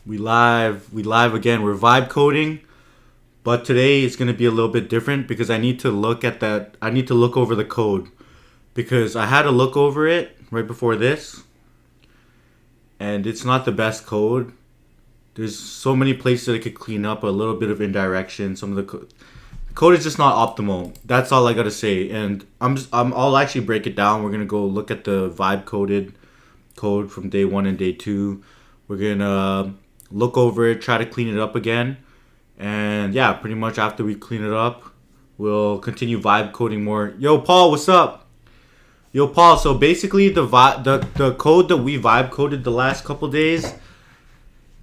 We live again. We're vibe coding, but today it's gonna be a little bit different because I need to look at that. I need to look over the code because I had to look over it right before this, and it's not the best code. There's so many places that I could clean up. A little bit of indirection. Some of the code is just not optimal. That's all I gotta say. And I'll actually break it down. We're gonna go look at the vibe coded code from day 1 and day 2. We're gonna look over it, try to clean it up again, and yeah, pretty much after we clean it up, we'll continue vibe coding more. Yo, Paul, what's up? Yo, Paul. So basically, the code that we vibe coded the last couple days,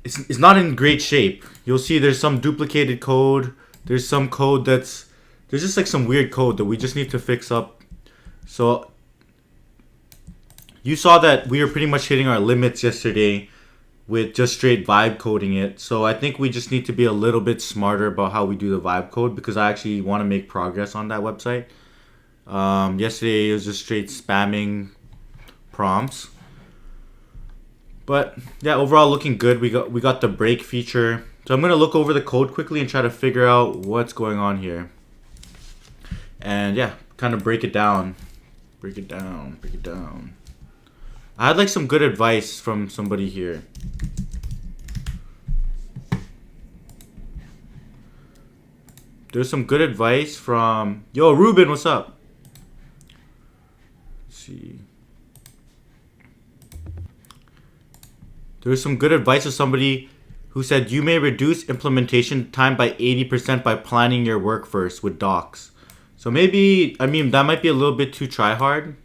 it's not in great shape. You'll see there's some duplicated code. There's some code there's just like some weird code that we just need to fix up. So you saw that we were pretty much hitting our limits yesterday with just straight vibe coding it. So I think we just need to be a little bit smarter about how we do the vibe code because I actually want to make progress on that website. Yesterday it was just straight spamming prompts. But yeah, overall looking good. We got the break feature. So I'm gonna look over the code quickly and try to figure out what's going on here. And yeah, kind of break it down. Break it down. I had like some good advice from somebody here. There's some good advice from Ruben, what's up? Let's see. There's some good advice of somebody who said you may reduce implementation time by 80% by planning your work first with docs. So maybe, I mean, that might be a little bit too try hard,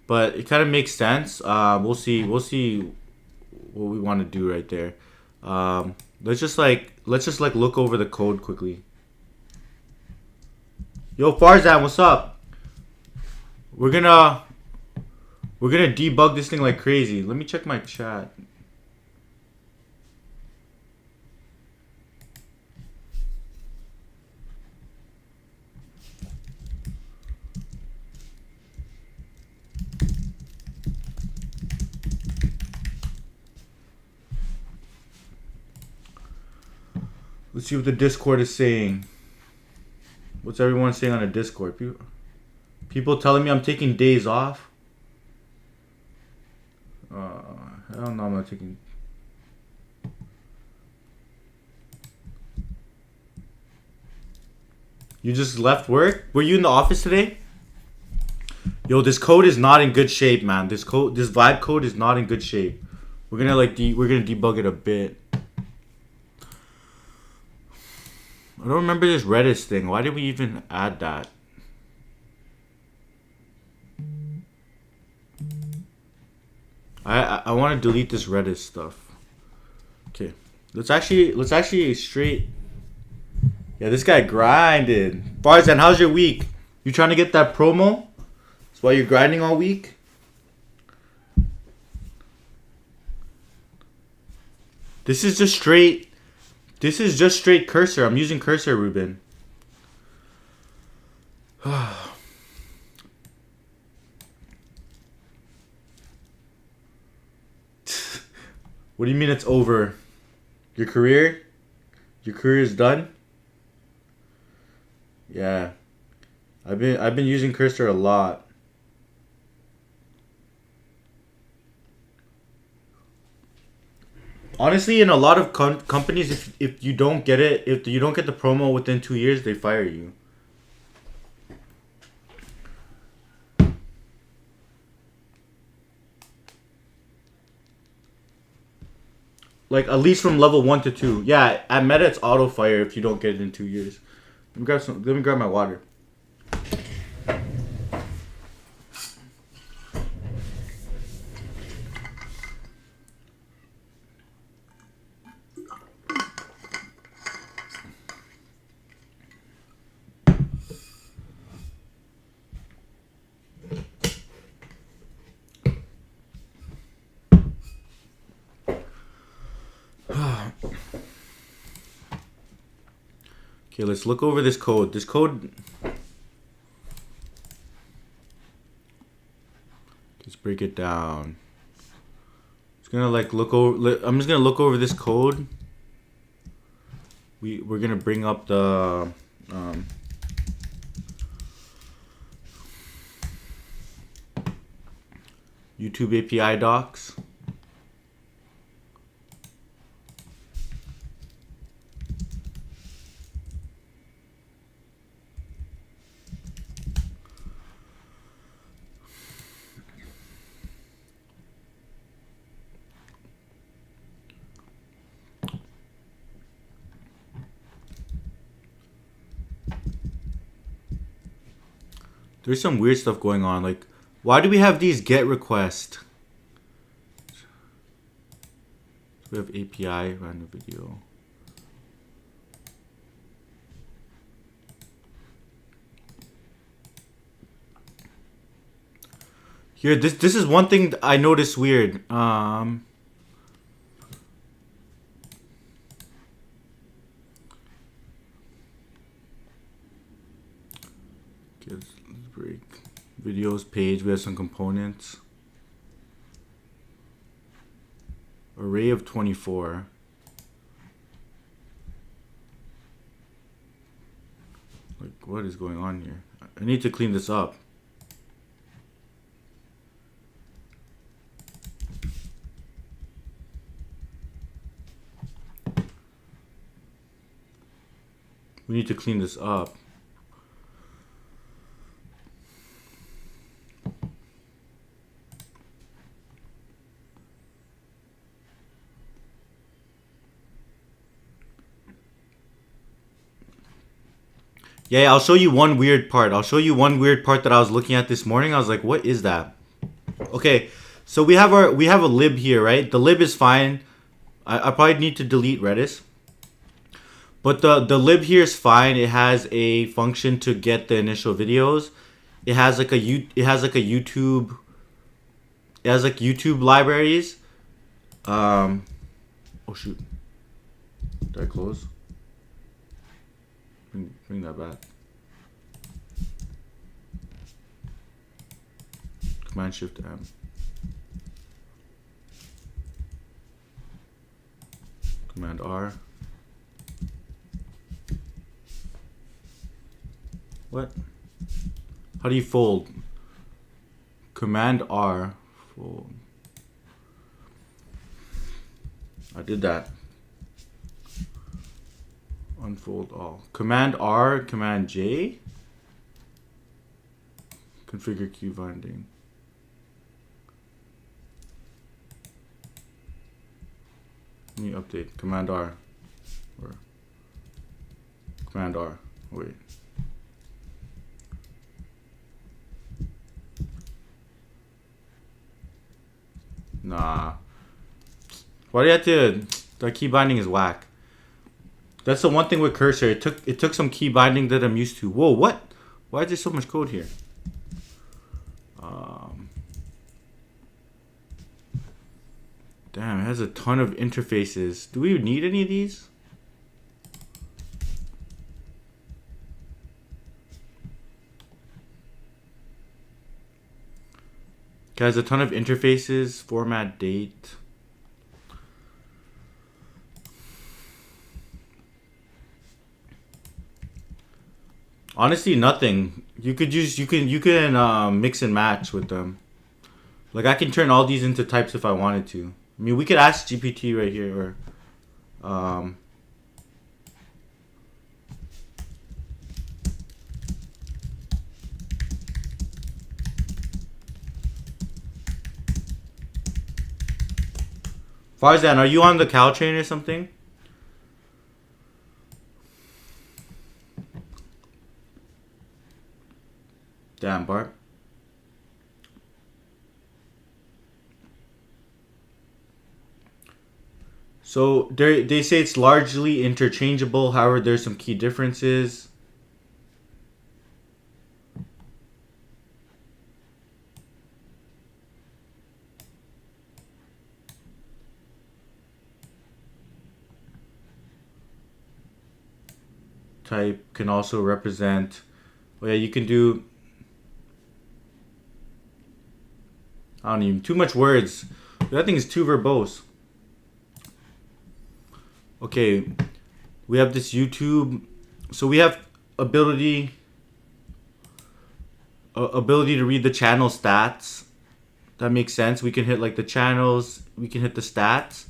but it kind of makes sense. We'll see what we want to do right there. Let's just look over the code quickly. Yo, Farzan, what's up? We're gonna debug this thing like crazy. Let me check my chat. Let's see what the Discord is saying. What's everyone saying on the Discord? People telling me I'm taking days off. I don't know. I'm not taking. You just left work? Were you in the office today? Yo, this code is not in good shape, man. This vibe code is not in good shape. We're gonna debug it a bit. I don't remember this Redis thing. Why did we even add that? I want to delete this Redis stuff. Okay, let's actually straight. Yeah, this guy grinded. Barzan, how's your week? You trying to get that promo? That's why you're grinding all week. This is just straight cursor. I'm using cursor, Ruben. What do you mean it's over? Your career? Your career is done? Yeah. I've been using cursor a lot. Honestly, in a lot of companies, if you don't get it, if you don't get the promo within 2 years, they fire you. Like at least from level 1 to 2. Yeah, at Meta it's auto fire if you don't get it in 2 years. Let me grab my water. Okay, let's look over this code. Let's break it down. It's gonna like look over. I'm just gonna look over this code. We're gonna bring up the YouTube API docs. There's some weird stuff going on. Like, why do we have these GET requests? We have API, random video. Here, this is one thing I noticed weird. Okay, let's break videos page. We have some components. Array of 24. Like, what is going on here? I need to clean this up. We need to clean this up. Yeah, I'll show you one weird part. I'll show you one weird part that I was looking at this morning. I was like, what is that? Okay, so we have a lib here, right? The lib is fine. I probably need to delete Redis. But the lib here is fine. It has a function to get the initial videos. It has like YouTube. It has like YouTube libraries. Oh shoot. Did I close? Bring that back. Command Shift M. Command R. What? How do you fold? Command R. Fold. I did that. Unfold all. Command R, Command J. Configure key binding. Let me update. Command R. Or Command R. Wait. Nah. Why do you have to? The key binding is whack. That's the one thing with cursor. It took some key binding that I'm used to. Whoa, what? Why is there so much code here? Damn, it has a ton of interfaces. Do we need any of these? It has a ton of interfaces. Format, date. Honestly, nothing. You can mix and match with them. Like, I can turn all these into types if I wanted to. I mean, we could ask GPT right here, or Farzan, are you on the cow train or something? Damn, Bart. So they say it's largely interchangeable. However, there's some key differences. Type can also represent. Oh yeah, you can do. I don't even too much words. That thing is too verbose. Okay, we have this YouTube. So we have ability to read the channel stats. That makes sense. We can hit like the channels. We can hit the stats.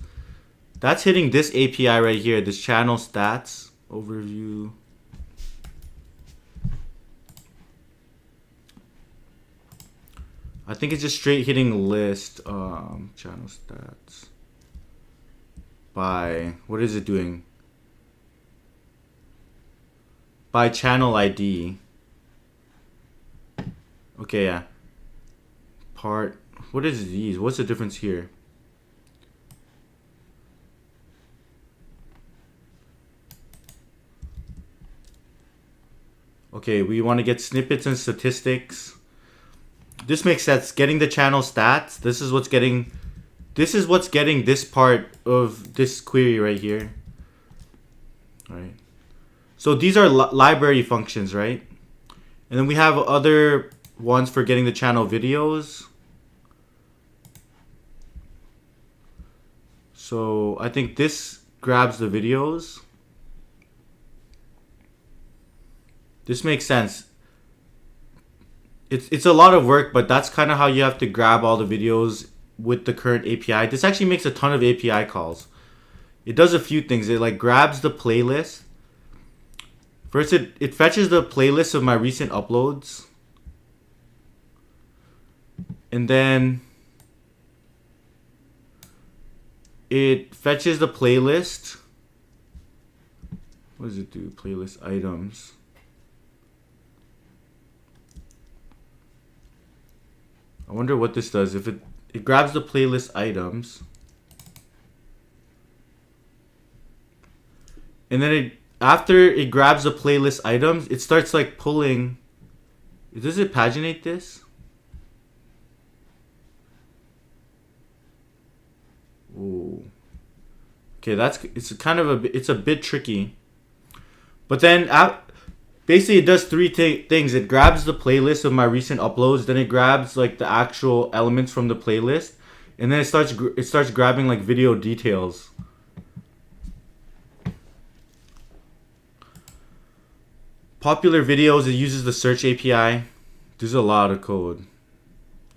That's hitting this API right here. This channel stats overview. I think it's just straight hitting list channel stats by, what is it doing? By channel ID. Okay, yeah. Part, what is these? What's the difference here? Okay, we want to get snippets and statistics. This makes sense. Getting the channel stats. This is what's getting this part of this query right here. All right. So these are library functions, right? And then we have other ones for getting the channel videos. So I think this grabs the videos. This makes sense. It's a lot of work, but that's kind of how you have to grab all the videos with the current API. This actually makes a ton of API calls. It does a few things. It like grabs the playlist. First, it fetches the playlist of my recent uploads. And then it fetches the playlist. What does it do? Playlist items. I wonder what this does. If it grabs the playlist items. And then after it grabs the playlist items, it starts like pulling. Does it paginate this? Ooh. Okay, it's a bit tricky. But then basically it does three things. It grabs the playlist of my recent uploads, then it grabs like the actual elements from the playlist, and then it starts grabbing like video details. Popular videos, it uses the search API. There's a lot of code.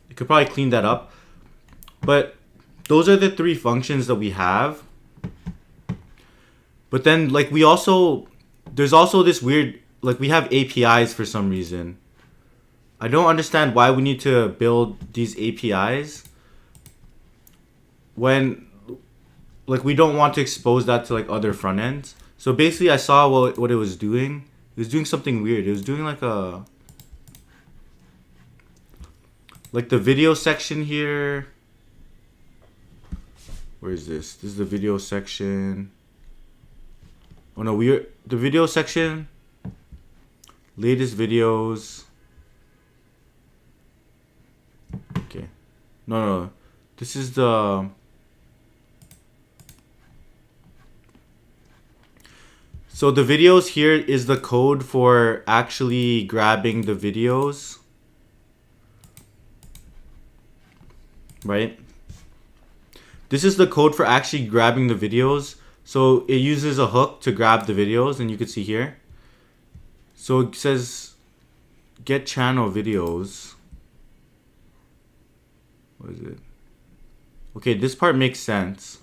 You could probably clean that up. But those are the three functions that we have. But then like there's also this weird, like we have APIs for some reason. I don't understand why we need to build these APIs when like we don't want to expose that to like other front ends. So basically I saw what it was doing. It was doing something weird. It was doing like the video section here. Where is this? This is the video section. Oh no, the video section. Latest videos. Okay. No. This is the... So the videos here is the code for actually grabbing the videos. Right? This is the code for actually grabbing the videos. So it uses a hook to grab the videos, and you can see here. So it says get channel videos. What is it? Okay, this part makes sense.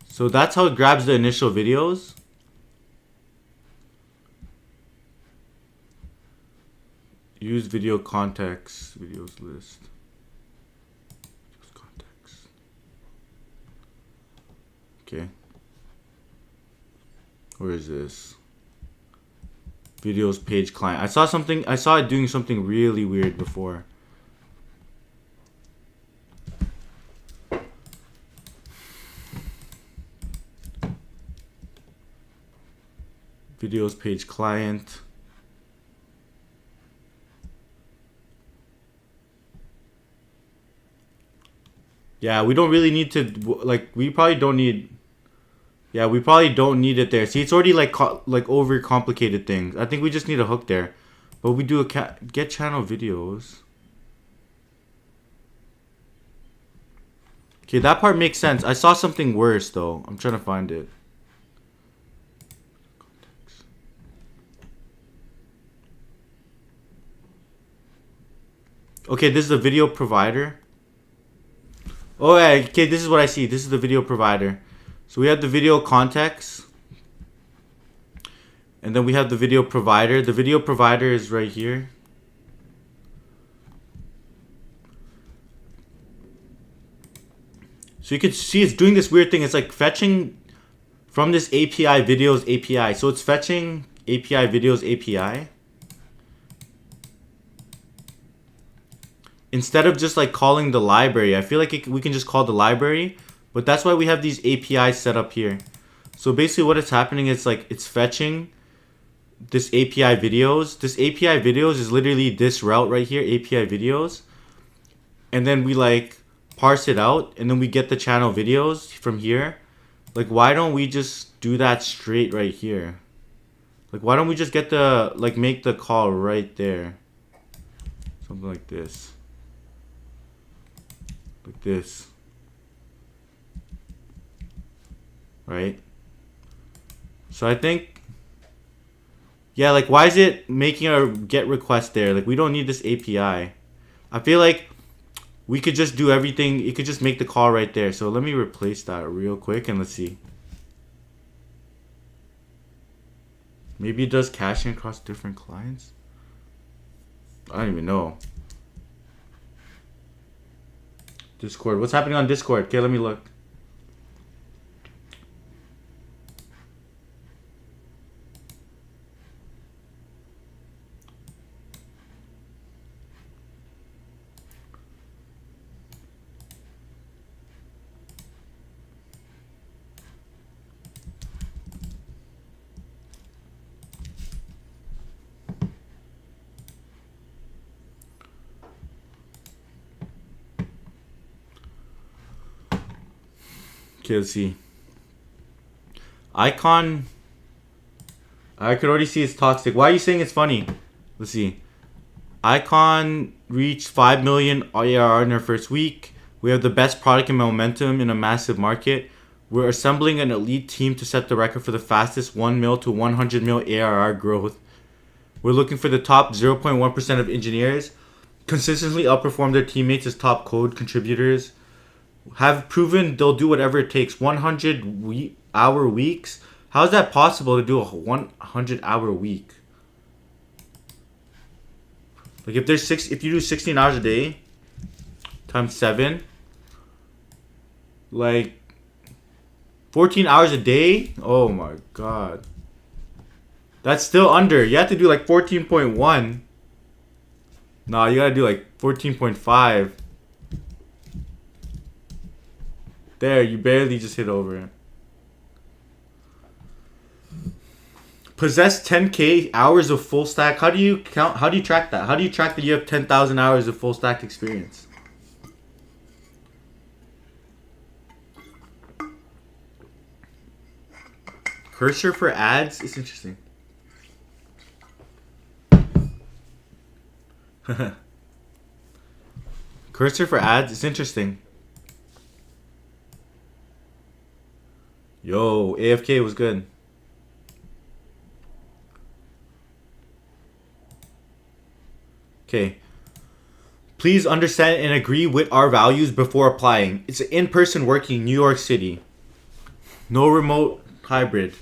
So that's how it grabs the initial videos. Use video context, videos list. Context. Okay. Where is this? Videos page client. I saw it doing something really weird before. Videos page client. Yeah, we don't really need to, like, we probably don't need, yeah, we probably don't need it there. See, it's already like over complicated things. I think we just need a hook there. But we do a get channel videos. Okay, that part makes sense. I saw something worse though. I'm trying to find it. Okay, this is the video provider. Oh, yeah, okay, this is what I see. This is the video provider. So we have the video context. And then we have the video provider. The video provider is right here. So you can see it's doing this weird thing. It's like fetching from this API videos API. So it's fetching API videos API. Instead of just like calling the library. I feel like we can just call the library. But that's why we have these APIs set up here. So basically what is happening is like it's fetching this API videos. This API videos is literally this route right here, API videos. And then we like parse it out and then we get the channel videos from here. Like why don't we just do that straight right here? Like why don't we just get the like make the call right there? Something like this. Like this. Right? So I think, yeah, like why is it making a get request there? Like we don't need this API. I feel like we could just do everything. It could just make the call right there. So let me replace that real quick and let's see. Maybe it does caching across different clients. I don't even know. Discord. What's happening on Discord? Okay, let me look. Okay, let's see. Icon. I could already see it's toxic. Why are you saying it's funny? Let's see. Icon reached 5 million ARR in our first week. We have the best product and momentum in a massive market. We're assembling an elite team to set the record for the fastest 1 mil to 100 mil ARR growth. We're looking for the top 0.1% of engineers. Consistently outperform their teammates as top code contributors. Have proven they'll do whatever it takes. 100-hour weeks. How is that possible to do a 100-hour week? Like if you do 16 hours a day times 7, like 14 hours a day. Oh my god, that's still under. You have to do like 14.1. Nah, you gotta do like 14.5. There, you barely just hit over it. Possess 10k hours of full stack. How do you count? How do you track that? How do you track that you have 10,000 hours of full stack experience? Cursor for ads is interesting. Cursor for ads is interesting. Yo, AFK was good. Okay. Please understand and agree with our values before applying. It's an in-person working New York City. No remote hybrid.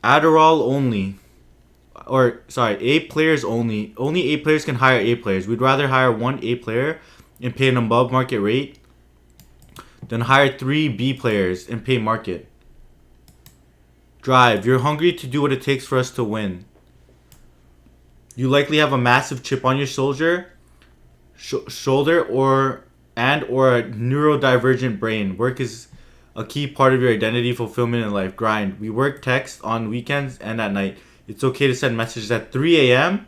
Adderall only. Or, sorry, A players only. Only A players can hire A players. We'd rather hire 1 A player and pay an above market rate than hire 3 B players and pay market. Drive. You're hungry to do what it takes for us to win. You likely have a massive chip on your shoulder or a neurodivergent brain. Work is a key part of your identity, fulfillment in life. Grind. We work text on weekends and at night. It's okay to send messages at 3 a.m.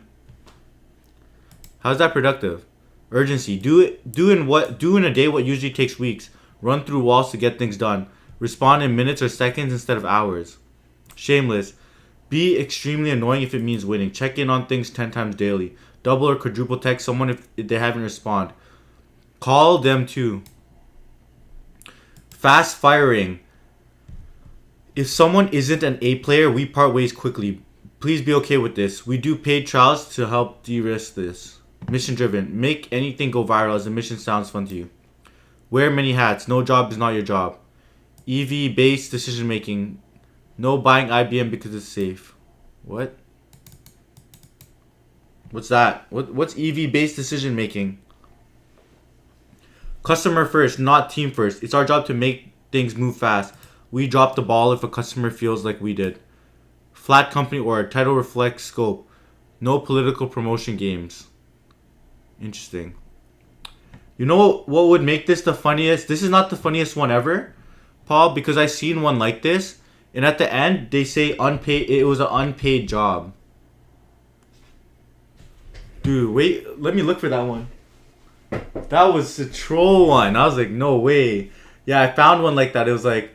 How's that productive? Urgency. Do in a day what usually takes weeks. Run through walls to get things done. Respond in minutes or seconds instead of hours. Shameless. Be extremely annoying if it means winning. Check in on things 10 times daily. Double or quadruple text someone if they haven't responded. Call them too. Fast firing. If someone isn't an A player, we part ways quickly. Please be okay with this. We do paid trials to help de-risk this. Mission driven. Make anything go viral as the mission sounds fun to you. Wear many hats. No job is not your job. EV based decision making. No buying IBM because it's safe. What? What's that? What's EV based decision making? Customer first, not team first. It's our job to make things move fast. We drop the ball if a customer feels like we did. Flat company org. Title reflects scope. No political promotion games. Interesting. You know what would make this the funniest? This is not the funniest one ever, Paul, because I seen one like this, and at the end they say unpaid. It was an unpaid job. Dude, wait. Let me look for that one. That was a troll one. I was like, no way. Yeah, I found one like that. It was like,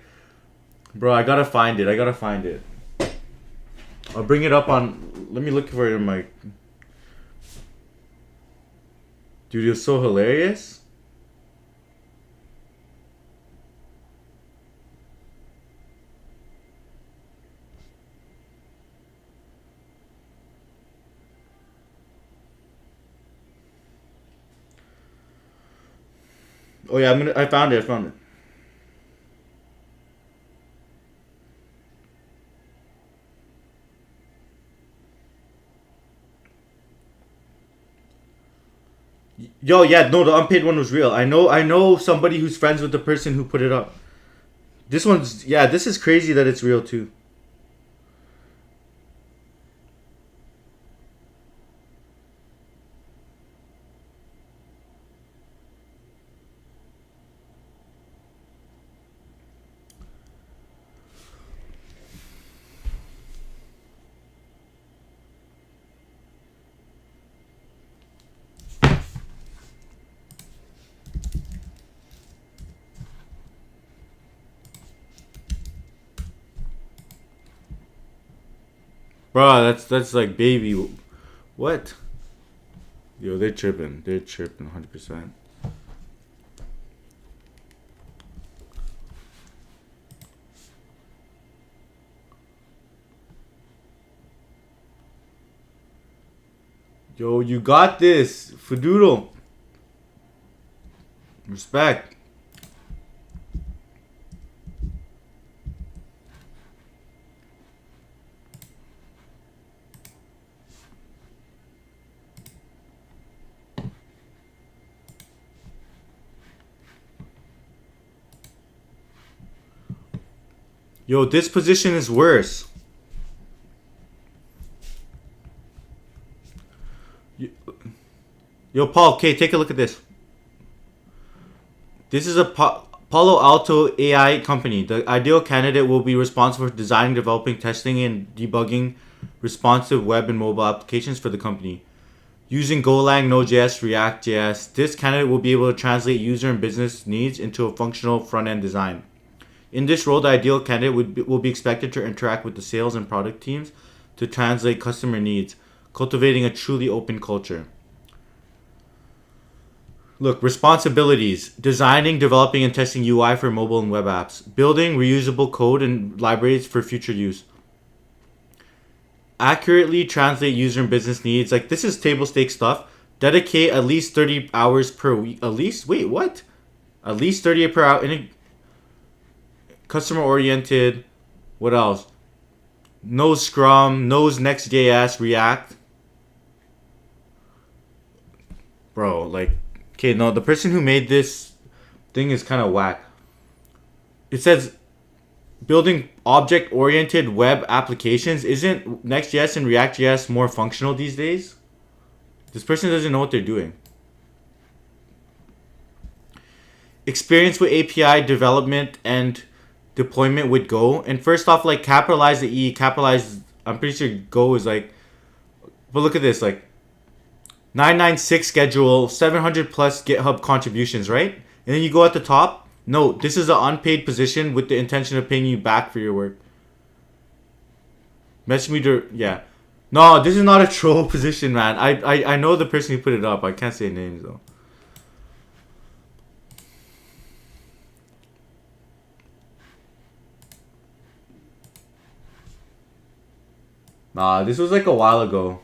bro, I gotta find it. I'll bring it up on. Let me look for it in my. Dude, it was so hilarious. Oh yeah, I found it. Yo, yeah, no, the unpaid one was real. I know somebody who's friends with the person who put it up. This is crazy that it's real too. Bro, that's like baby. What? Yo, they're tripping. 100%. Yo, you got this, Fadoodle. Respect. Yo, this position is worse. Yo, Paul, okay, take a look at this. This is a Palo Alto AI company. The ideal candidate will be responsible for designing, developing, testing, and debugging responsive web and mobile applications for the company. Using Golang, Node.js, React.js, this candidate will be able to translate user and business needs into a functional front-end design. In this role, the ideal candidate will be expected to interact with the sales and product teams to translate customer needs, cultivating a truly open culture. Look, responsibilities. Designing, developing, and testing UI for mobile and web apps. Building reusable code and libraries for future use. Accurately translate user and business needs. Like, this is table stakes stuff. Dedicate at least 30 hours per week. At least? Wait, what? At least 30 per hour. Customer oriented. What else? Knows Scrum. Knows Next.js, React. Bro, like... Okay, no, the person who made this thing is kind of whack. It says building object-oriented web applications. Isn't Next.js and React.js more functional these days? This person doesn't know what they're doing. Experience with API development and deployment with Go. And first off, like, capitalize the E, capitalize... I'm pretty sure Go is like... But look at this, like... 996 schedule, 700 plus GitHub contributions, right? And then you go at the top. No, this is an unpaid position with the intention of paying you back for your work. Message me to... Yeah. No, this is not a troll position, man. I know the person who put it up. I can't say names, though. Nah, this was like a while ago.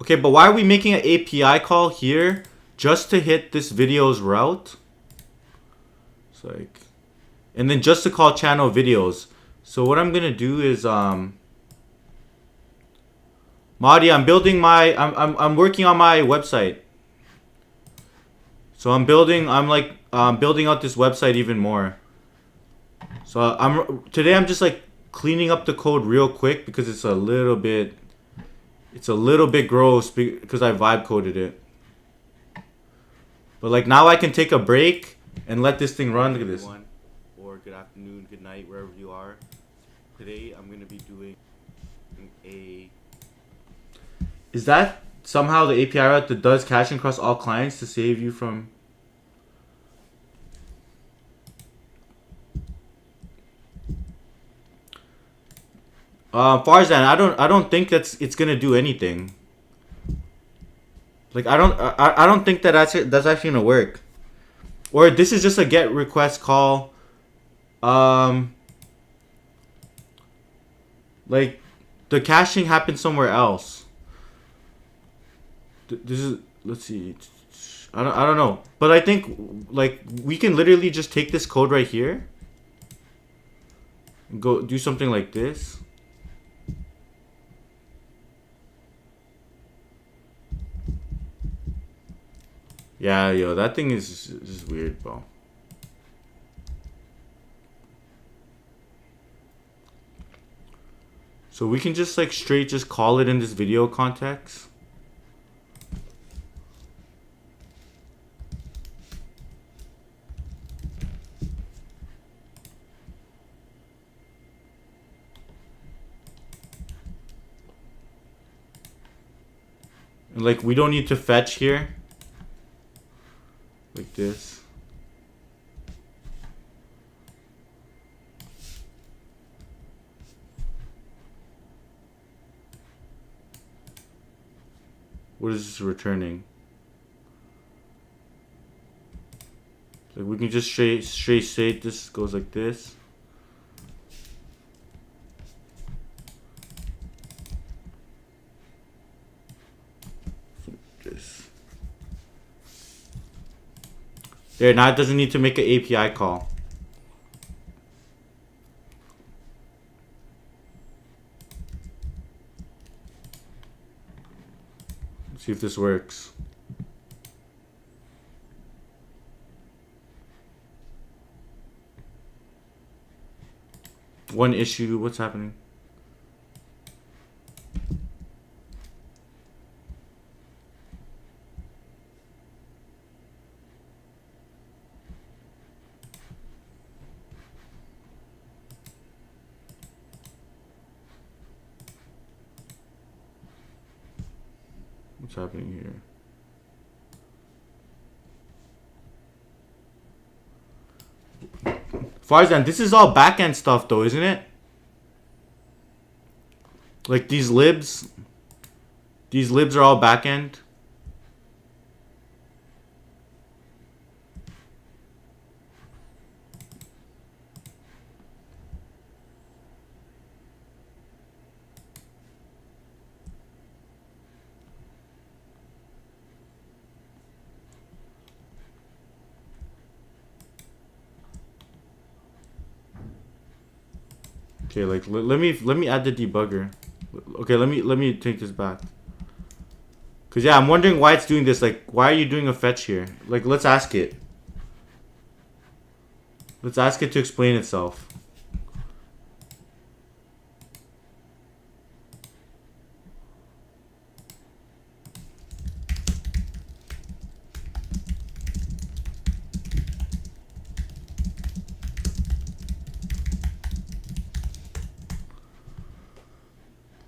Okay, but why are we making an API call here just to hit this video's route? It's like, and then just to call channel videos. So what I'm gonna do is Madi, I'm building my I'm working on my website. So I'm building building out this website even more. So today I'm just like cleaning up the code real quick because it's a little bit gross because I vibe coded it. But like now I can take a break and let this thing run. Look at this. Or good afternoon, good night, wherever you are. Today I'm gonna be doing a. Is that somehow the API route that does caching across all clients to save you from? Farzan, I don't think it's gonna do anything. Like I don't think that's actually gonna work. Or this is just a get request call. Like the caching happens somewhere else. This is, let's see. I don't know. But I think like we can literally just take this code right here and go do something like this. Yeah, yo, that thing is just weird, bro. So we can just like straight just call it in this video context. And like we don't need to fetch here. Like this. What is this returning? Like we can just straight say this goes like this. This. There, now it doesn't need to make an API call. Let's see if this works. One issue, what's happening? What's happening here? Farzan, this is all backend stuff though, isn't it? Like these libs are all backend. Okay, like let me add the debugger. Okay, let me take this back. Cause yeah, I'm wondering why it's doing this. Like, why are you doing a fetch here? Like, let's ask it. Let's ask it to explain itself.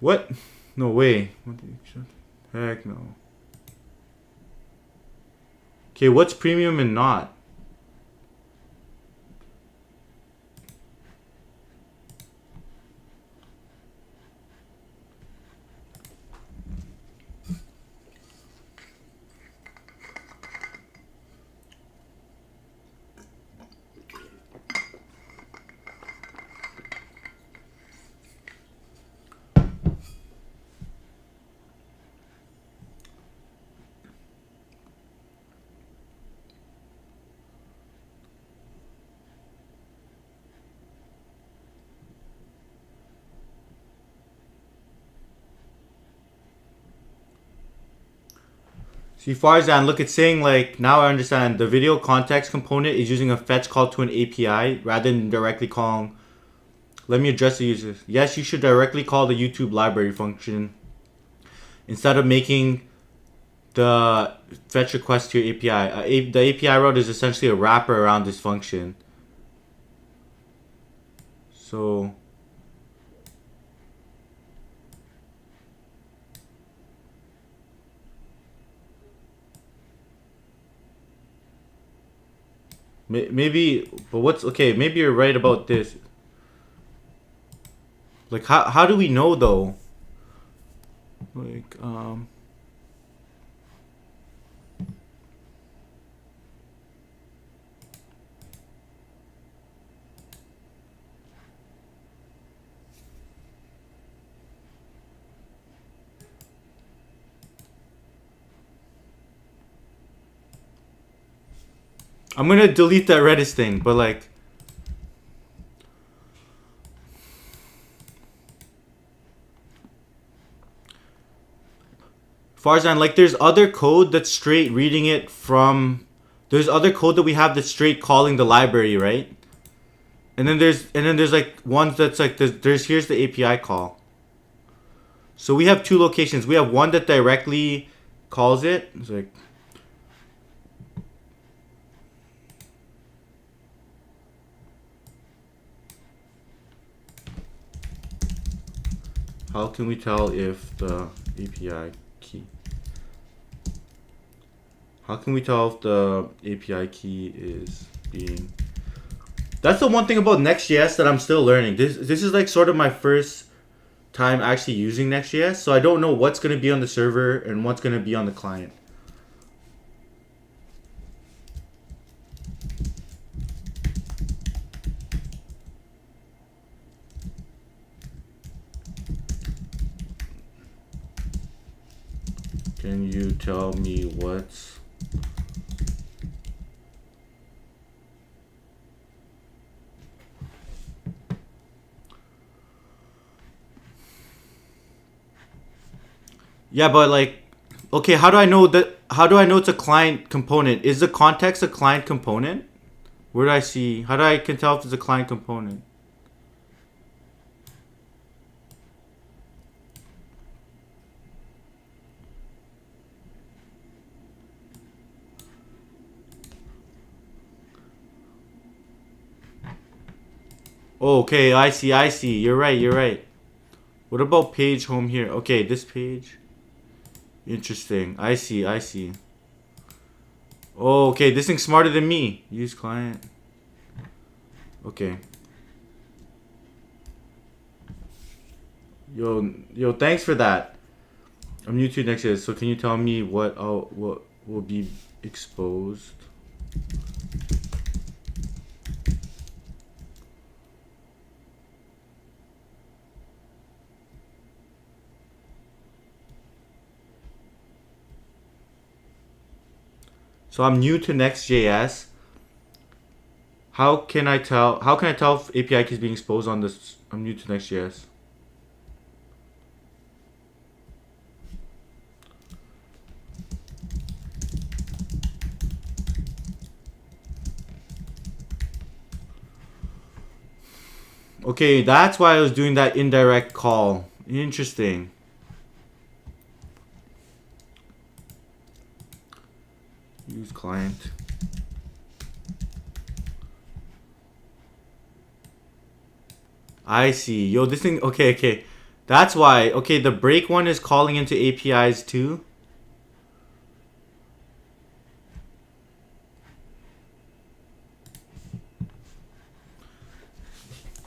What? No way. What the heck no. Okay, what's premium and not? See, Farzan, look, it's saying like, now I understand the video context component is using a fetch call to an API rather than directly calling. Let me address the users. Yes, you should directly call the YouTube library function instead of making the fetch request to your API. The API route is essentially a wrapper around this function. So maybe, but what's okay? Maybe you're right about this. Like, how do we know though? Like, I'm gonna delete that Redis thing, but like, Farzan, like, there's other code that's straight reading it from. There's other code that we have that's straight calling the library, right? And then there's like ones that's like there's here's the API call. So we have two locations. We have one that directly calls it. It's like, how can we tell if the API key? How can we tell if the API key is being? That's the one thing about Next.js that I'm still learning. This is like sort of my first time actually using Next.js, so I don't know what's gonna be on the server and what's gonna be on the client. Can you tell me what's Yeah, but like, okay, how do I know that? How do I know it's a client component? Is the context a client component? Where do I see? How do I can tell if it's a client component? Oh, okay, I see, I see. You're right, you're right. What about page home here? Okay, this page. Interesting. I see, I see. Oh, okay, this thing's smarter than me. Use client. Okay. Yo, thanks for that. I'm new to Next.js, so can you tell me what will be exposed? So I'm new to Next.js. How can I tell if API key is being exposed on this? I'm new to Next.js. Okay, that's why I was doing that indirect call. Interesting. Use client. I see. Yo, this thing. Okay, okay. That's why. Okay, the break one is calling into APIs too.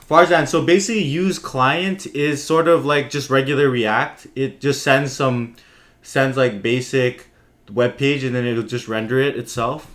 Farzan, so basically use client is sort of like just regular React. It just sends like basic web page and then it'll just render it itself.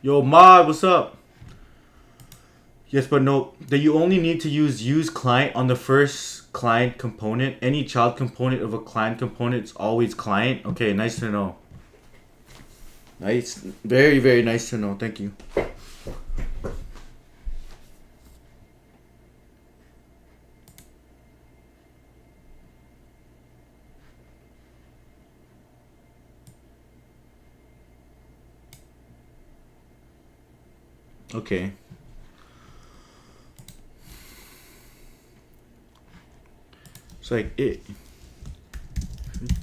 Yo, Mod, what's up? Yes, but no, that you only need to use client on the first client component. Any child component of a client component is always client. Okay, nice to know. Nice. Very, very nice to know. Thank you. Okay. It's like it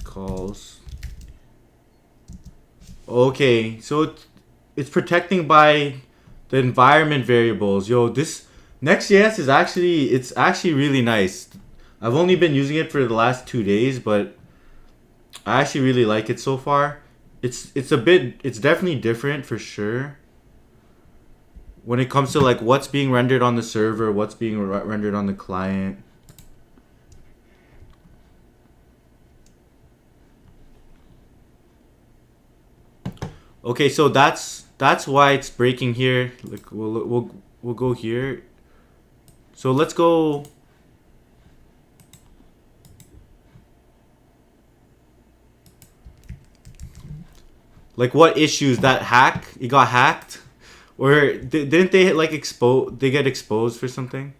calls. Okay, so it's protecting by the environment variables. Yo, this Next.js is actually really nice. I've only been using it for the last 2 days, but I actually really like it so far. It's definitely different for sure. When it comes to like what's being rendered on the server, what's being rendered on the client. Okay, so that's why it's breaking here. Like we'll go here. So let's go. Like what issues that hack? It got hacked, or didn't they like expose? They get exposed for something.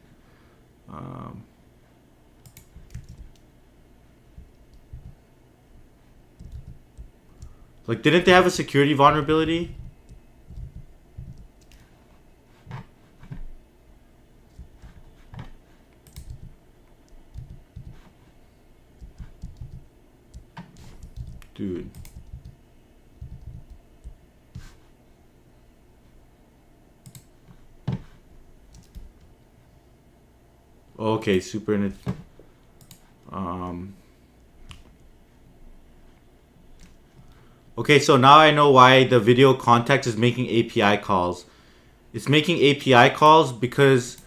Like didn't they have a security vulnerability? Dude. Okay, super. Okay, so now I know why the video context is making API calls. It's making API calls because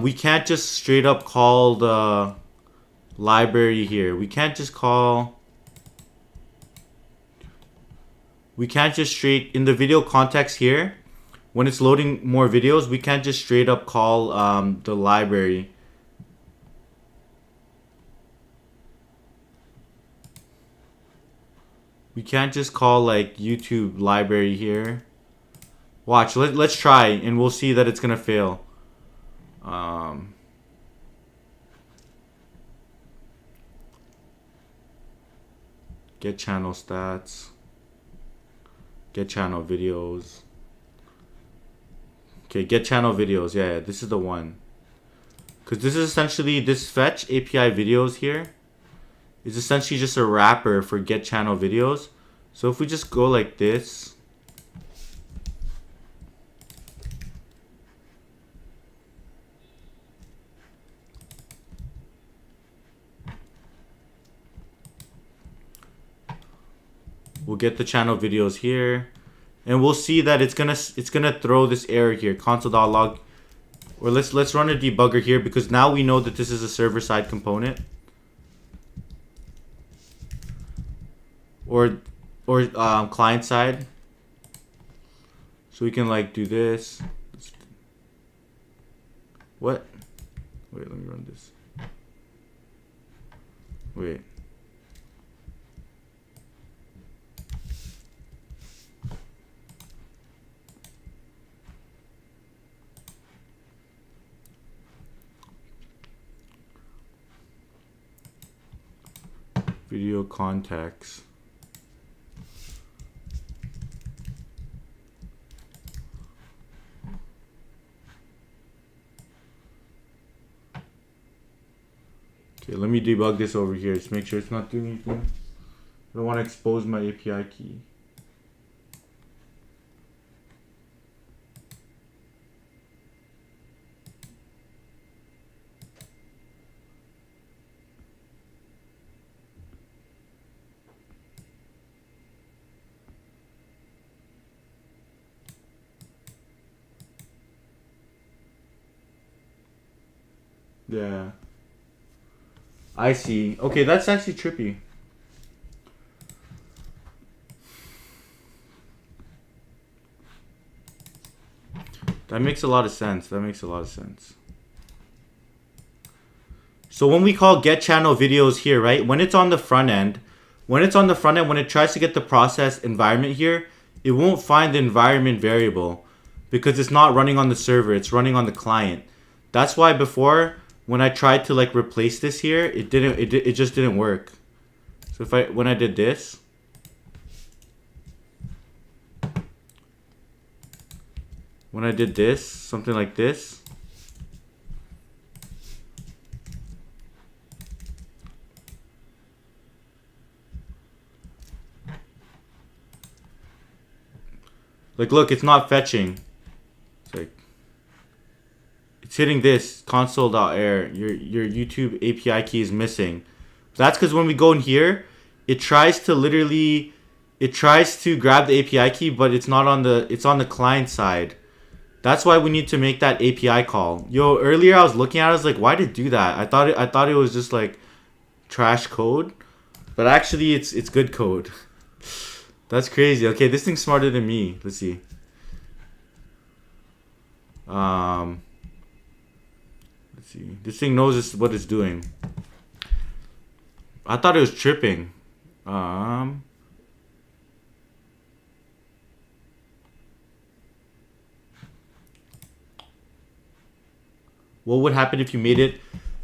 we can't just straight up call the library here. We can't just straight in the video context here. When it's loading more videos, we can't just straight up call the library. We can't just call like YouTube library here. Watch, let's try and we'll see that it's gonna fail. Get channel stats. Get channel videos. Okay, get channel videos. Yeah, this is the one. Because this is essentially, this fetch API videos here is essentially just a wrapper for get channel videos. So if we just go like this. We'll get the channel videos here. And we'll see that it's gonna throw this error here, console.log. Or let's run a debugger here because now we know that this is a server-side component. Or client side. So we can like do this. What? Wait, let me run this. Wait. Video context. Okay, let me debug this over here. Just make sure it's not doing anything. I don't want to expose my API key. Yeah. I see. Okay, that's actually trippy. That makes a lot of sense. That makes a lot of sense. So when we call get channel videos here, right? When it's on the front end, when it tries to get the process environment here, it won't find the environment variable because it's not running on the server. It's running on the client. That's why before, when I tried to like replace this here, it just didn't work. So when I did this, something like this, like look, it's not fetching. It's like it's hitting this console.error. Your YouTube API key is missing. That's because when we go in here, it tries to grab the API key, but it's not on it's on the client side. That's why we need to make that API call. Yo, earlier I was looking at it, I was like, why did it do that? I thought it was just like trash code, but actually it's good code. That's crazy. Okay, this thing's smarter than me. Let's see. Let's see. This thing knows what it's doing. I thought it was tripping. What would happen if you made it?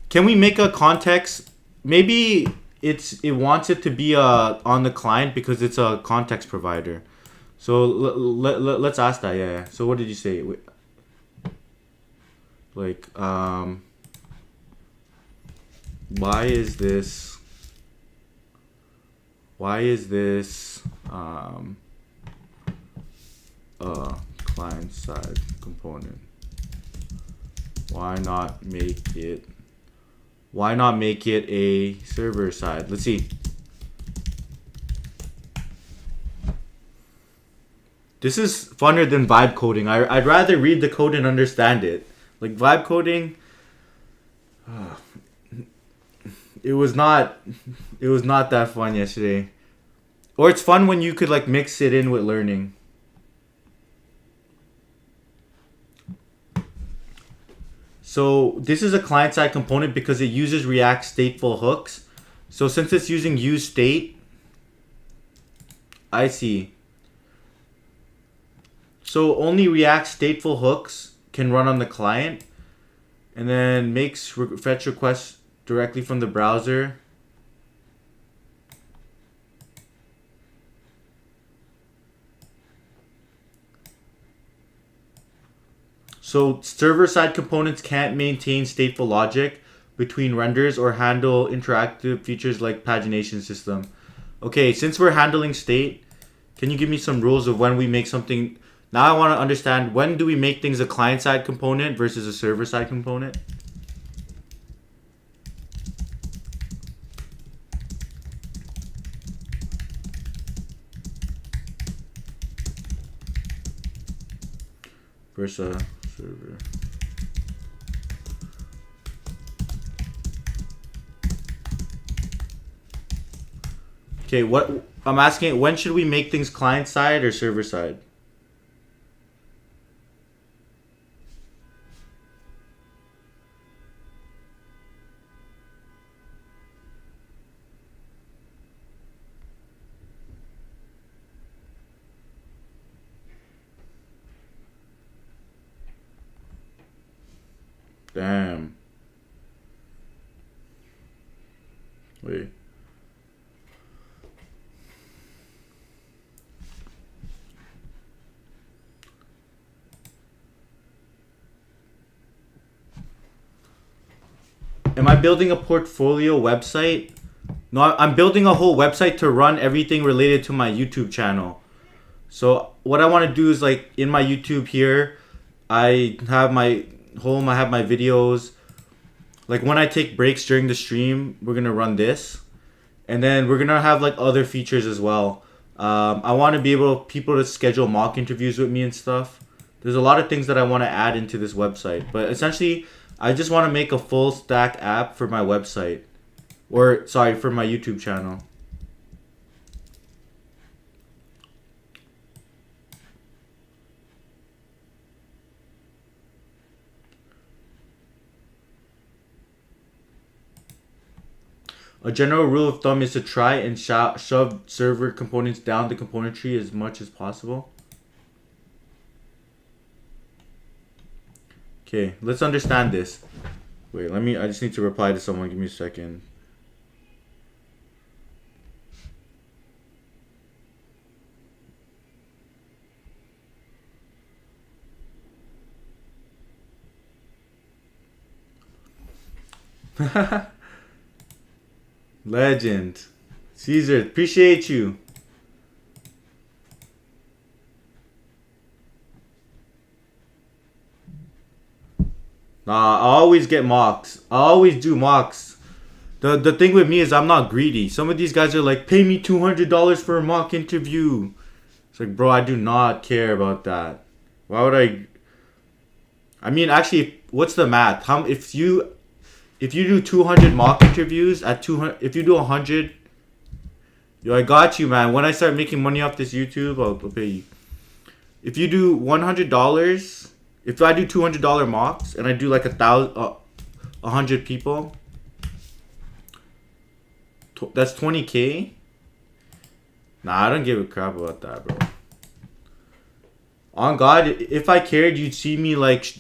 Can we make a context? Maybe it wants it to be on the client because it's a context provider. So let's ask that. Yeah. So what did you say? Like why is this a client side component? Why not make it a server side? Let's see. This is funner than vibe coding. I'd rather read the code and understand it. Like vibe coding, it was not that fun yesterday. Or it's fun when you could like mix it in with learning. So this is a client-side component because it uses React stateful hooks. So since it's using useState, I see. So only React stateful hooks can run on the client, and then makes fetch requests directly from the browser. So server-side components can't maintain stateful logic between renders or handle interactive features like pagination system. Okay, since we're handling state, can you give me some rules of when we make something? Now I want to understand, when do we make things a client-side component versus a server-side component? Versus server. Okay, what I'm asking, when should we make things client side or server side? Damn. Wait. Am I building a portfolio website? No, I'm building a whole website to run everything related to my YouTube channel. So what I want to do is, like, in my YouTube here, I have my home, I have my videos. Like when I take breaks during the stream, we're gonna run this, and then we're gonna have like other features as well. I want to be able people to schedule mock interviews with me and stuff. There's a lot of things that I want to add into this website, but essentially I just want to make a full stack app for my website, or sorry, for my YouTube channel. A general rule of thumb is to try and shove server components down the component tree as much as possible. Okay, let's understand this. Wait, I just need to reply to someone. Give me a second. Legend. Caesar, appreciate you. Nah, I always get mocks. I always do mocks. The thing with me is I'm not greedy. Some of these guys are like, pay me $200 for a mock interview. It's like, bro, I do not care about that. Why would I? I mean, actually, what's the math? If you do 200 mock interviews at 200, if you do 100, yo, I got you, man. When I start making money off this YouTube, I'll pay you. If you do $100, if I do $200 mocks and I do like 100 people, that's 20K. Nah, I don't give a crap about that, bro. On God, if I cared, you'd see me like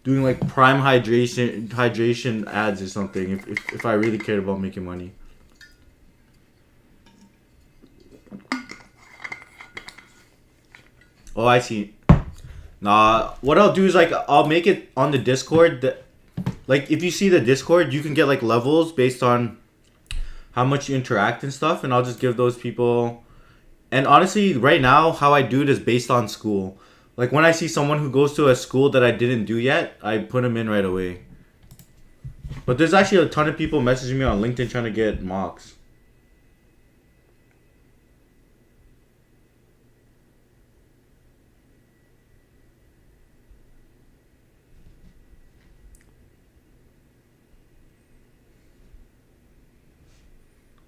doing like prime hydration ads or something. If I really cared about making money. Oh, I see. Nah, what I'll do is like I'll make it on the Discord. Like if you see the Discord, you can get like levels based on how much you interact and stuff, and I'll just give those people. And honestly, right now, how I do it is based on school. Like when I see someone who goes to a school that I didn't do yet, I put them in right away. But there's actually a ton of people messaging me on LinkedIn trying to get mocks.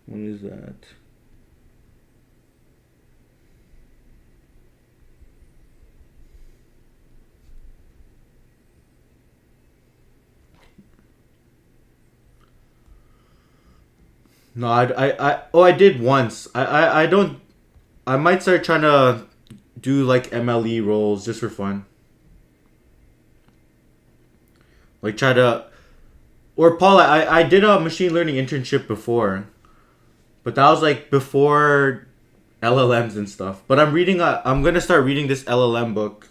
What is that? No, I did once. I don't. I might start trying to do like MLE roles just for fun. Like try to, or Paul, I did a machine learning internship before, but that was like before LLMs and stuff. But I'm gonna start reading this LLM book.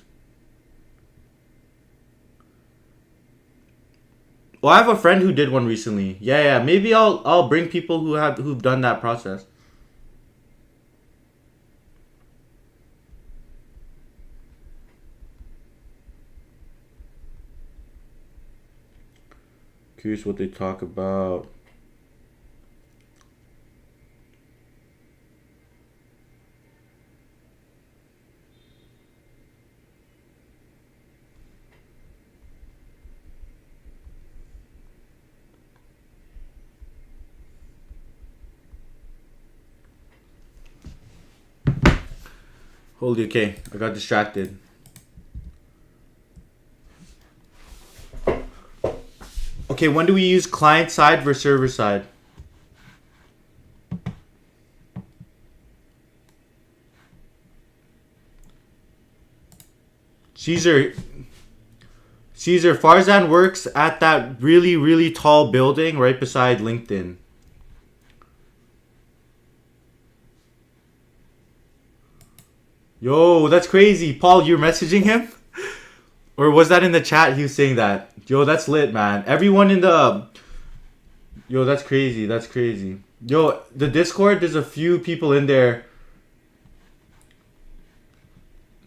Well, I have a friend who did one recently. Yeah. Maybe I'll bring people who've done that process. Curious what they talk about. Holy, okay, I got distracted. Okay, when do we use client side versus server side? Caesar, Farzan works at that really, really tall building right beside LinkedIn. Yo, that's crazy. Paul, you're messaging him? Or was that in the chat he was saying that? Yo, that's lit, man. Everyone in the... Yo, that's crazy. That's crazy. Yo, the Discord, there's a few people in there.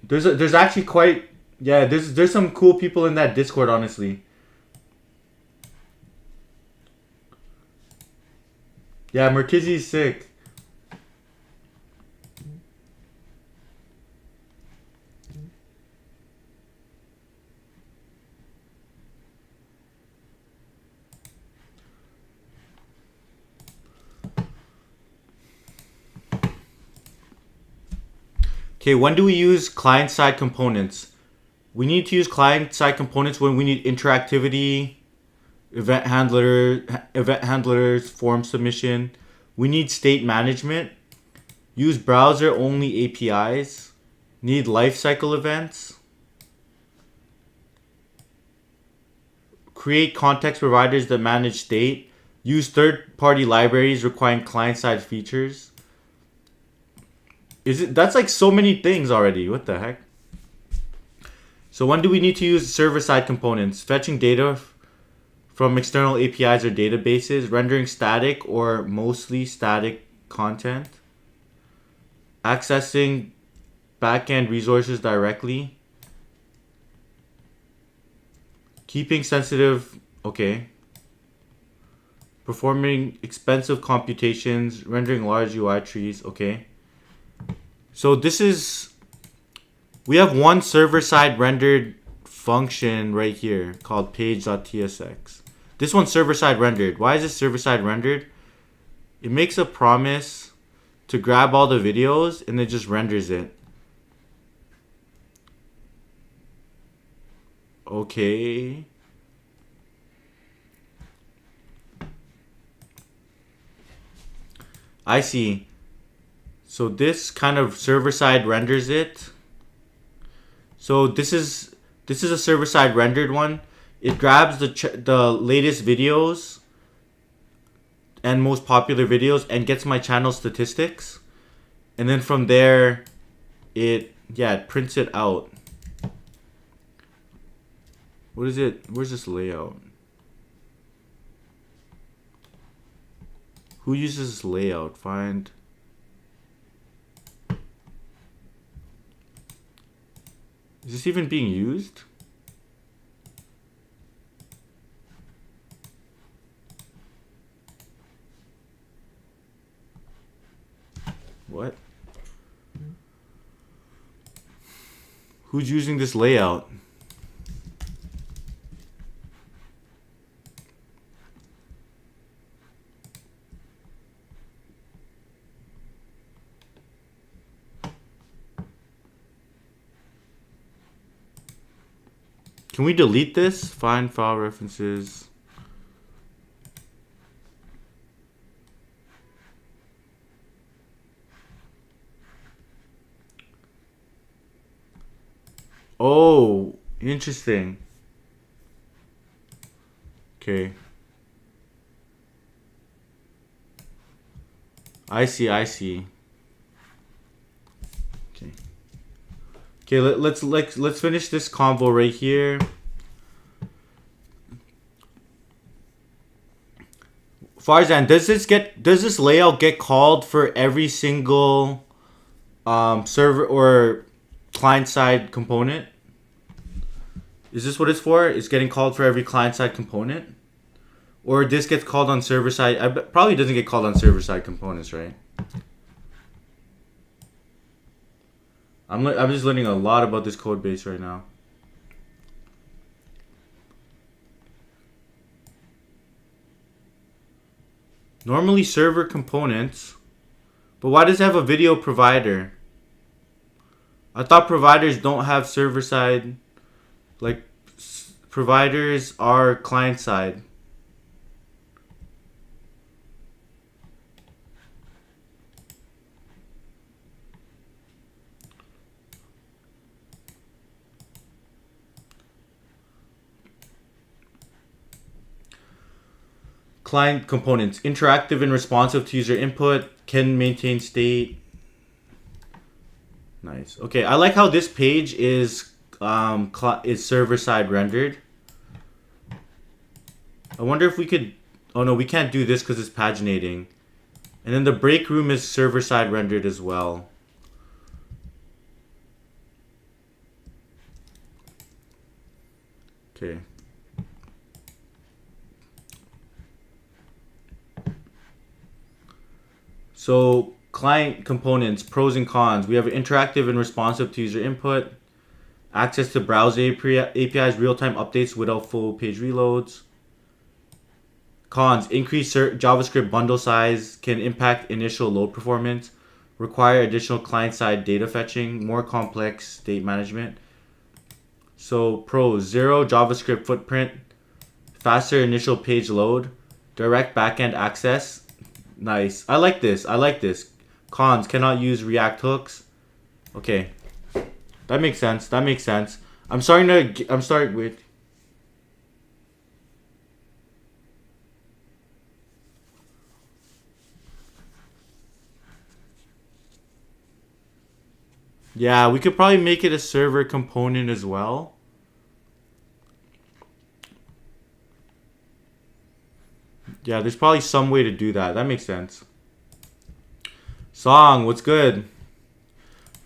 There's actually quite... Yeah, there's some cool people in that Discord, honestly. Yeah, Merkizi's sick. Okay, when do we use client-side components? We need to use client-side components when we need interactivity. event handlers, form submission. We need state management. Use browser only APIs. Need lifecycle events. Create context providers that manage state. Use third-party libraries requiring client-side features. That's like so many things already. What the heck? So when do we need to use server-side components? Fetching data from external APIs or databases, rendering static or mostly static content, accessing backend resources directly, keeping sensitive, okay, performing expensive computations, rendering large UI trees, okay. So this is, we have one server-side rendered function right here called page.tsx. This one's server-side rendered. Why is this server-side rendered? It makes a promise to grab all the videos and it just renders it. Okay. I see. So this kind of server-side renders it. So this is a server-side rendered one. It grabs the latest videos and most popular videos and gets my channel statistics. And then from there, it prints it out. What is it? Where's this layout? Who uses this layout? Find. Is this even being used? What? Who's using this layout? Can we delete this? Find file references. Oh, interesting. Okay. I see. Okay. Okay, let's finish this convo right here. Farzan, does this layout get called for every single server or client side component? Is this what it's for? It's getting called for every client side component? Or this gets called on server side? Probably doesn't get called on server side components, right? I'm just learning a lot about this code base right now. Normally server components, but why does it have a video provider? I thought providers don't have server side, like providers are client side. Client components, interactive and responsive to user input, can maintain state. Nice. Okay, I like how this page is server side rendered. I wonder if we could. Oh no, we can't do this because it's paginating. And then the break room is server side rendered as well. Okay. So client components, pros and cons. We have interactive and responsive to user input, access to browser APIs, real-time updates without full page reloads. Cons, increased JavaScript bundle size can impact initial load performance, require additional client-side data fetching, more complex state management. So pros, zero JavaScript footprint, faster initial page load, direct backend access. Nice. I like this. I like this. Cons, cannot use React hooks. Okay. That makes sense. That makes sense. I'm starting with. Yeah, we could probably make it a server component as well. Yeah, there's probably some way to do that. That makes sense. Song, what's good?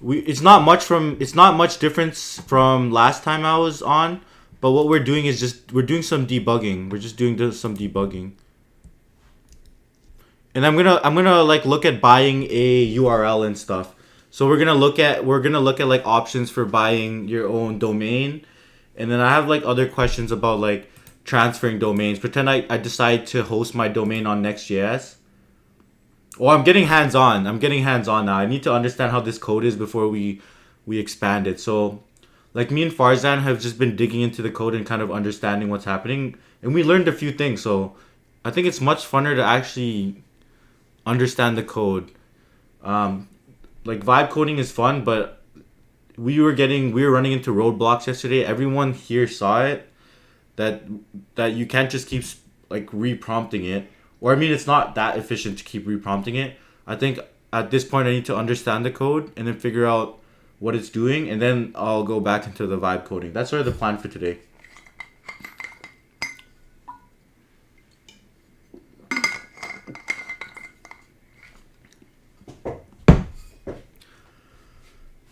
It's not much difference from last time I was on, but what we're doing is we're doing some debugging. We're just doing some debugging. And I'm gonna like look at buying a URL and stuff. So we're gonna look at like options for buying your own domain. And then I have like other questions about like transferring domains. Pretend I decide to host my domain on Next.js. Oh, I'm getting hands-on. I'm getting hands-on now. I need to understand how this code is before we expand it. So, like me and Farzan have just been digging into the code and kind of understanding what's happening. And we learned a few things. So, I think it's much funner to actually understand the code. Like vibe coding is fun, but we were running into roadblocks yesterday. Everyone here saw it. That you can't just keep like reprompting it. Or I mean, it's not that efficient to keep reprompting it. I think at this point I need to understand the code and then figure out what it's doing, and then I'll go back into the vibe coding. That's sort of the plan for today.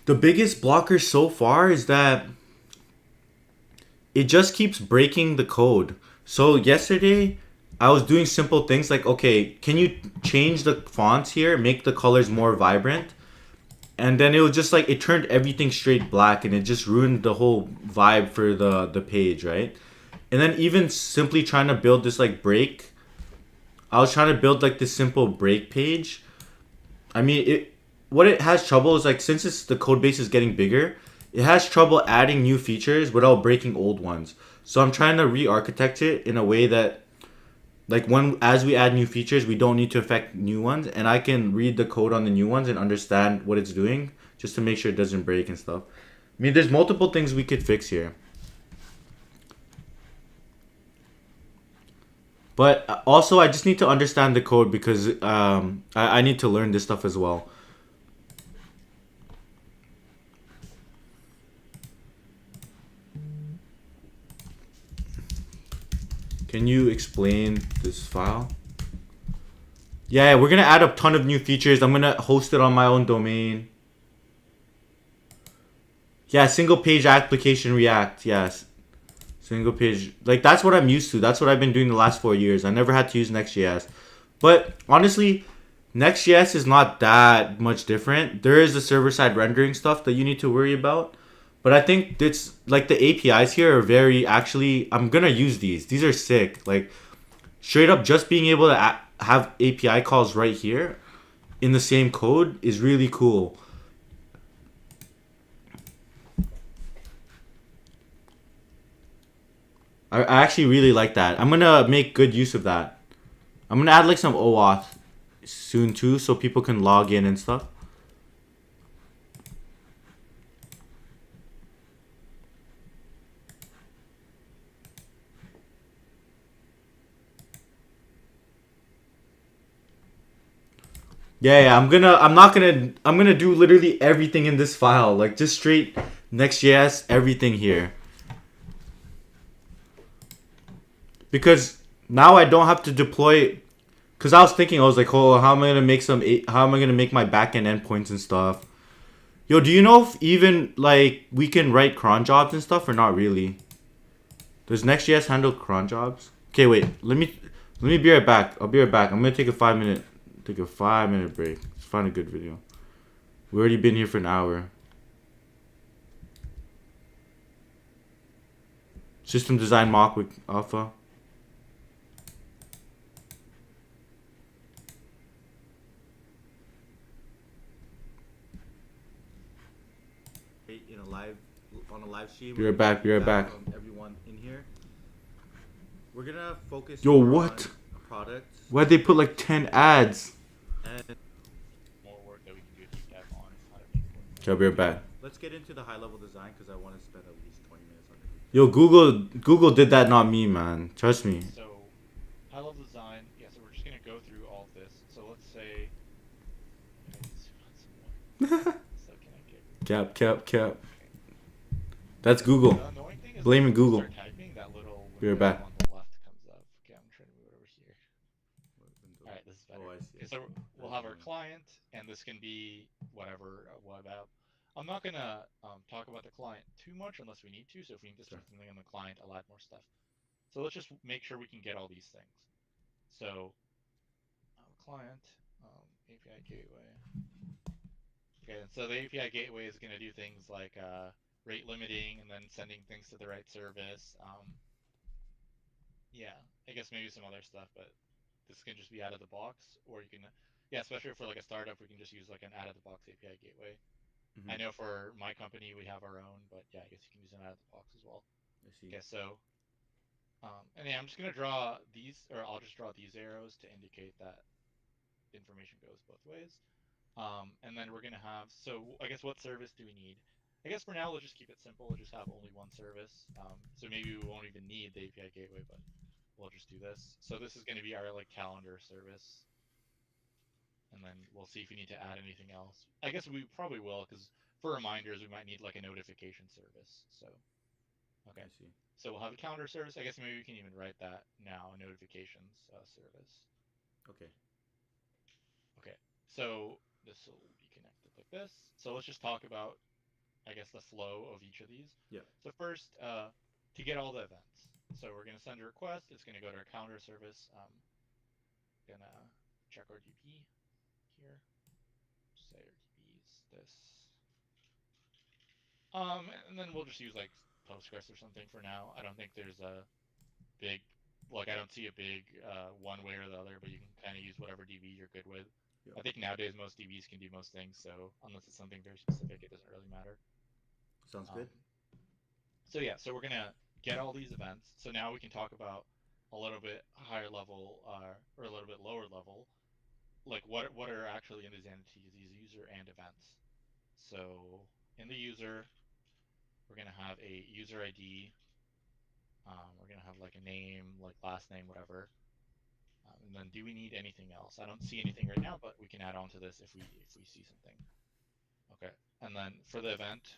The biggest blocker so far is that it just keeps breaking the code. So yesterday I was doing simple things like, okay, can you change the fonts here, make the colors more vibrant? And then it was just like, it turned everything straight black and it just ruined the whole vibe for the page, right? And then even simply trying to build this like break, I was trying to build like this simple break page. I mean, what it has trouble is like, since the code base is getting bigger, it has trouble adding new features without breaking old ones. So I'm trying to re-architect it in a way that like as we add new features, we don't need to affect new ones, and I can read the code on the new ones and understand what it's doing just to make sure it doesn't break and stuff. I mean, there's multiple things we could fix here. But also, I just need to understand the code because I need to learn this stuff as well. Can you explain this file? Yeah, we're gonna add a ton of new features. I'm gonna host it on my own domain. Yeah, single page application React. Yes, single page. Like that's what I'm used to. That's what I've been doing the last 4 years. I never had to use Next.js. But honestly, Next.js is not that much different. There is the server-side rendering stuff that you need to worry about. But I think it's like the APIs here are I'm gonna use these. These are sick. Like straight up just being able to have API calls right here in the same code is really cool. I actually really like that. I'm gonna make good use of that. I'm gonna add like some OAuth soon too so people can log in and stuff. Yeah, I'm gonna do literally everything in this file, like just straight Next.js, everything here. Because now I don't have to deploy, because I was thinking, I was like, oh, how am I gonna make my backend endpoints and stuff? Yo, do you know if even like we can write cron jobs and stuff or not really? Does Next.js handle cron jobs? Okay, wait, let me be right back. I'll be right back. I'm gonna take a 5-minute break. Let's find a good video. We've already been here for an hour. System design mock with alpha. On a live stream. Be right back. Everyone in here. We're gonna focus Yo, more on what? products Why'd they put like 10 ads? and more work that we can do a deep dive on how to make more Okay, I'll be right things. okay. back. Let's get into the high level design because I want to spend at least 20 minutes on the Yo, details. Google did that, not me, man. Trust me. So high level design, yeah, so we're just gonna go through all of this. So let's say if I can zoom out some more. So can I get rid of that? Cap. Okay. That's Google. The annoying thing is like Blaming when you Google. start typing, that little Be right window back. on the left comes up. Okay, I'm trying to move it over here. What window? All right, this is Oh, better. I see. Okay, I so see. we'll That is have our annoying. client, and this can be whatever, a web app. I'm not gonna talk about the client too much unless we need to. So if we need to Sure. start something on the client, I'll add more stuff. So let's just make sure we can get all these things. So client API gateway. Okay, and so the API gateway is going to do things like rate limiting and then sending things to the right service. Yeah, I guess maybe some other stuff, but this can just be out of the box, or you can, yeah, especially for like a startup, we can just use like an out of the box API gateway. I Mm-hmm. know for my company we have our own, but yeah, I guess you can use an out of the box as well. I see. Okay, so and yeah, I'm just gonna draw these, or I'll just draw these arrows to indicate that information goes both ways. And then we're gonna have, so I guess what service do we need? I guess for now, let's just keep it simple. We'll just have only one service. So maybe we won't even need the API gateway, but we'll just do this. So this is gonna be our like calendar service. And then we'll see if we need to add anything else. I guess we probably will, because for reminders, we might need like a notification service. So, okay. I see. So we'll have a calendar service. I guess maybe we can even write that now, notifications service. Okay. Okay. So this will be connected like this. So let's just talk about, I guess, the flow of each of these. Yeah. So first, to get all the events. So we're going to send a request. It's going to go to our calendar service. Going to check our DB here. Say our DB is this. And then we'll just use like Postgres or something for now. I don't think there's a big, like I don't see a big one way or the other, but you can kind of use whatever DB you're good with. Yep. I think nowadays most DBs can do most things, so unless it's something very specific, it doesn't really matter. Sounds Um, good. so yeah, so we're gonna get all these events. So now we can talk about a little bit higher level or a little bit lower level, like what are actually in these entities, these user and events. So in the user, we're gonna have a user ID. We're gonna have like a name, like last name, whatever. And then do we need anything else? I don't see anything right now, but we can add on to this if we see something. Okay. And then for the event,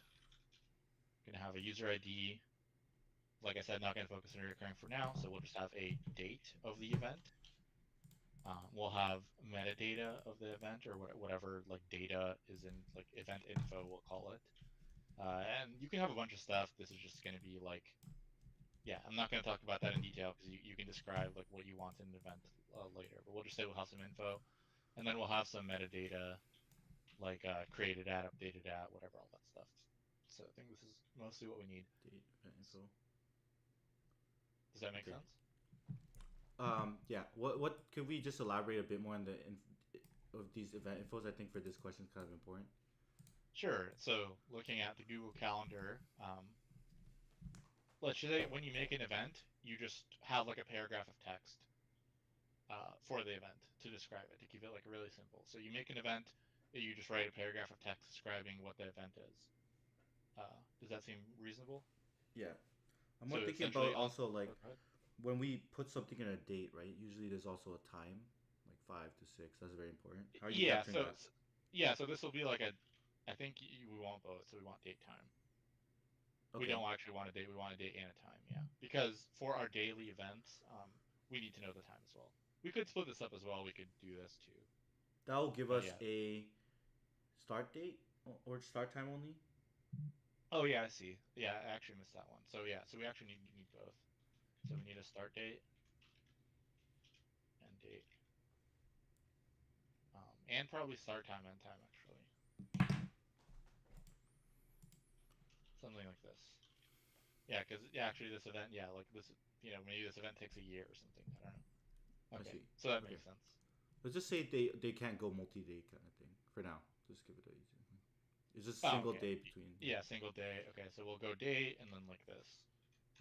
we're gonna have a user ID. Like I said, not gonna focus on recurring for now, so we'll just have a date of the event. We'll have metadata of the event or whatever like data is in like event info, we'll call it. And you can have a bunch of stuff. This is just going to be like, yeah, I'm not going to talk about that in detail because you can describe like what you want in an event later. But we'll just say we'll have some info, and then we'll have some metadata like created at, updated at, whatever, all that stuff. So I think this is mostly what we need. Date info. Does that make Okay. sense? Yeah. What could we just elaborate a bit more on the of these event infos? I think for this question is kind of important. Sure. So looking at the Google Calendar, let's say when you make an event, you just have like a paragraph of text for the event to describe it, to keep it like really simple. So you make an event, you just write a paragraph of text describing what the event is. Does that seem reasonable? Yeah. I'm So more thinking about essentially on, also oh, like go ahead. when we put something in a date, right? Usually there's also a time, like 5 to 6. That's very important. How are you Yeah, capturing so that? yeah, so this will be like a, I think we want both. So we want date time. We Okay. don't actually want a date. We want a date and a time. Yeah, because for our daily events, we need to know the time as well. We could split this up as well. We could do this too. That will give But us yeah. a start date or start time only. Oh yeah, I see. Yeah, I actually missed that one. So yeah, so we actually need both. So we need a start date and date, and probably start time and time actually, something like this. Yeah, because yeah, actually this event, yeah, like this, maybe this event takes a year or something. I don't know. I Okay, see. so that Okay. makes sense. Let's just say they can't go multi-day kind of thing for now. Just give it a easy. It's just a Oh, single okay. day between. Yeah. Yeah, single day. Okay, so we'll go date and then like this.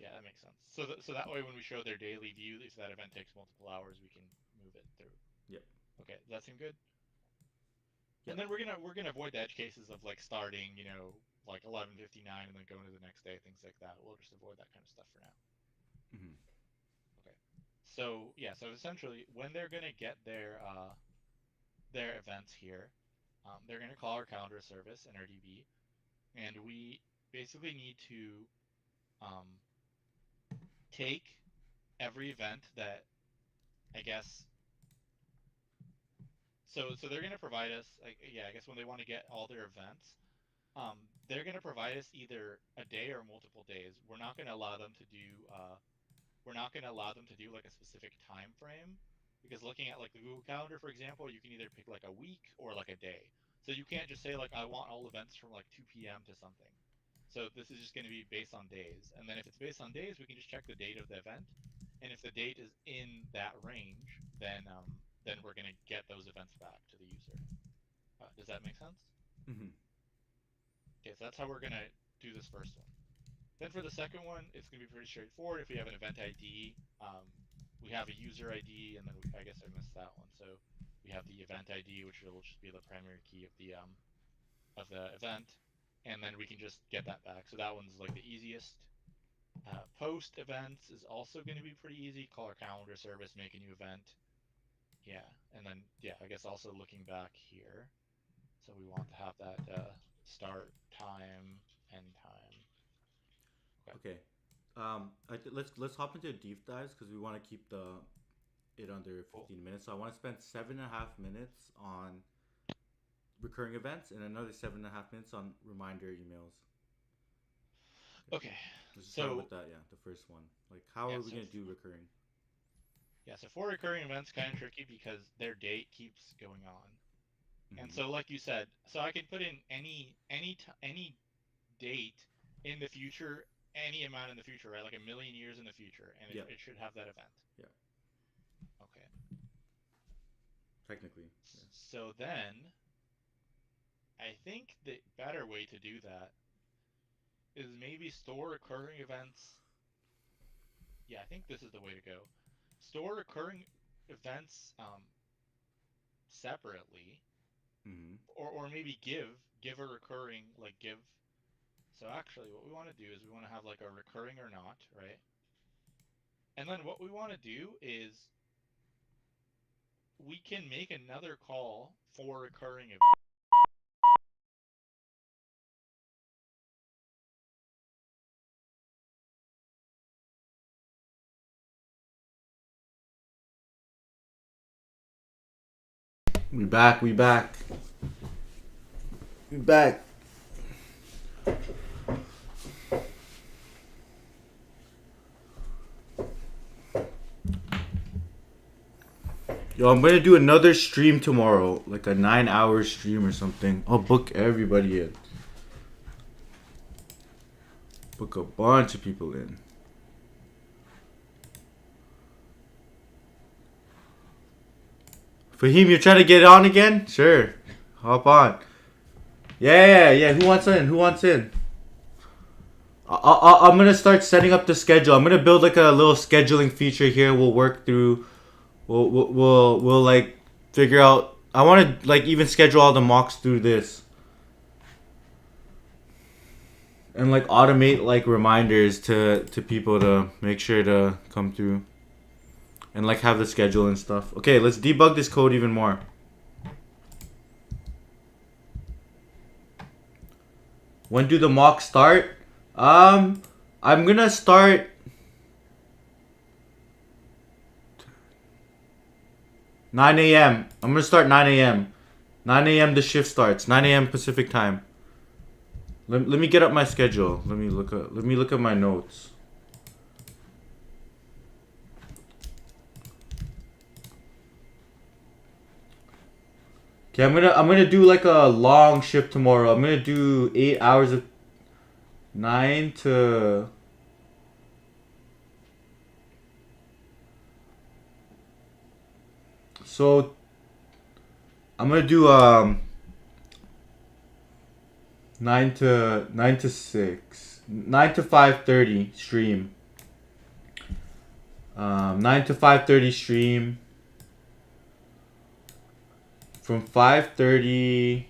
Yeah, that makes sense. So that way, when we show their daily view, if that event takes multiple hours, we can move it through. Yep. Okay, does that seem good? And Yep. then we're gonna avoid the edge cases of like starting, like 11:59 and then going to the next day, things like that. We'll just avoid that kind of stuff for now. Hmm. Okay. So yeah, so essentially, when they're gonna get their events here, they're gonna call our calendar service in our DB, and we basically need to um, take every event that I guess. So they're gonna provide us, like, yeah, I guess when they want to get all their events, they're gonna provide us either a day or multiple days. We're not gonna allow them to do like a specific time frame, because looking at like the Google Calendar, for example, you can either pick like a week or like a day. So you can't just say like I want all events from like 2 p.m. to something. So this is just going to be based on days. And then if it's based on days, we can just check the date of the event. And if the date is in that range, then we're going to get those events back to the user. Does that make sense? Hmm. Okay, so that's how we're going to do this first one. Then for the second one, it's going to be pretty straightforward. If we have an event ID, we have a user ID, and then I guess I missed that one. So we have the event ID, which will just be the primary key of the event, and then we can just get that back. So that one's like the easiest. Post events is also going to be pretty easy. Call our calendar service, make a new event. Yeah, and then yeah, I guess also looking back here. So we want to have that start time, end time. Okay. Okay. Let's hop into deep dives because we want to keep the it under Cool. 15 minutes. So I want to spend 7.5 minutes on recurring events and another 7.5 minutes on reminder emails. Okay. Let's just start So with that. Yeah, the first one. Like, how yeah, are we gonna do recurring? so for recurring events, kind of tricky because their date keeps going on. And Hmm. so, like you said, so I can put in any date in the future, any amount in the future, right? Like a million years in the future, and Yeah. it should have that event. Yeah. Okay. Technically. Yeah. So then, I think the better way to do that is maybe store recurring events. Yeah, I think this is the way to go. Store recurring events separately, Hmm. or maybe give a recurring like give. So actually, what we want to do is we want to have like a recurring or not, right? And then what we want to do is we can make another call for recurring events. We back. We back. We back. Yo, I'm gonna do another stream tomorrow, like a 9-hour stream or something. I'll book everybody in. Book a bunch of people in. Fahim, you're trying to get on again? Sure. Hop on. Yeah. Who wants in? Who wants in? I'm gonna start setting up the schedule. I'm gonna build like a little scheduling feature here. We'll work through. We'll like figure out. I want to like even schedule all the mocks through this, and like automate like reminders to people to make sure to come through, and like have the schedule and stuff. Okay, let's debug this code even more. When do the mocks start? I'm gonna start 9 a.m. I'm gonna start 9 a.m. 9 a.m. the shift starts. 9 a.m. Pacific time. Let me get up my schedule. Let me look at my notes. Okay, I'm gonna do like a long shift tomorrow. I'm gonna do 8 hours of 9 to. So I'm gonna do 9 to 6, 9 to 5:30 stream. 9 to 5:30 stream. From 5:30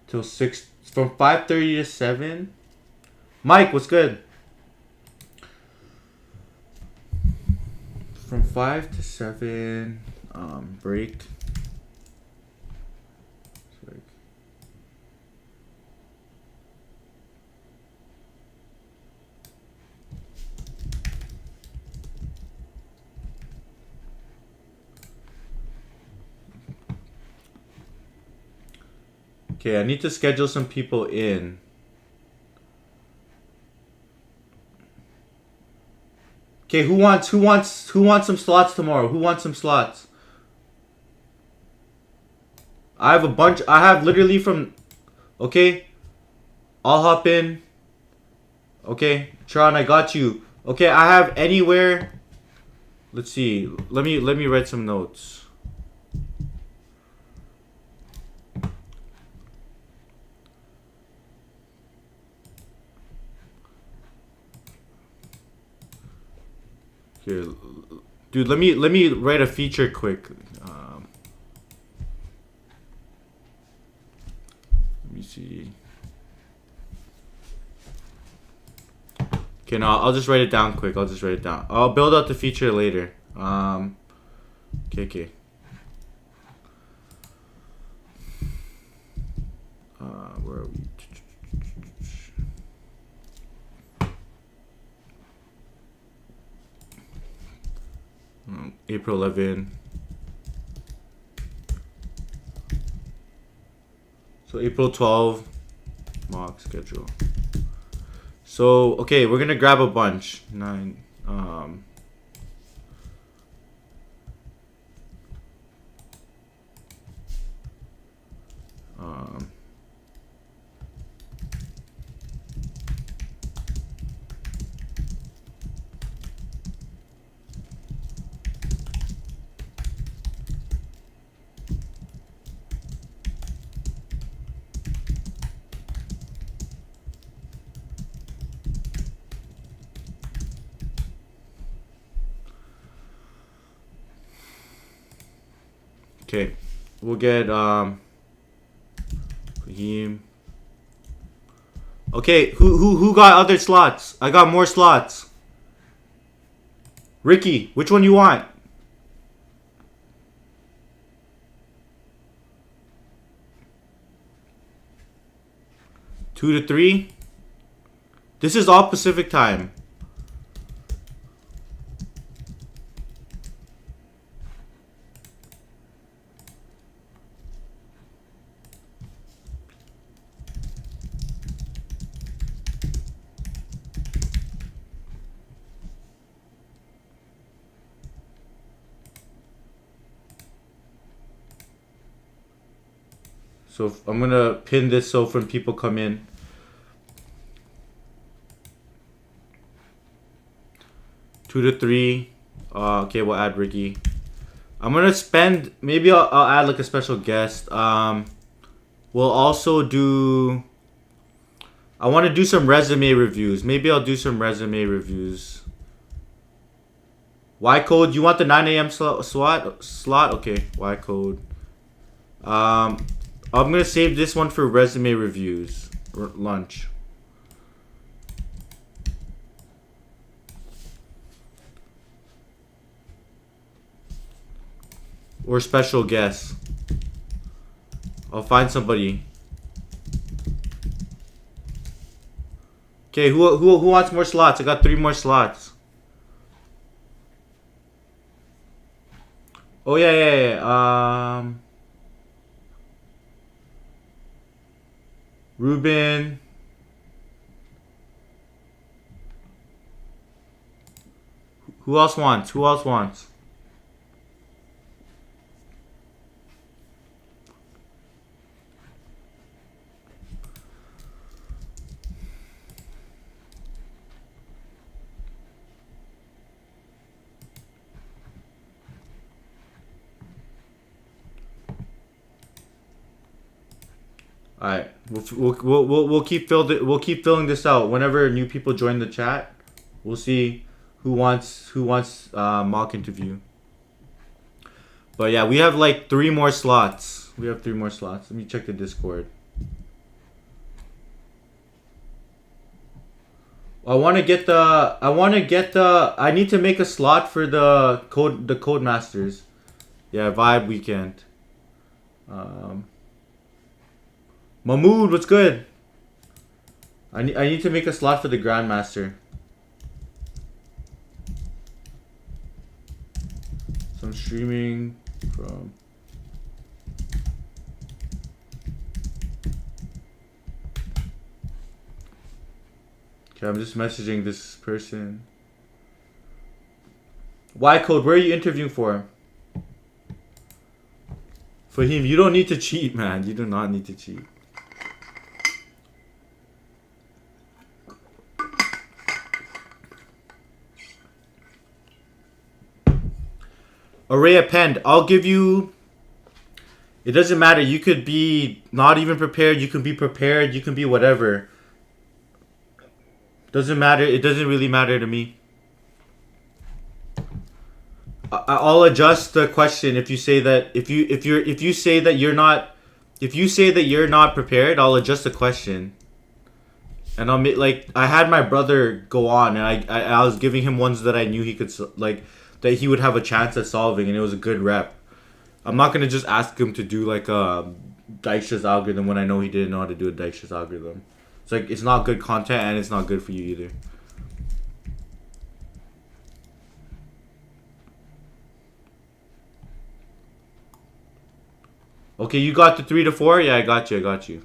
till 6. From 5:30 to 7. Mike, what's good? From 5 to 7. Break. Okay, I need to schedule some people in. Okay, who wants some slots tomorrow? Who wants some slots? I have a bunch. I have literally from. Okay, I'll hop in. Okay, Tron, I got you. Okay, I have anywhere. Let's see. Let me write some notes. Here, dude, let me write a feature quick. Let me see. Okay, no, I'll just write it down quick. I'll just write it down. I'll build out the feature later. Okay. Where are we? April 11. So April 12. Mock schedule. So, okay, we're gonna grab a bunch. 9. Okay, we'll get Raheem. Okay, who got other slots? I got more slots. Ricky, which one you want? Two to 3. This is all Pacific time. So I'm gonna pin this so when people come in. Two to 3. Okay, we'll add Ricky. I'm gonna spend. Maybe I'll add like a special guest. We'll also do. I want to do some resume reviews. Maybe I'll do some resume reviews. Y code. You want the 9 a.m. slot? Okay, Y code. I'm gonna save this one for resume reviews. Lunch. Or special guests. I'll find somebody. Okay, who wants more slots? I got 3 more slots. Oh yeah. Ruben. Who else wants? All right, we'll keep filling this out. Whenever new people join the chat, we'll see who wants mock interview. But yeah, we have like 3 more slots. We have 3 more slots. Let me check the Discord. I need to make a slot for the code masters. Yeah, vibe weekend. Mahmood, what's good? I need to make a slot for the grandmaster. So I'm streaming from. Okay, I'm just messaging this person. Y Code, where are you interviewing for? Fahim, you don't need to cheat, man. You do not need to cheat. Array append. I'll give you. It doesn't matter. You could be not even prepared. You can be prepared. You can be whatever. Doesn't matter. It doesn't really matter to me. I'll adjust the question if you say that if you say that you're not prepared. I'll adjust the question. And I'll make like I had my brother go on and I was giving him ones that I knew he could like that he would have a chance at solving and it was a good rep. I'm not gonna just ask him to do like a Dijkstra's algorithm when I know he didn't know how to do a Dijkstra's algorithm. It's like it's not good content and it's not good for you either. Okay, you got the 3 to 4? Yeah, I got you.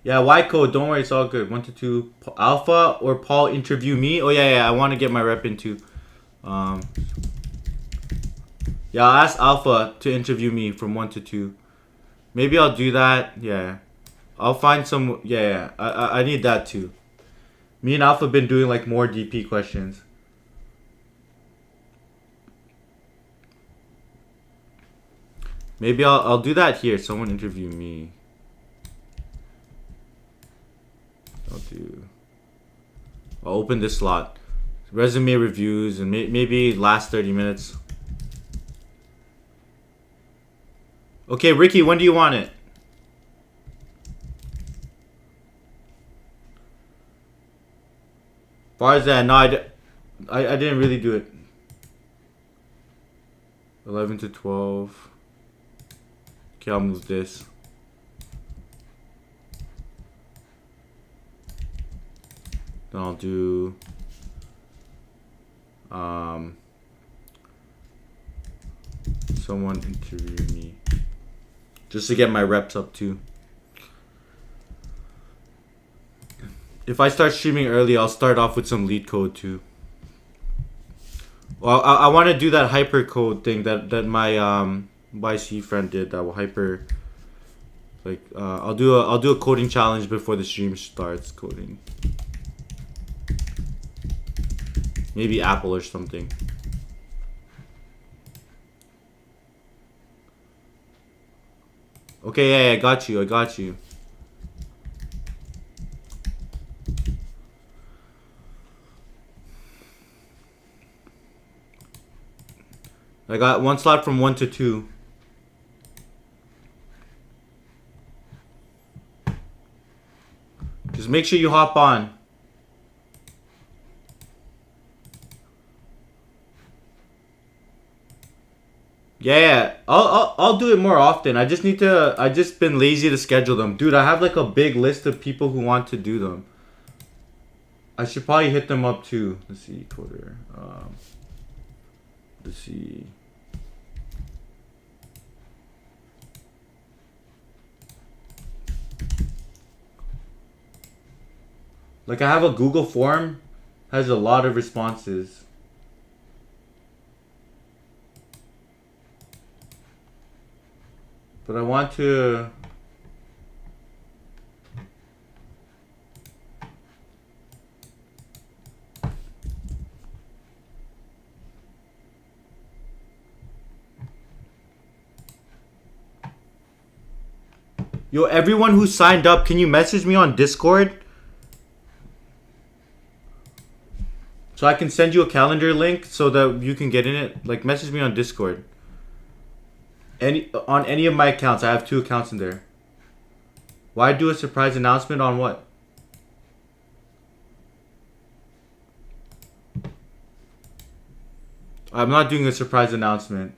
Yeah, Y code, don't worry, it's all good. 1 to 2. Alpha or Paul interview me? Oh yeah, I want to get my rep into. Yeah, I'll ask Alpha to interview me from 1 to 2. Maybe I'll do that. Yeah. I'll find some. Yeah. I need that too. Me and Alpha have been doing like more DP questions. Maybe I'll do that here. Someone interview me. I'll open this slot. Resume reviews and maybe last 30 minutes. Okay, Ricky, when do you want it? Farzan, no, I didn't really do it. 11 to 12. Okay, I'll move this. Then I'll do someone interview me. Just to get my reps up too. If I start streaming early, I'll start off with some lead code too. Well, I want to do that hyper code thing that my YC friend did. That will hyper. Like I'll do a coding challenge before the stream starts coding. Maybe Apple or something. Okay, yeah, I got you. I got one slot from 1 to 2. Just make sure you hop on. Yeah, I'll do it more often. I just been lazy to schedule them. Dude, I have like a big list of people who want to do them. I should probably hit them up too. Let's see, coder. Let's see. Like I have a Google form, has a lot of responses. But I want to. Yo, everyone who signed up, can you message me on Discord? So I can send you a calendar link so that you can get in it. Like, message me on Discord. On any of my accounts. I have 2 accounts in there. Why do a surprise announcement on what? I'm not doing a surprise announcement.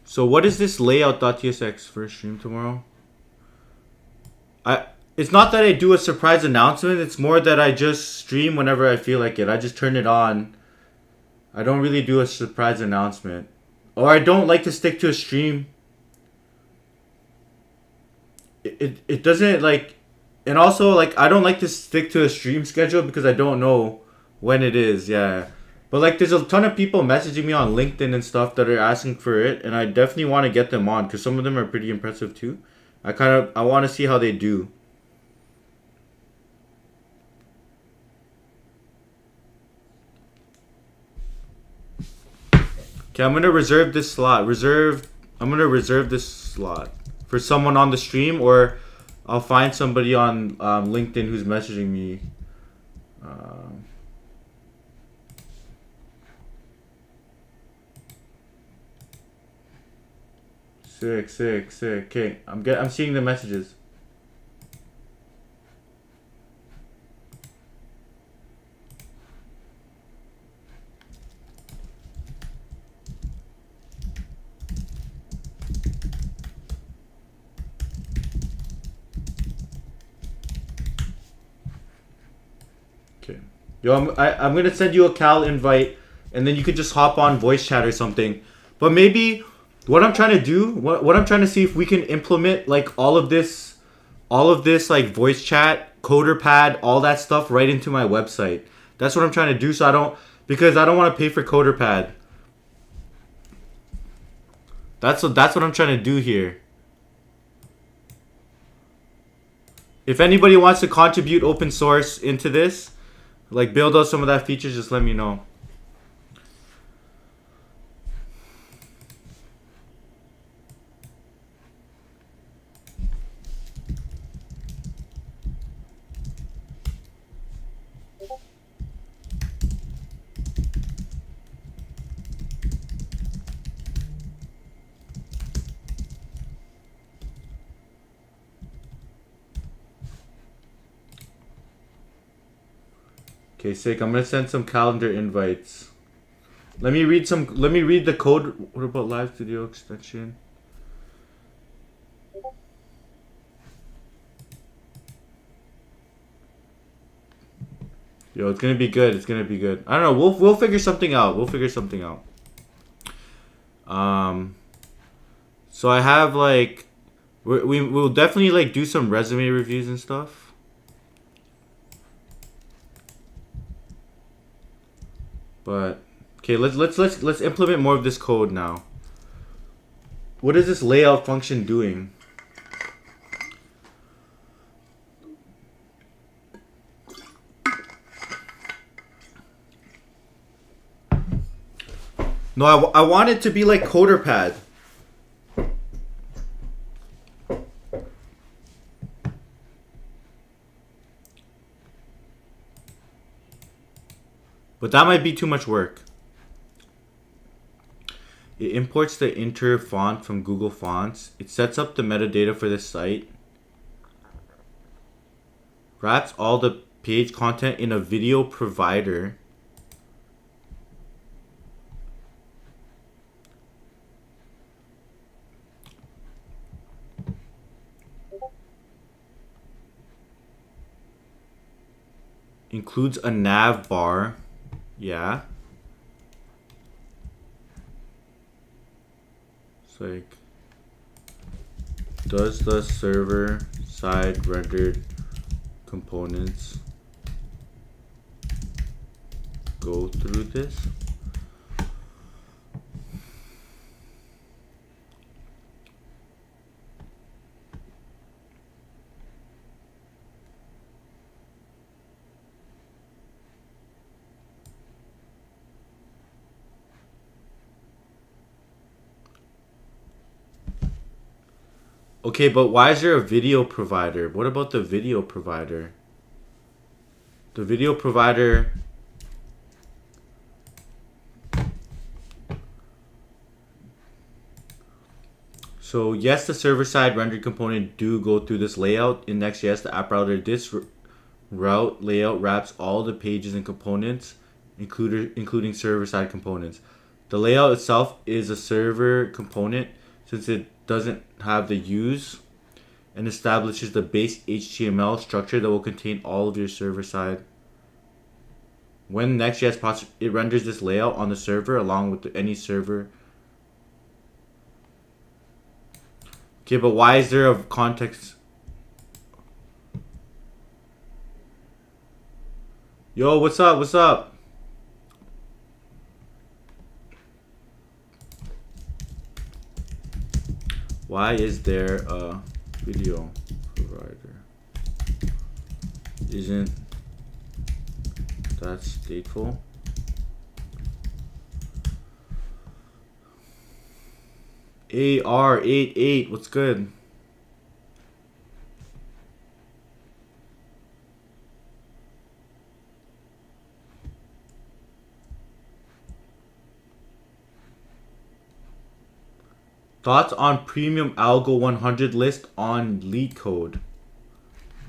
So what is this layout.tsx for stream tomorrow? It's not that I do a surprise announcement, it's more that I just stream whenever I feel like it. I just turn it on. I don't really do a surprise announcement. Or I don't like to stick to a stream. It doesn't like, and also like I don't like to stick to a stream schedule because I don't know when it is. Yeah. But like there's a ton of people messaging me on LinkedIn and stuff that are asking for it, and I definitely want to get them on because some of them are pretty impressive too. I want to see how they do. Okay, I'm gonna reserve this slot. I'm gonna reserve this slot for someone on the stream, or I'll find somebody on LinkedIn who's messaging me. Sick. Okay, I'm seeing the messages. Okay. Yo, I'm gonna send you a Cal invite, and then you could just hop on voice chat or something. But maybe what I'm trying to do, what I'm trying to see if we can implement like all of this like voice chat, coder pad, all that stuff right into my website. That's what I'm trying to do. So because I don't want to pay for coder pad. That's what I'm trying to do here. If anybody wants to contribute open source into this, like build out some of that features, just let me know. Okay, sick. I'm gonna send some calendar invites. Let me read the code. What about Live Studio extension? Yo, it's gonna be good. I don't know. We'll figure something out. So I have like, we'll definitely like do some resume reviews and stuff. But okay, let's implement more of this code now. What is this layout function doing? No, I want it to be like CoderPad. But that might be too much work. It imports the inter font from Google Fonts. It sets up the metadata for this site. Wraps all the page content in a video provider. Includes a nav bar. Yeah. It's like, does the server side rendered components go through this? Okay, but why is there a video provider? What about the video provider? The video provider... So yes, the server-side rendered component do go through this layout in Next.js, the app router. This route layout wraps all the pages and components, including server-side components. The layout itself is a server component since it doesn't have the use, and establishes the base HTML structure that will contain all of your server-side. When Next.js process, it renders this layout on the server along with any server. Okay, but why is there a context? Yo, what's up? What's up? Why is there a video provider? Isn't that stateful? AR88, what's good? Thoughts on premium algo 100 list on lead code?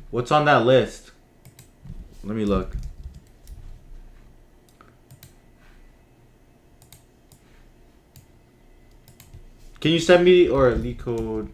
What's on that list? Let me look. Can you send me or lead code?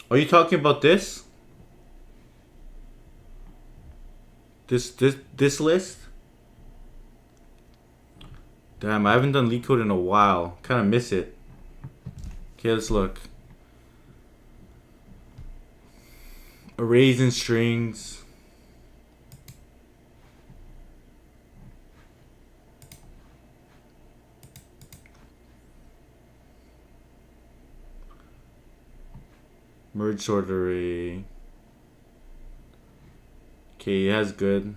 Are you talking about this? This list? Damn, I haven't done lead code in a while. Kind of miss it. Okay, let's look. Arrays and strings. Merge sort array. Okay, it has good.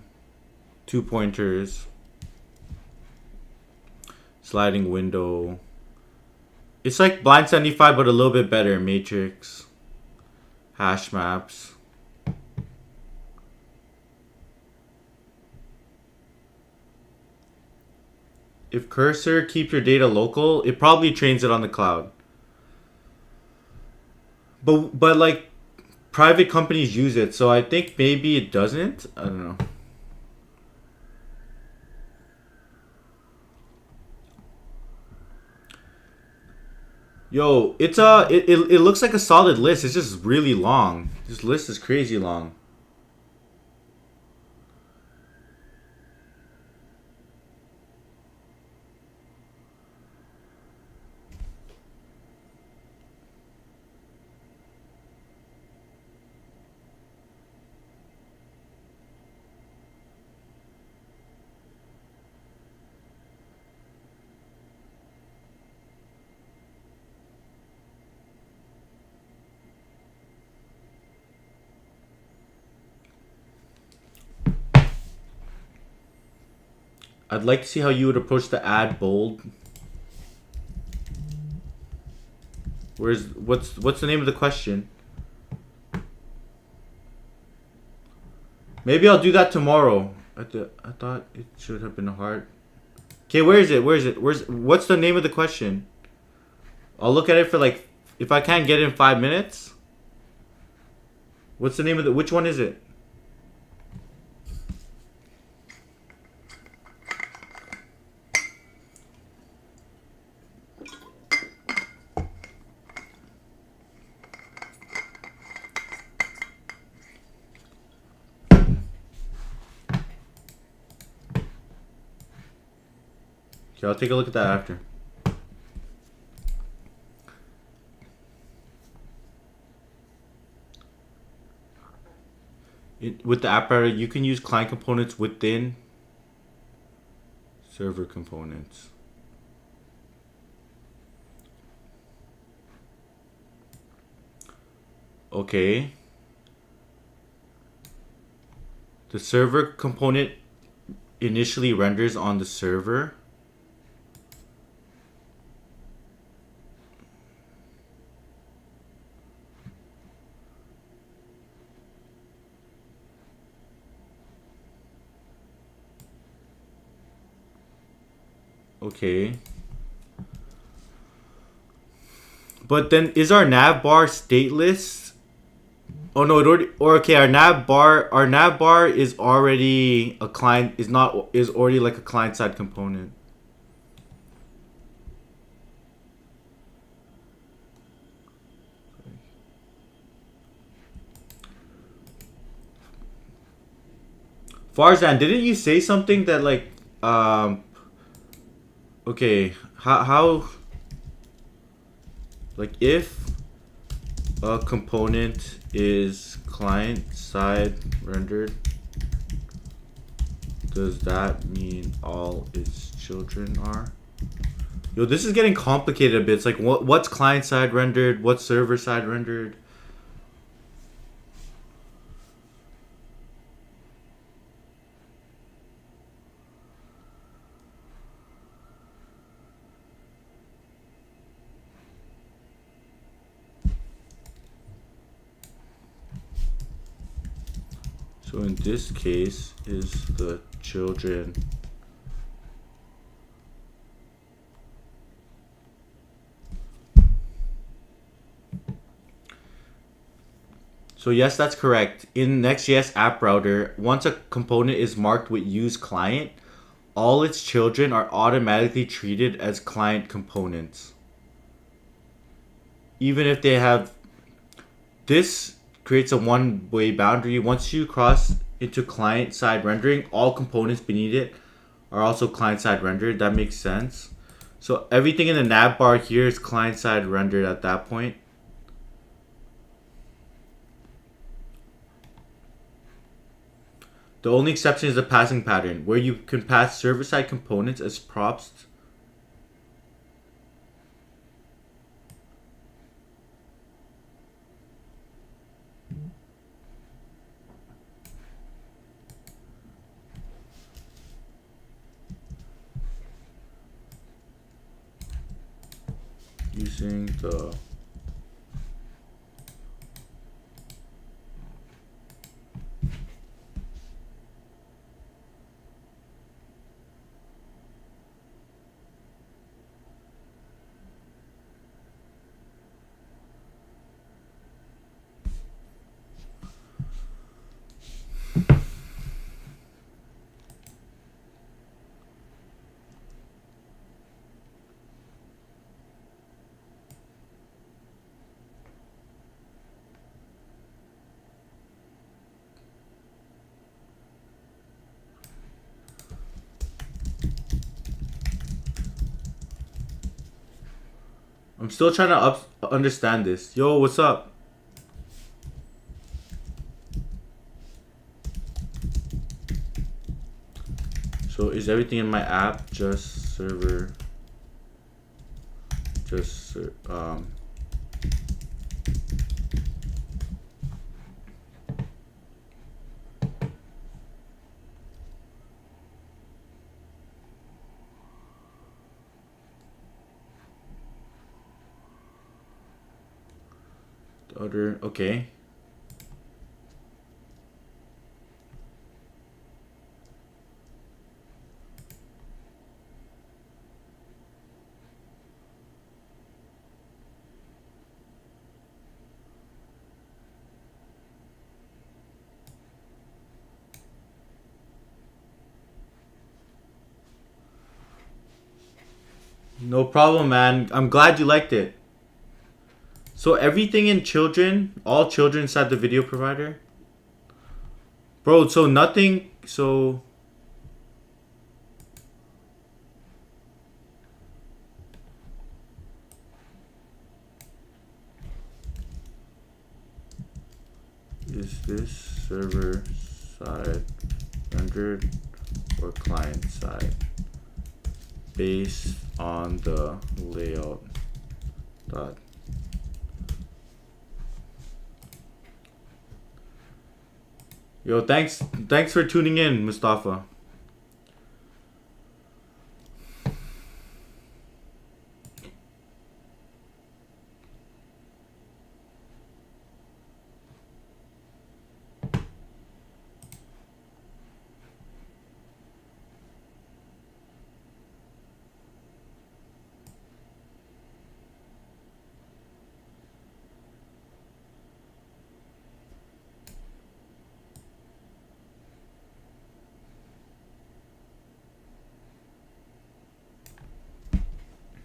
2 pointers. Sliding window. It's like blind 75 but a little bit better. Matrix. Hash maps. If cursor keeps your data local, it probably trains it on the cloud. But like private companies use it, so I think maybe it doesn't. I don't know. Yo, it looks like a solid list. It's just really long. This list is crazy long. I'd like to see how you would approach the add bold. What's the name of the question? Maybe I'll do that tomorrow. I thought it should have been hard. Okay, where is it? What's the name of the question? I'll look at it for like, if I can't get it in 5 minutes. What's the name of which one is it? Okay, I'll take a look at that after. With the app router, you can use client components within server components. Okay. The server component initially renders on the server. Okay. But then is our nav bar stateless? Oh no, it already, or okay, our nav bar is already a client, is already like a client side component. Farzan, didn't you say something that like okay, how like if a component is client side rendered, does that mean all its children are? Yo, this is getting complicated a bit. It's like what's client side rendered, what's server side rendered? So in this case, is the children so yes, that's correct. In Next.js app router, once a component is marked with use client, all its children are automatically treated as client components. Even if they have this creates a one-way boundary. Once you cross into client-side rendering, all components beneath it are also client-side rendered. That makes sense. So everything in the nav bar here is client-side rendered at that point. The only exception is the passing pattern, where you can pass server-side components as props. Using the I'm still trying to understand this. Yo, what's up? So is everything in my app just server? The other, okay. No problem, man. I'm glad you liked it. So everything in children, all children inside the video provider? Bro, so nothing, so... Is this server side rendered or client side based on the layout. Dot. Yo, thanks for tuning in, Mustafa.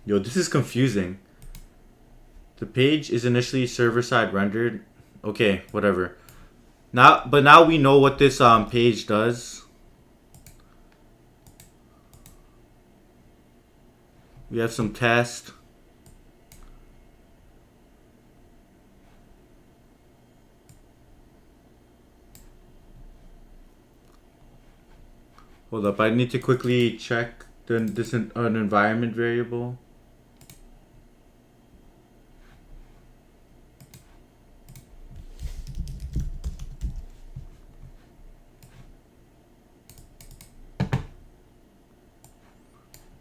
Yo, this is confusing. The page is initially server-side rendered. Okay, whatever. But now we know what this page does. We have some tests. Hold up, I need to quickly check an environment variable.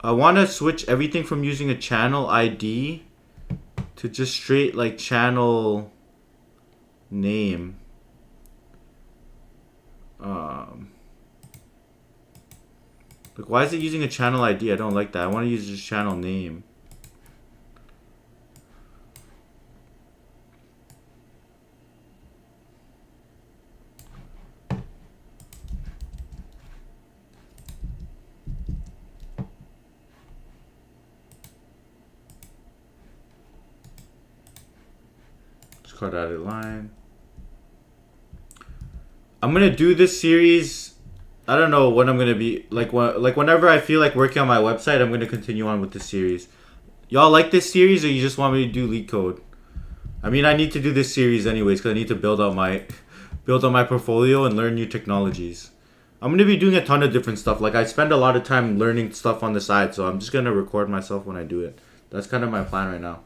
I want to switch everything from using a channel ID to just straight like channel name. Like, why is it using a channel ID? I don't like that. I want to use just channel name. Cut out a line. I'm gonna do this series. I don't know when I'm gonna be whenever I feel like working on my website, I'm gonna continue on with this series. Y'all like this series, or you just want me to do leak code? I mean, I need to do this series anyways because I need to build out my portfolio and learn new technologies. I'm gonna be doing a ton of different stuff. Like, I spend a lot of time learning stuff on the side, so I'm just gonna record myself when I do it. That's kind of my plan right now.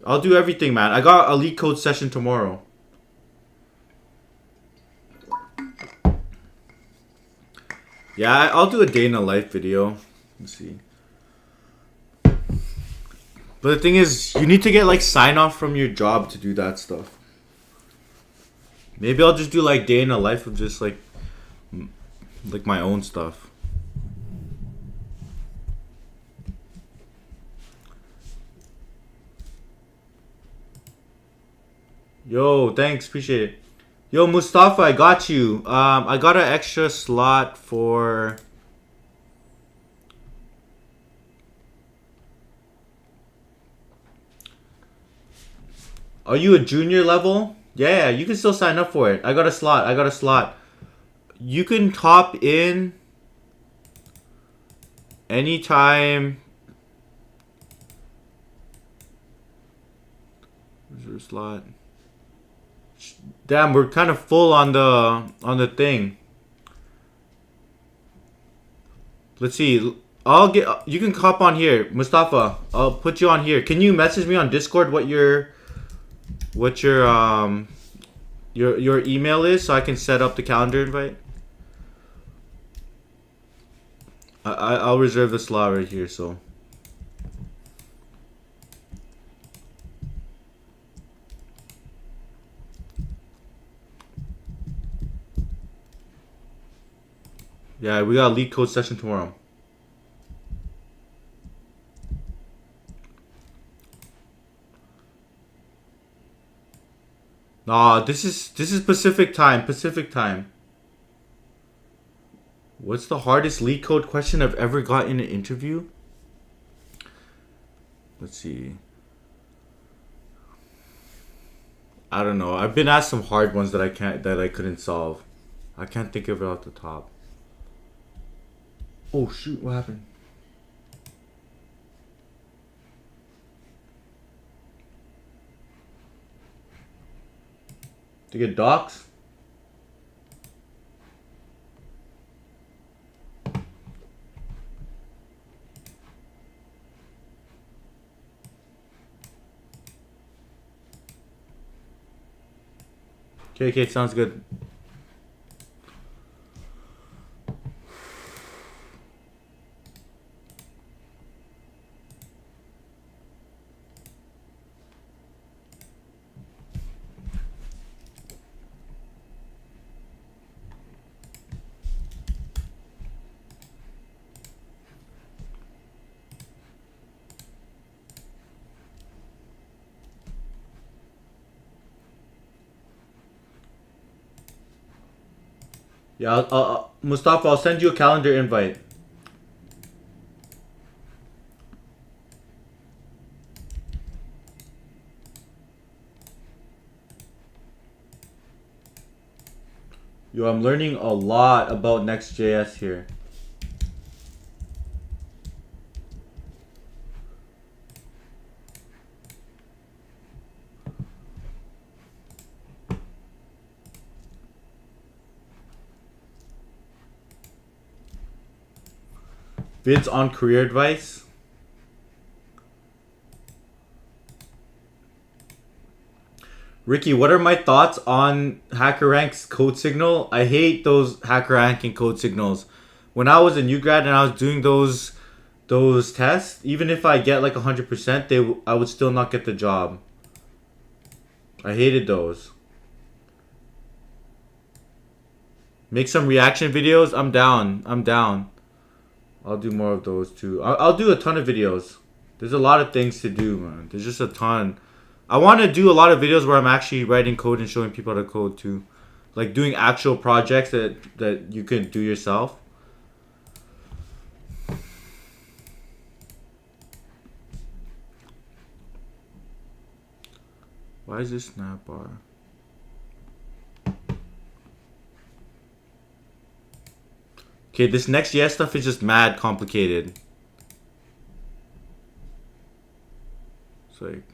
I'll do everything, man. I got a leak code session tomorrow. Yeah, I'll do a day in the life video. Let's see. But the thing is, you need to get like sign off from your job to do that stuff. Maybe I'll just do like day in the life of just like my own stuff. Yo, thanks, appreciate it. Yo, Mustafa, I got you. I got an extra slot for. Are you a junior level? Yeah, you can still sign up for it. I got a slot. You can hop in anytime. Reserve slot. Damn, we're kind of full on the thing. Let's see. You can hop on here, Mustafa. I'll put you on here. Can you message me on Discord what your email is so I can set up the calendar invite? I'll reserve the slot right here, so. Yeah, we got a leak code session tomorrow. Nah, this is Pacific time. What's the hardest leak code question I've ever got in an interview? Let's see. I don't know. I've been asked some hard ones that I couldn't solve. I can't think of it off the top. Oh shoot, what happened? To get docs? Okay, sounds good. Yeah, Mustafa, I'll send you a calendar invite. Yo, I'm learning a lot about Next.js here. Vids on career advice. Ricky, what are my thoughts on HackerRank's code signal? I hate those HackerRank and code signals. When I was a new grad and I was doing those tests, even if I get like 100%, I would still not get the job. I hated those. Make some reaction videos. I'm down. I'm down. I'll do more of those too. I'll do a ton of videos. There's a lot of things to do, man. There's just a ton. I want to do a lot of videos where I'm actually writing code and showing people how to code too. Like doing actual projects that you can do yourself. Why is this snap bar? Okay, this Next.js stuff is just mad complicated. It's like...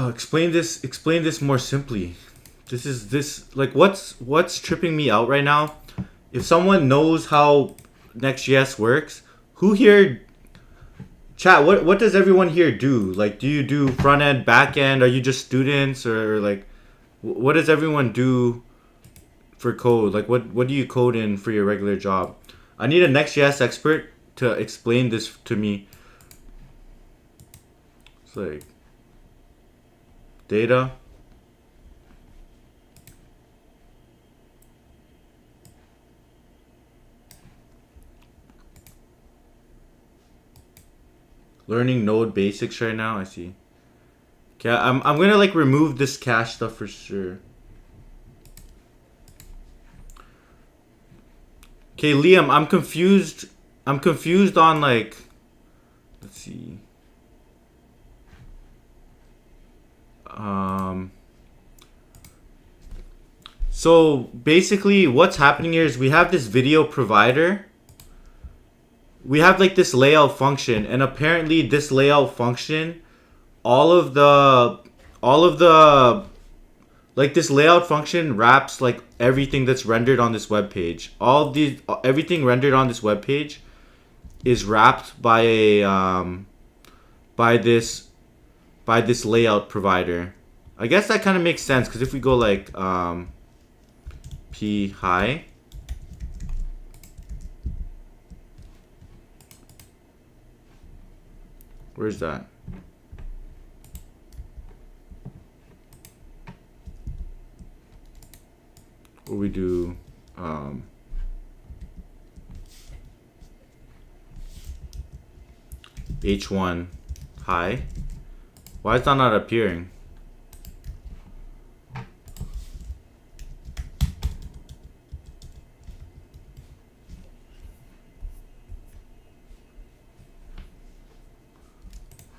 explain this more simply. This like what's tripping me out right now? If someone knows how Next.js works, who here chat, what does everyone here do? Like, do you do front end, back end? Are you just students, or like what does everyone do for code? Like what do you code in for your regular job? I need a Next.js expert to explain this to me. It's like data. Learning node basics right now, I see. Okay, I'm gonna like remove this cache stuff for sure. Okay, Liam, I'm confused. I'm confused on like, let's see. So basically what's happening here is we have this video provider. We have like this layout function, and apparently this layout function, all of the like this layout function wraps like everything that's rendered on this web page. Everything rendered on this web page is wrapped by a by this layout provider. I guess that kind of makes sense, because if we go like p high, where's that? Or we do h1 high. Why is that not appearing?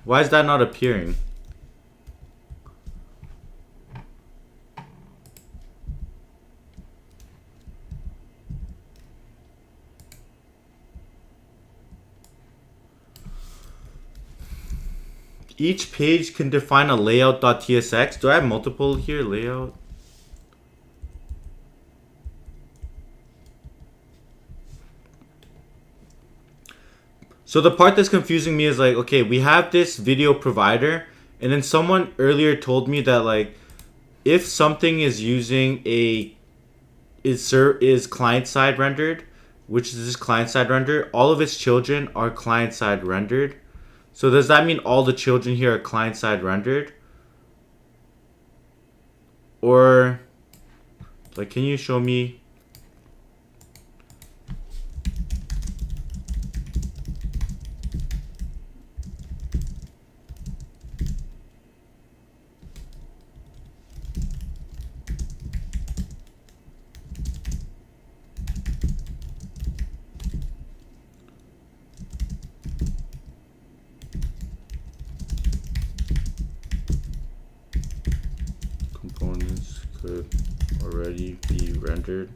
Why is that not appearing? each page can define a layout.tsx. Do I have multiple here? Layout. So the part that's confusing me is like, okay, we have this video provider, and then someone earlier told me that like, if something is using is client side rendered, which is this client side render, all of its children are client side rendered. So does that mean all the children here are client side rendered? Or like, can you show me? Components could already be rendered.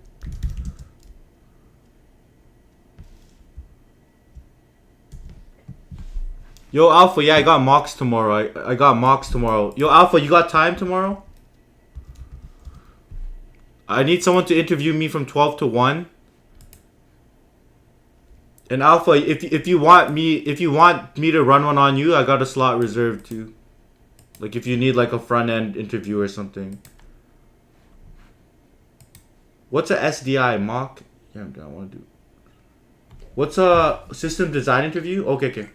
Yo, Alpha, yeah, I got mocks tomorrow. I got mocks tomorrow. Yo, Alpha, you got time tomorrow? I need someone to interview me from 12 to 1. And Alpha, if you want me to run one on you, I got a slot reserved too. Like if you need like a front end interview or something. What's a SDI mock? Yeah, I want to do. What's a system design interview? Okay.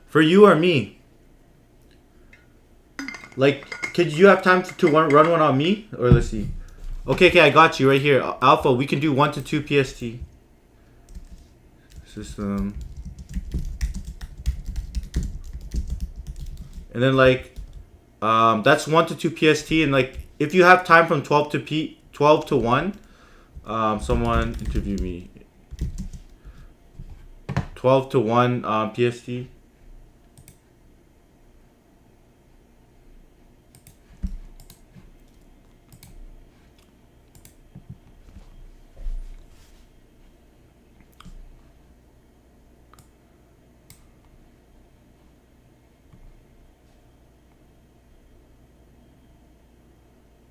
For you or me? Like, could you have time to run one on me? Or let's see. Okay, I got you right here. Alpha, we can do 1 to 2 PST. System. And then like, that's 1 to 2 PST. And like, if you have time from 12 to 1, someone interview me. 12 to 1 PST.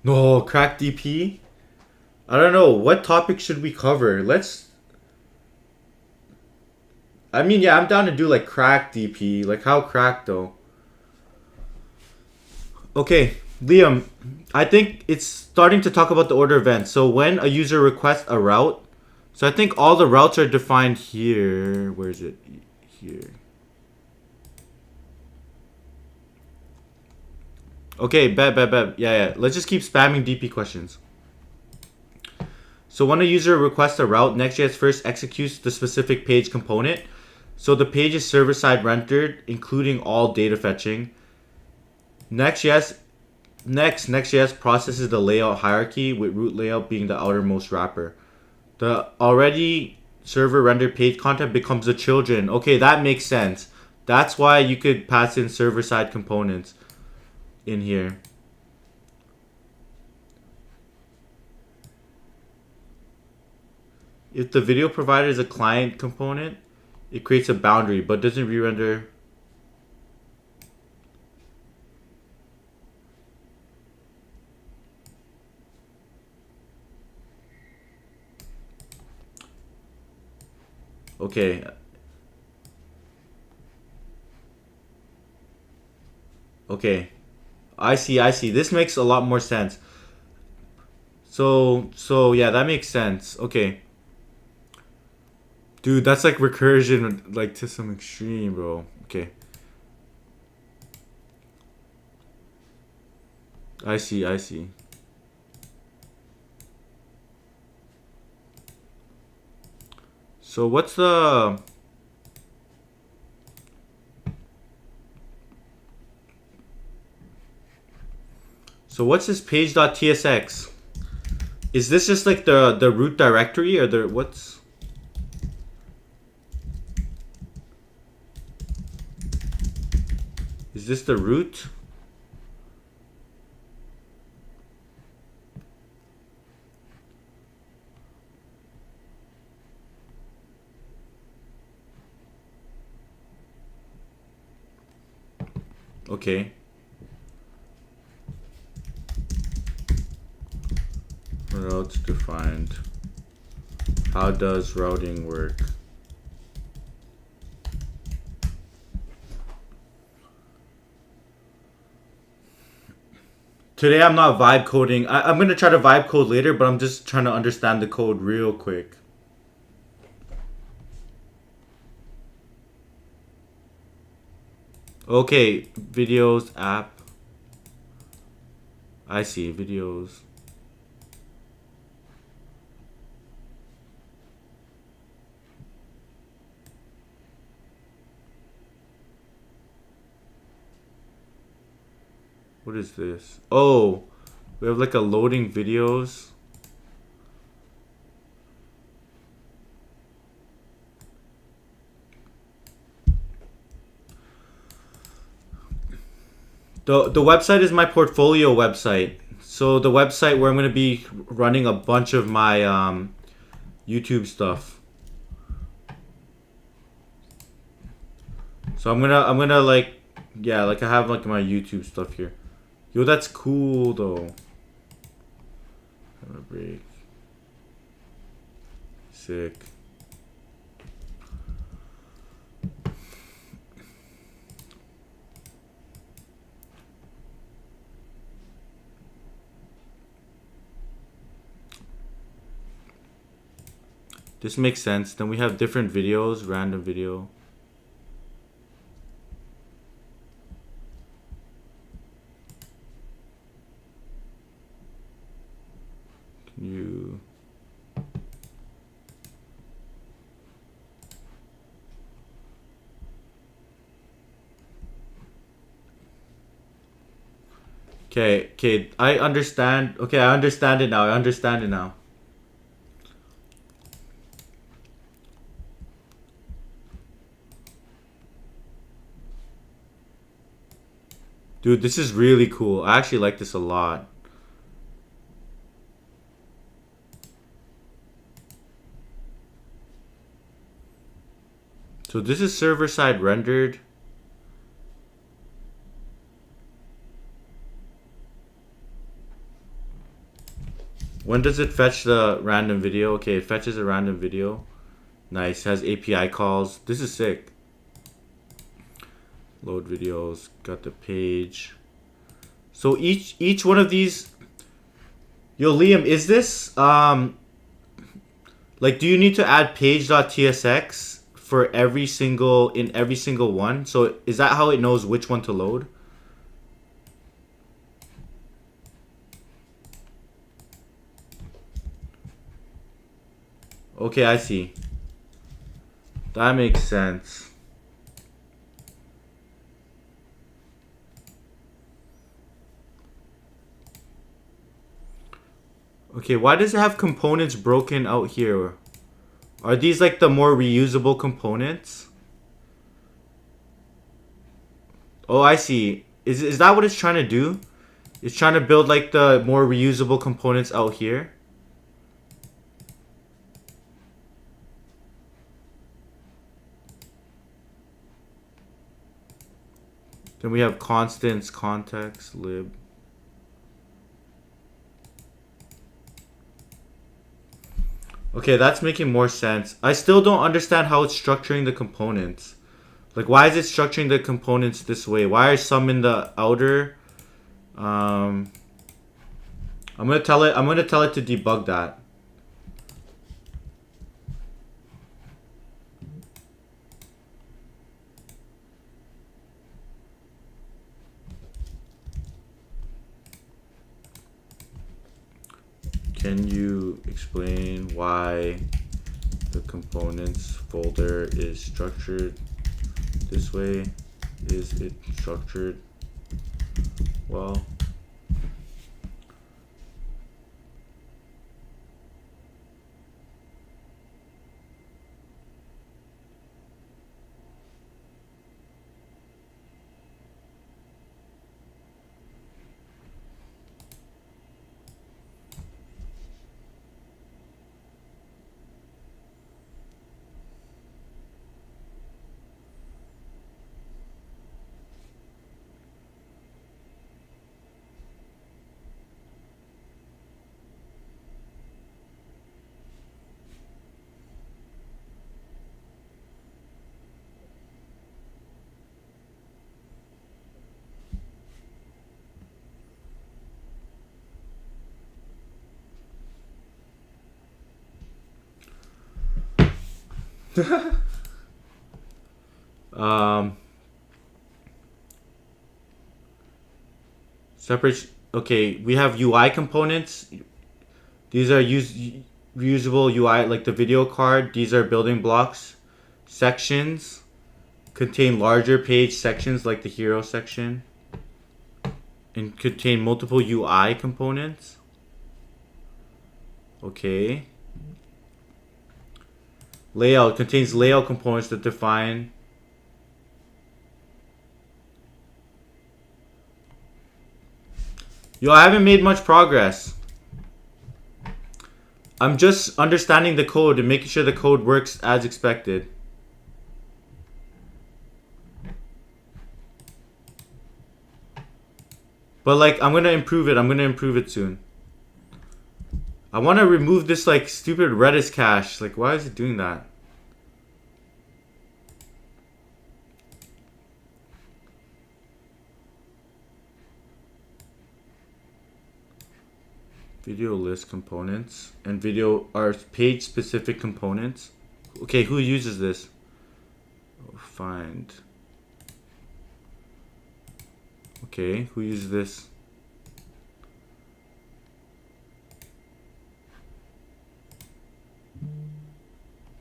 No, crack DP? I don't know. What topic should we cover? I mean, yeah, I'm down to do like crack DP. Like, how crack though? Okay, Liam, I think it's starting to talk about the order event. So when a user requests a route, so I think all the routes are defined here. Where is it? Here. Okay, bet. Yeah. Let's just keep spamming DP questions. So when a user requests a route, Next.js first executes the specific page component. So the page is server-side rendered, including all data fetching. Next.js processes the layout hierarchy, with root layout being the outermost wrapper. The already server rendered page content becomes the children. Okay, that makes sense. That's why you could pass in server-side components in here. If the video provider is a client component, it creates a boundary but doesn't re-render. Okay. I see. This makes a lot more sense. So yeah, that makes sense. Okay. Dude, that's like recursion like to some extreme, bro. Okay. I see. So what's the this page.tsx? Is this just like the root directory or the what's? Is this the root? Okay. Routes defined. How does routing work? Today I'm not vibe coding. I'm gonna try to vibe code later, but I'm just trying to understand the code real quick. Okay, videos app. I see, videos. What is this? Oh, we have like a loading videos. The website is my portfolio website. So the website where I'm gonna be running a bunch of my YouTube stuff. So I'm gonna like, yeah, like I have like my YouTube stuff here. Yo, that's cool though. Have a break. Sick. This makes sense. Then we have different videos, random video. Can you... Okay, I understand. Okay, I understand it now. I understand it now. Dude, this is really cool. I actually like this a lot. So this is server-side rendered. When does it fetch the random video? Okay, it fetches a random video. Nice, has API calls. This is sick. Load videos, got the page. So each one of these... Yo, Liam, is this... Like, do you need to add page.tsx for every single... in every single one? So is that how it knows which one to load? Okay, I see. That makes sense. Okay, why does it have components broken out here? Are these like the more reusable components? Oh, I see. Is that what it's trying to do? It's trying to build like the more reusable components out here? Then we have constants, context, lib. Okay, that's making more sense. I still don't understand how it's structuring the components. Like, why is it structuring the components this way? Why are some in the outer? I'm gonna tell it to debug that. Can you explain why the components folder is structured this way? Is it structured well? um, separate. Okay, we have UI components. These are reusable UI, like the video card. These are building blocks. Sections contain larger page sections, like the hero section, and contain multiple UI components. Okay. Layout contains layout components that define. Yo, I haven't made much progress. I'm just understanding the code and making sure the code works as expected. But like, I'm gonna improve it. I'm gonna improve it soon. I want to remove this like stupid Redis cache. Like, why is it doing that? Video list components and video are page specific components. Okay, who uses this? Oh, find. Okay, who uses this?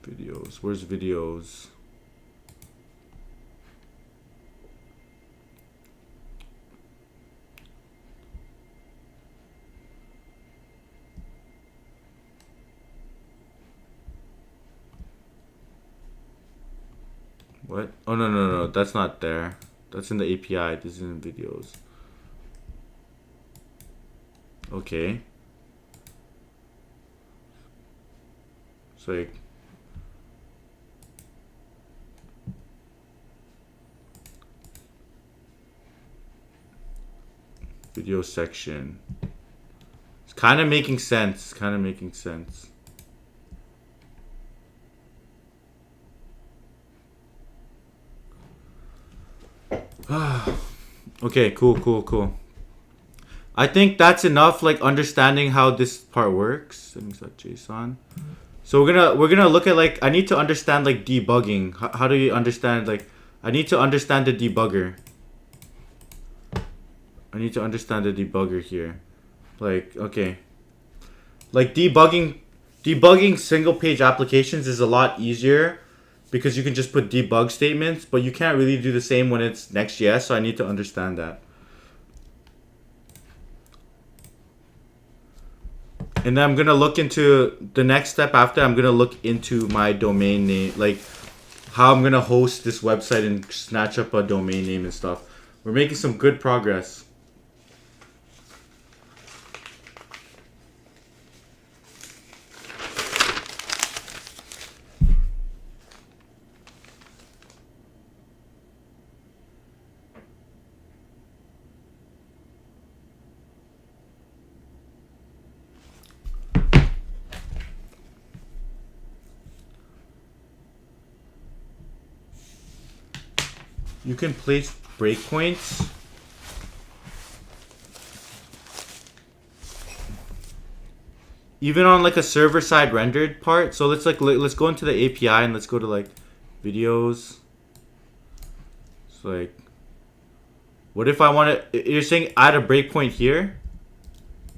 Videos. Where's videos? What? Oh, no. That's not there. That's in the API. This is in videos. Okay. It's like... video section. It's kind of making sense. Okay, cool. I think that's enough, like, understanding how this part works. Settings.json. So we're gonna look at, like, I need to understand, like, debugging. How do you understand, like, I need to understand the debugger. I need to understand the debugger here. Like, okay. Like, debugging single page applications is a lot easier because you can just put debug statements, but you can't really do the same when it's Next.js, so I need to understand that. And then I'm gonna look into the next step after. I'm gonna look into my domain name, like how I'm gonna host this website and snatch up a domain name and stuff. We're making some good progress. You can place breakpoints. Even on like a server side rendered part. So let's go into the API and let's go to like videos. It's like, what if I want to? You're saying add a breakpoint here?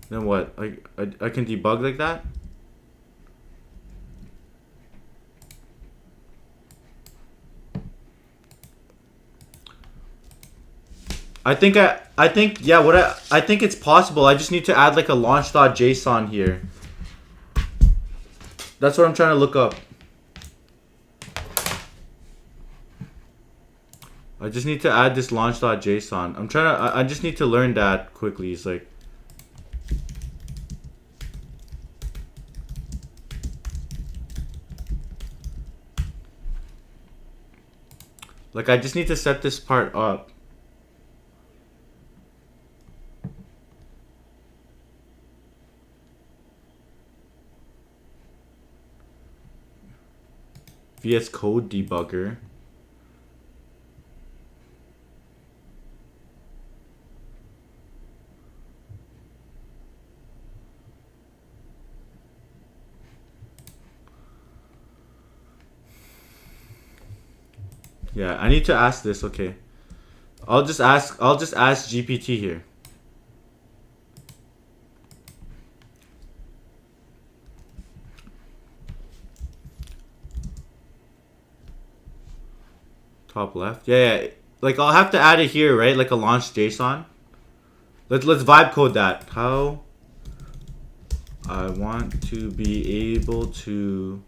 Then what? I can debug like that? I think yeah, I think it's possible. I just need to add like a launch.json here. That's what I'm trying to look up. I just need to add this launch.json. I just need to learn that quickly. It's like, I just need to set this part up. VS Code Debugger. Yeah, I need to ask this. Okay, I'll just ask GPT here. Top left. Yeah, yeah. Like I'll have to add it here, right? Like a launch JSON. Let's vibe code that. How I want to be able to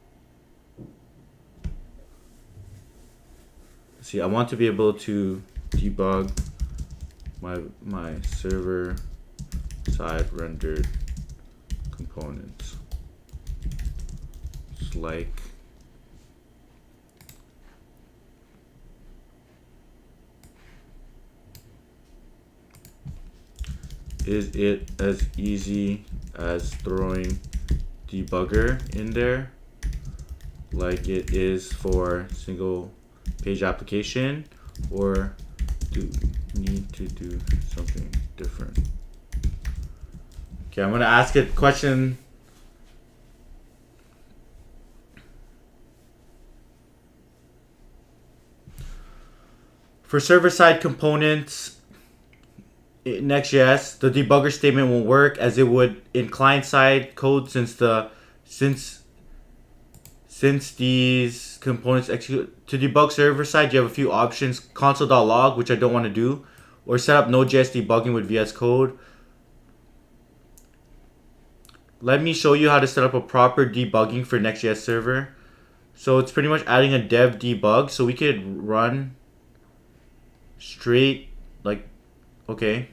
see. I want to be able to debug my server side rendered components. It's like is it as easy as throwing debugger in there like it is for single page application, or do need to do something different? Okay, I'm gonna ask a question. For server-side components, in Next.js, the debugger statement won't work as it would in client-side code since these components execute. To debug server-side, you have a few options: console.log, which I don't want to do, or set up Node.js debugging with VS Code. Let me show you how to set up a proper debugging for Next.js server. So it's pretty much adding a dev debug, so we could run straight like, okay.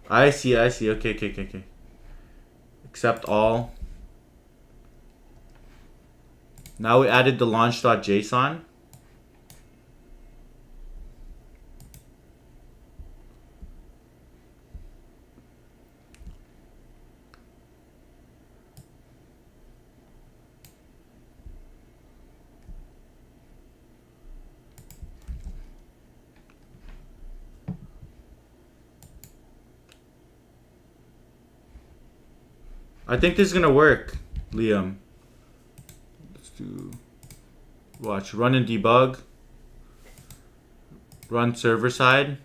I see. Okay. Accept all. Now we added the launch.json. I think this is gonna work, Liam. Let's do watch run and debug. Run server side.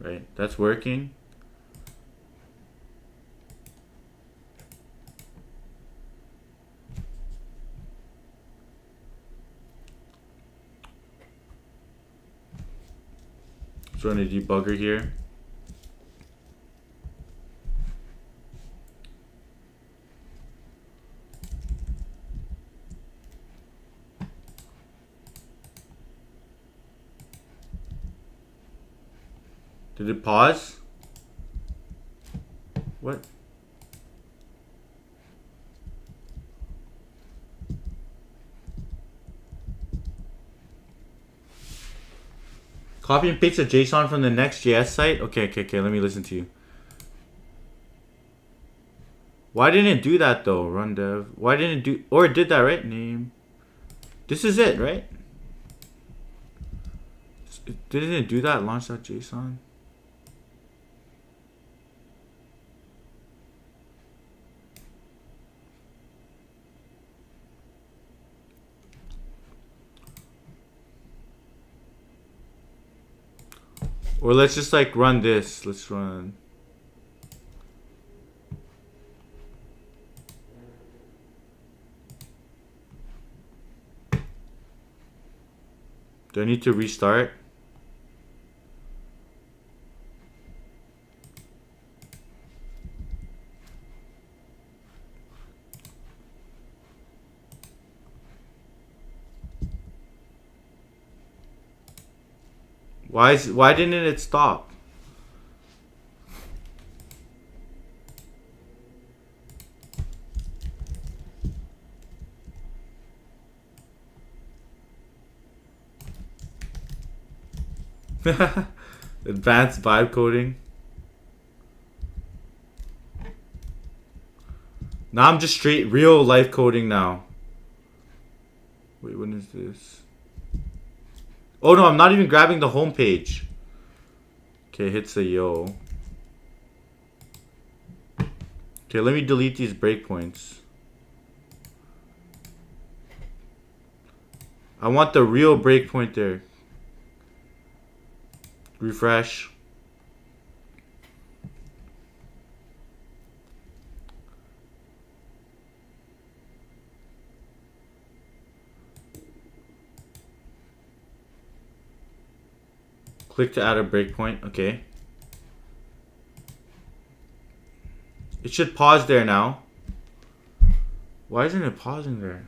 Right, that's working. Let's run a debugger here. Did it pause? What? Copy and paste a JSON from the Next.js site? Okay, let me listen to you. Why didn't it do that though? Run dev. Why didn't it do, or it did that, right? Name. This is it, right? Didn't it do that? Launch.json? Or let's just like run this. Let's run. Do I need to restart? Why didn't it stop? Advanced vibe coding. Now I'm just straight real life coding now. Wait, when is this? Oh no, I'm not even grabbing the home page. Okay, hits the yo. Okay, let me delete these breakpoints. I want the real breakpoint there. Refresh. Click to add a breakpoint. Okay. It should pause there now. Why isn't it pausing there?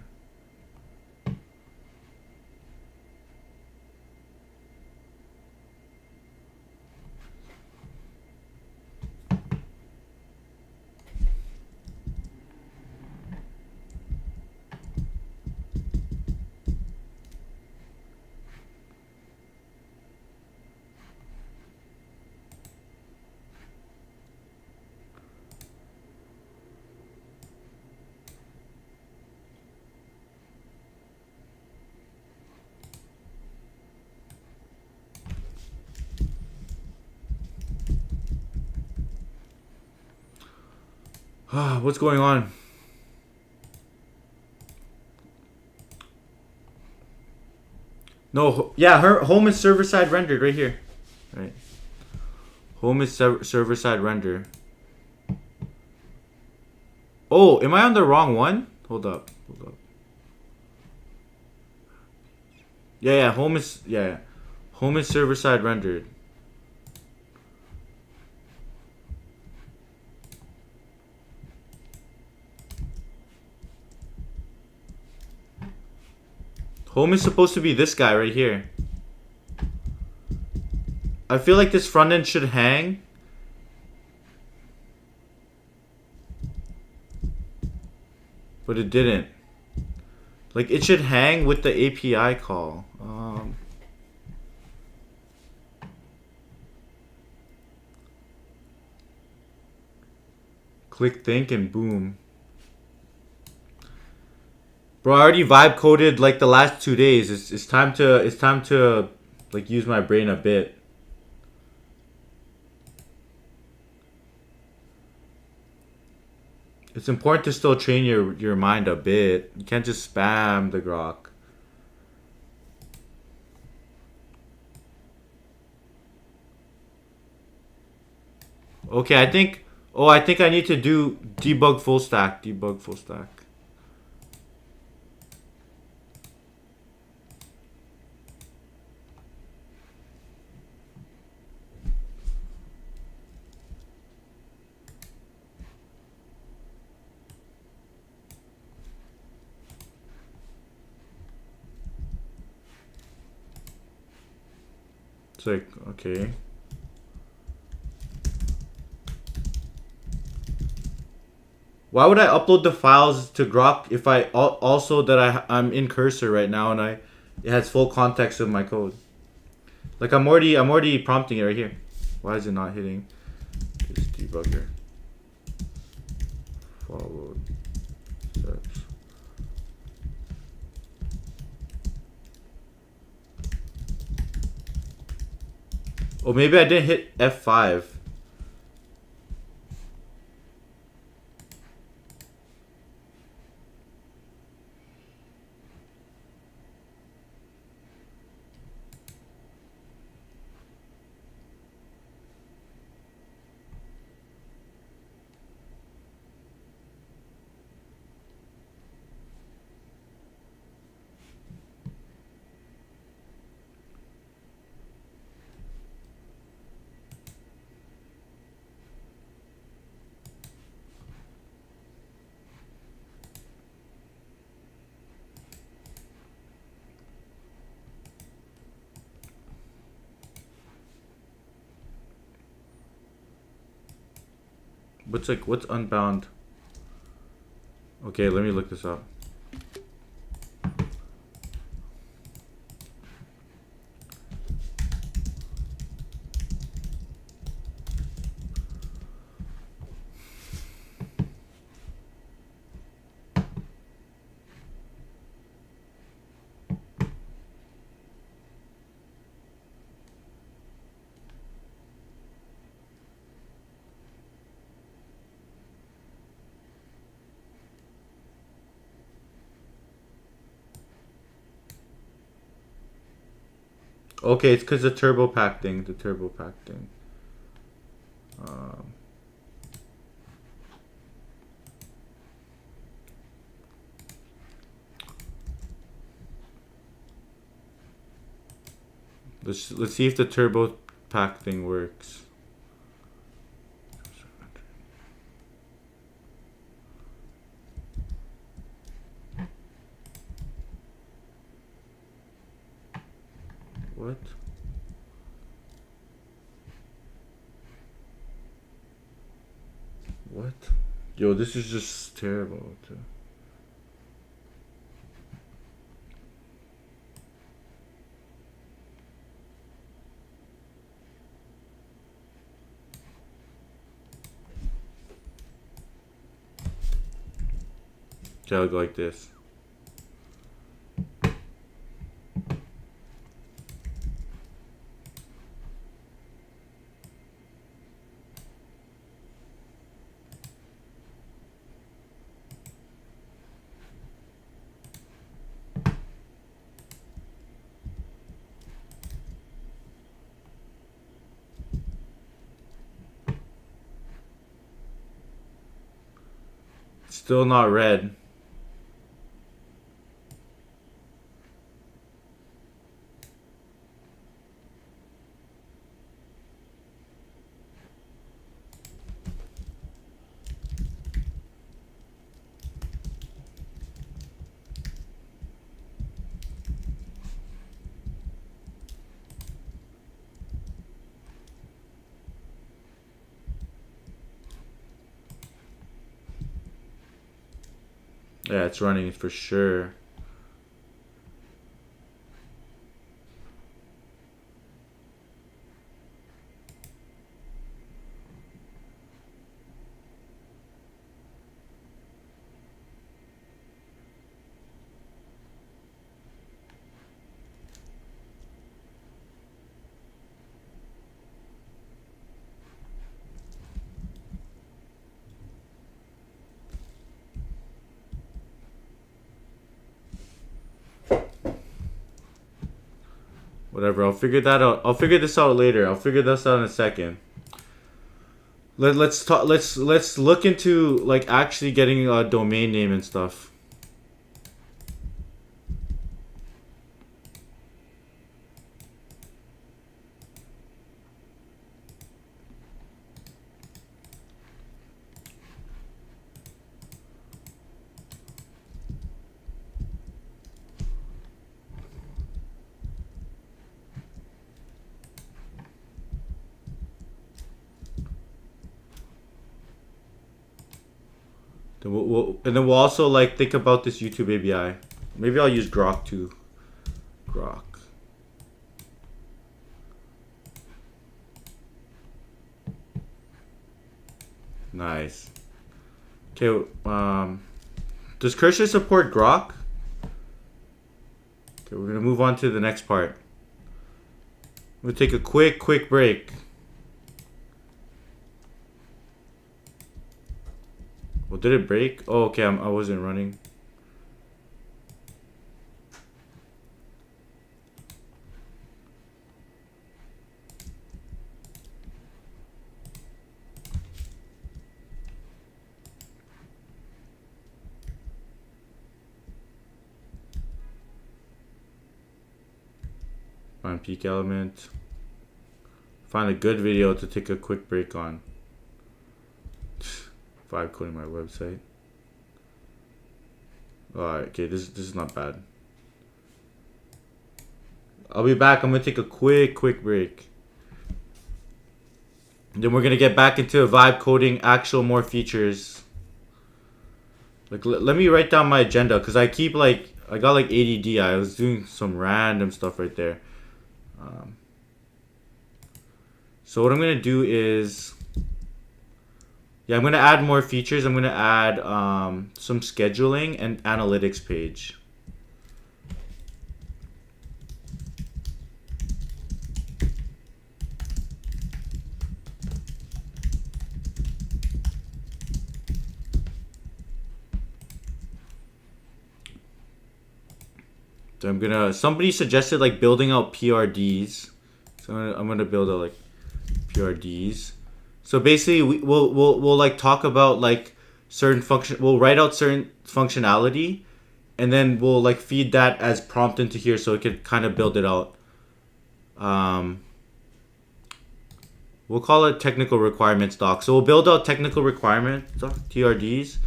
What's going on? No, yeah, her home is server side rendered right here. Right. Home is server side render. Oh, am I on the wrong one? Hold up. Yeah, home is home is server side rendered. Home is supposed to be this guy right here. I feel like this front end should hang. But it didn't. Like, it should hang with the API call. Click think and boom. Bro, I already vibe coded like the last 2 days. It's time to like use my brain a bit. It's important to still train your mind a bit. You can't just spam the grok. Okay, I think I need to do debug full stack. Debug full stack. It's like, okay. Why would I upload the files to Grok if I also that I'm in cursor right now and it has full context of my code? Like I'm already prompting it right here. Why is it not hitting this debugger? Followed steps. Oh, maybe I didn't hit F5. What's unbound? Okay, let me look this up. Okay, it's because the turbo pack thing. The turbo pack thing. Let's see if the turbo pack thing works. What? What? Yo, this is just terrible. Okay, I'll go like this. Still not red. Yeah, it's running for sure. Whatever, I'll figure that out. I'll figure this out later. I'll figure this out in a second. Let's talk. Let's look into like actually getting a domain name and stuff. Then we'll also like think about this YouTube API. Maybe I'll use Grok too. Grok. Nice. Okay. Does Cursor support Grok? Okay, we're gonna move on to the next part. We'll take a quick break. Well, did it break? Oh, okay. I wasn't running. Find peak element. Find a good video to take a quick break on. Vibe coding my website. Alright, okay, this is not bad. I'll be back. I'm gonna take a quick break. Then we're gonna get back into vibe coding, actual more features. Like, let me write down my agenda because I keep like I got like ADD. I was doing some random stuff right there. So what I'm gonna do is, yeah, I'm gonna add more features. I'm gonna add some scheduling and analytics page. So somebody suggested like building out PRDs. So I'm gonna build out like PRDs. So basically, we'll like talk about like certain function. We'll write out certain functionality, and then we'll like feed that as prompt into here, so it could kind of build it out. Um, we'll call it technical requirements doc. So we'll build out technical requirements doc, TRDs.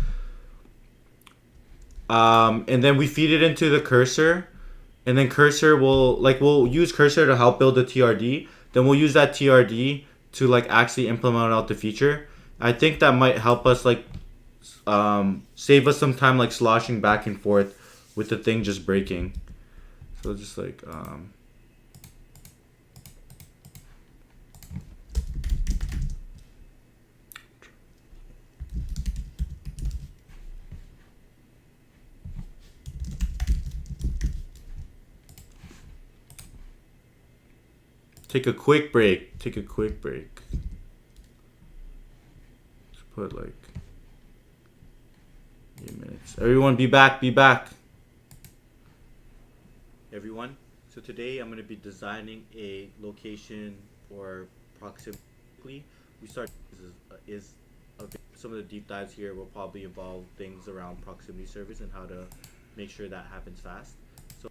And then we feed it into the cursor, and then cursor we'll use cursor to help build the TRD. Then we'll use that TRD to like actually implement out the feature. I think that might help us like save us some time like sloshing back and forth with the thing just breaking. So just like take a quick break. Take a quick break. Just put like 8 minutes. Everyone be back, be back. Everyone. So today I'm going to be designing a location for proximity. We start is some of the deep dives here will probably involve things around proximity service and how to make sure that happens fast. So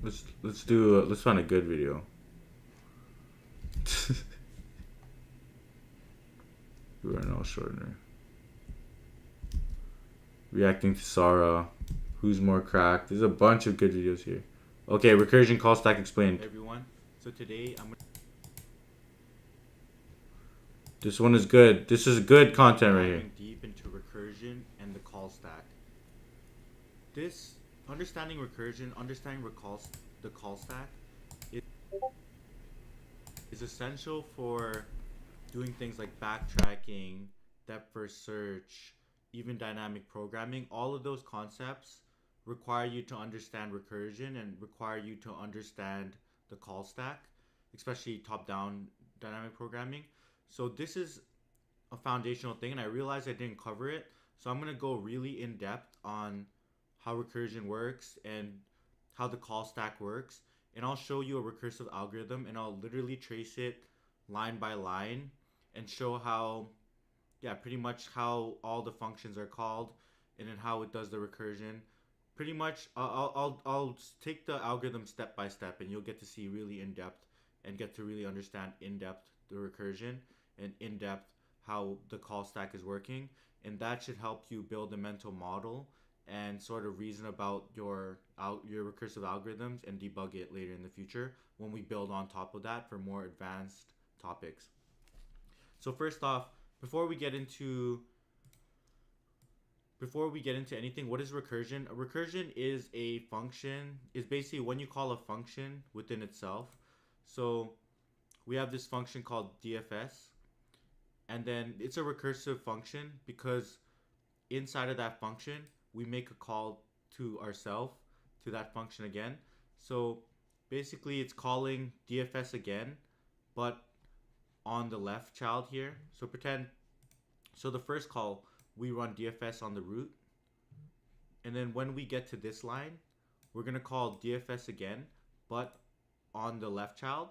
let's find a good video. URL shortener. Reacting to Sarah. Who's more cracked? There's a bunch of good videos here. Okay, recursion call stack explained. Everyone. So today I'm gonna. This one is good. This is good content right here. Deep into recursion and the call stack. This understanding recursion, understanding the call stack is essential for doing things like backtracking, depth first search, even dynamic programming. All of those concepts require you to understand recursion and require you to understand the call stack, especially top-down dynamic programming. So this is a foundational thing, and I realized I didn't cover it. So I'm going to go really in depth on how recursion works and how the call stack works. And I'll show you a recursive algorithm, and I'll literally trace it line by line and show how, yeah, pretty much how all the functions are called and then how it does the recursion. Pretty much, I'll take the algorithm step by step, and you'll get to see really in depth and get to really understand in depth the recursion and in depth how the call stack is working, and that should help you build a mental model and sort of reason about your recursive algorithms and debug it later in the future when we build on top of that for more advanced topics. So first off, before we get into anything, what is recursion? A recursion is a function, is basically when you call a function within itself. So we have this function called DFS, and then it's a recursive function because inside of that function, we make a call to ourselves, to that function again. So basically it's calling DFS again, but on the left child here. So the first call, we run DFS on the root. And then when we get to this line, we're going to call DFS again, but on the left child.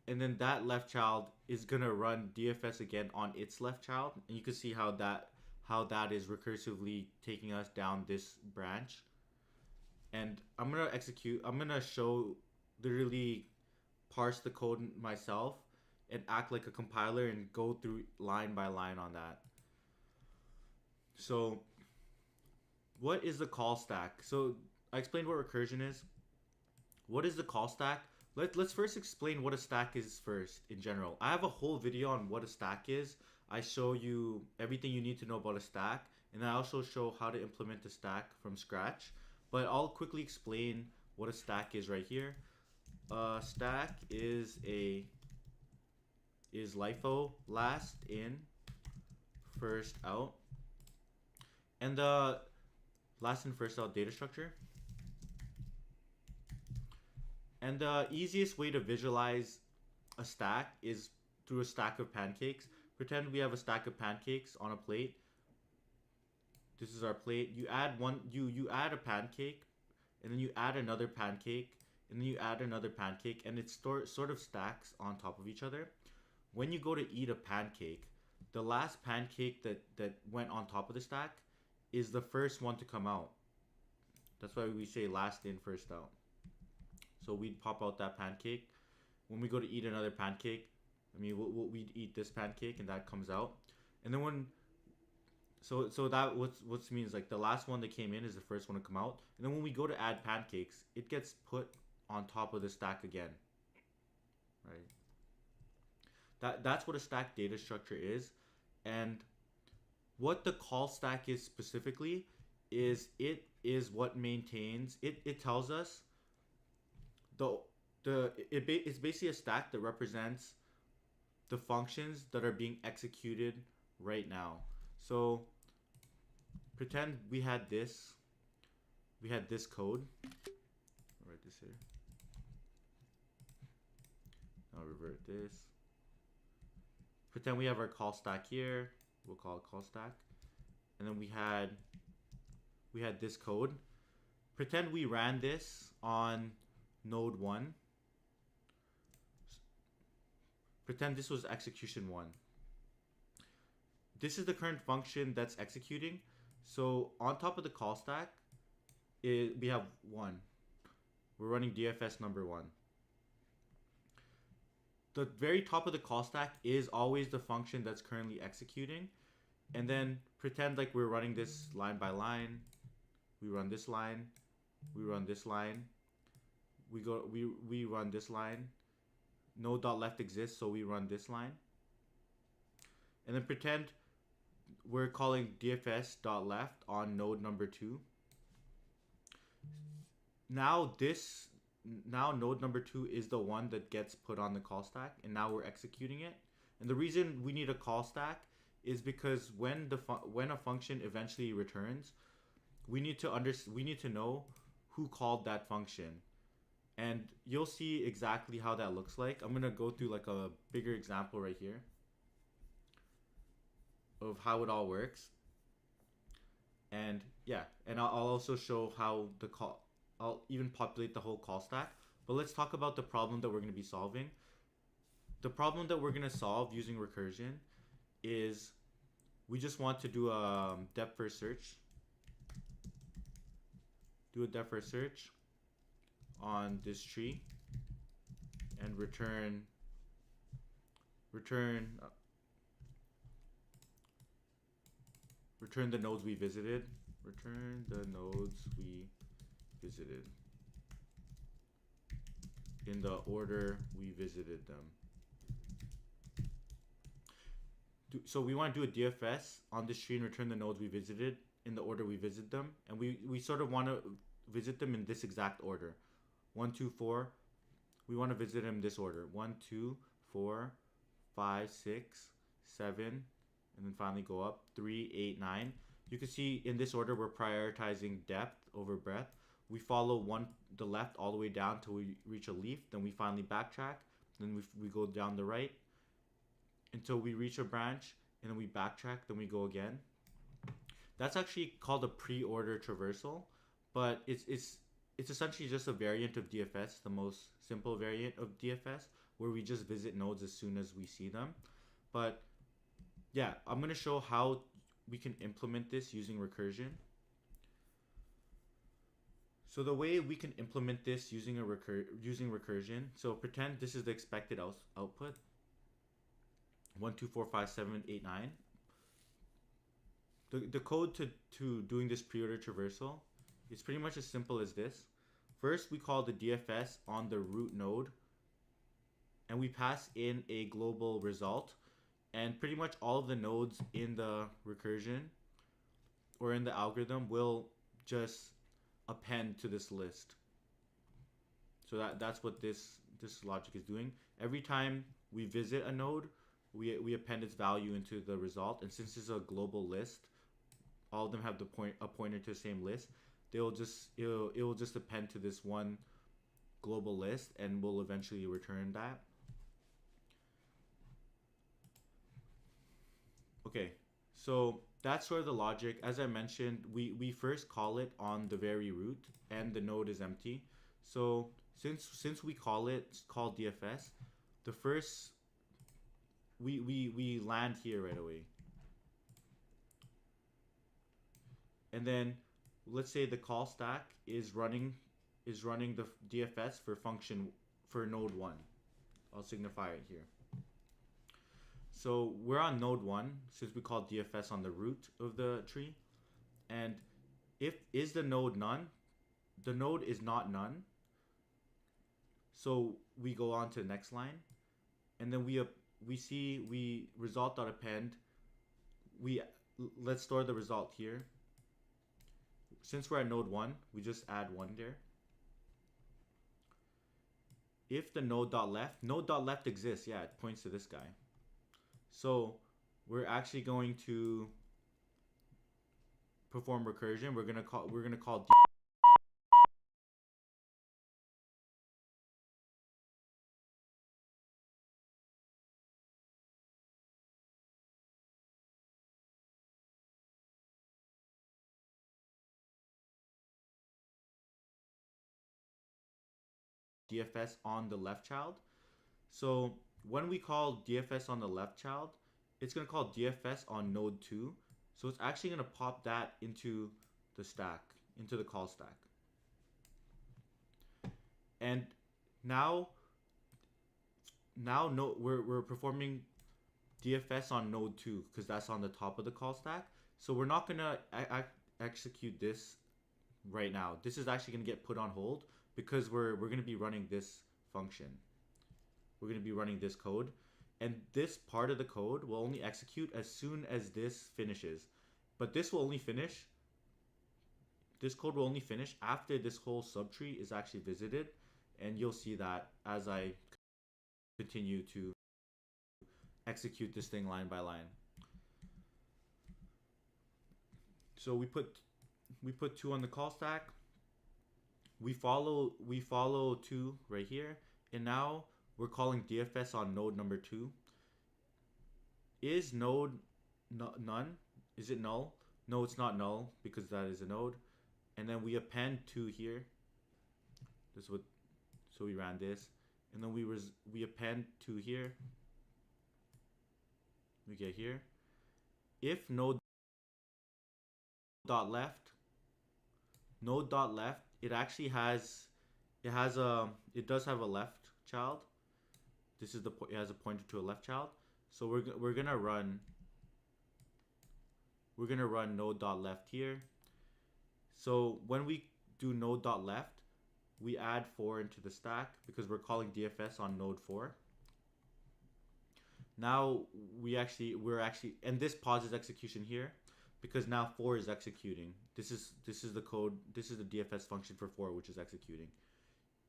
And then that left child is going to run DFS again on its left child. And you can see how that is recursively taking us down this branch. And I'm going to show, literally parse the code myself and act like a compiler and go through line by line on that. So what is the call stack? So I explained what recursion is. What is the call stack? Let's first explain what a stack is first in general. I have a whole video on what a stack is. I show you everything you need to know about a stack, and I also show how to implement a stack from scratch. But I'll quickly explain what a stack is right here. Stack is LIFO, last in, first out. And the last in, first out data structure. And the easiest way to visualize a stack is through a stack of pancakes. Pretend we have a stack of pancakes on a plate. This is our plate. You add one. You add a pancake, and then you add another pancake, and then you add another pancake, and it sort of stacks on top of each other. When you go to eat a pancake, the last pancake that went on top of the stack is the first one to come out. That's why we say last in, first out. So we'd pop out that pancake. When we go to eat another pancake, I mean, we'd eat this pancake, and that comes out. And then so that what means like the last one that came in is the first one to come out. And then when we go to add pancakes, it gets put on top of the stack again. Right? That's what a stack data structure is. And what the call stack is specifically is it is what maintains it tells us it's basically a stack that represents the functions that are being executed right now. So pretend we had this code. I'll write this here. I'll revert this. Pretend we have our call stack here. We'll call it call stack. And then we had this code. Pretend we ran this on node 1. Pretend this was execution 1. This is the current function that's executing. So on top of the call stack, we have 1. We're running DFS number 1. The very top of the call stack is always the function that's currently executing. And then pretend like we're running this line by line. We run this line. We run this line. We run this line. Node.left exists, so we run this line. And then pretend we're calling dfs.left on node number 2. Now node number 2 is the one that gets put on the call stack, and now we're executing it. And the reason we need a call stack is because when a function eventually returns, we need to know who called that function. And you'll see exactly how that looks like. I'm gonna go through like a bigger example right here of how it all works. And yeah, and I'll also show how I'll even populate the whole call stack. But let's talk about the problem that we're gonna be solving. The problem that we're gonna solve using recursion is we just want to do a depth first search. Do a depth first search on this tree and return the nodes we visited. Return the nodes we visited in the order we visited them. So we want to do a DFS on this tree and return the nodes we visited in the order we visit them. And we sort of want to visit them in this exact order. 1, 2, 4. We want to visit them in this order. 1, 2, 4, 5, 6, 7, and then finally go up. 3, 8, 9. You can see in this order we're prioritizing depth over breadth. We follow the left all the way down till we reach a leaf. Then we finally backtrack. Then we go down the right until we reach a branch, and then we backtrack. Then we go again. That's actually called a pre-order traversal, but it's essentially just a variant of DFS, the most simple variant of DFS, where we just visit nodes as soon as we see them. But yeah, I'm going to show how we can implement this using recursion. So the way we can implement this using recursion, so pretend this is the expected output. 1, 2, 4, 5, 7, 8, 9. The code to doing this pre-order traversal is pretty much as simple as this. First, we call the DFS on the root node, and we pass in a global result, and pretty much all of the nodes in the recursion or in the algorithm will just append to this list. So that's what this logic is doing. Every time we visit a node, we append its value into the result, and since it's a global list, all of them have a pointer to the same list. It will just append to this one global list, and we'll eventually return that. Okay, So that's sort of the logic. As I mentioned, we first call it on the very root and the node is empty. So since we call it called DFS, the first we land here right away. And then let's say the call stack is running the DFS for function for node 1. I'll signify it here. So we're on node 1 since we call DFS on the root of the tree. And if is the node none, the node is not none. So we go on to the next line, and then we result.append. Let's store the result here. Since we're at node 1, we just add 1 there. If the node.left exists, yeah, it points to this guy. So we're actually going to perform recursion. We're gonna call DFS on the left child. So when we call DFS on the left child, it's gonna call DFS on node 2. So it's actually gonna pop that into the stack, into the call stack. And now no, we're performing DFS on node 2 because that's on the top of the call stack. So we're not gonna execute this right now. This is actually gonna get put on hold because we're gonna be running this function. We're gonna be running this code, and this part of the code will only execute as soon as this finishes. But this will only finish. This code will only finish after this whole subtree is actually visited, and you'll see that as I continue to execute this thing line by line. So we put 2 on the call stack. We follow 2 right here, and now we're calling DFS on node number 2. Is node none? Is it null? No, it's not null because that is a node. And then we append 2 here. This would so we ran this, and then we append 2 here. We get here. If node dot left, it actually has it does have a left child. This is it has a pointer to a left child. So we're gonna run node dot left here. So when we do node dot left, we add 4 into the stack because we're calling DFS on node 4. Now we're actually and this pauses execution here because now 4 is executing. This is the code. This is the DFS function for 4, which is executing.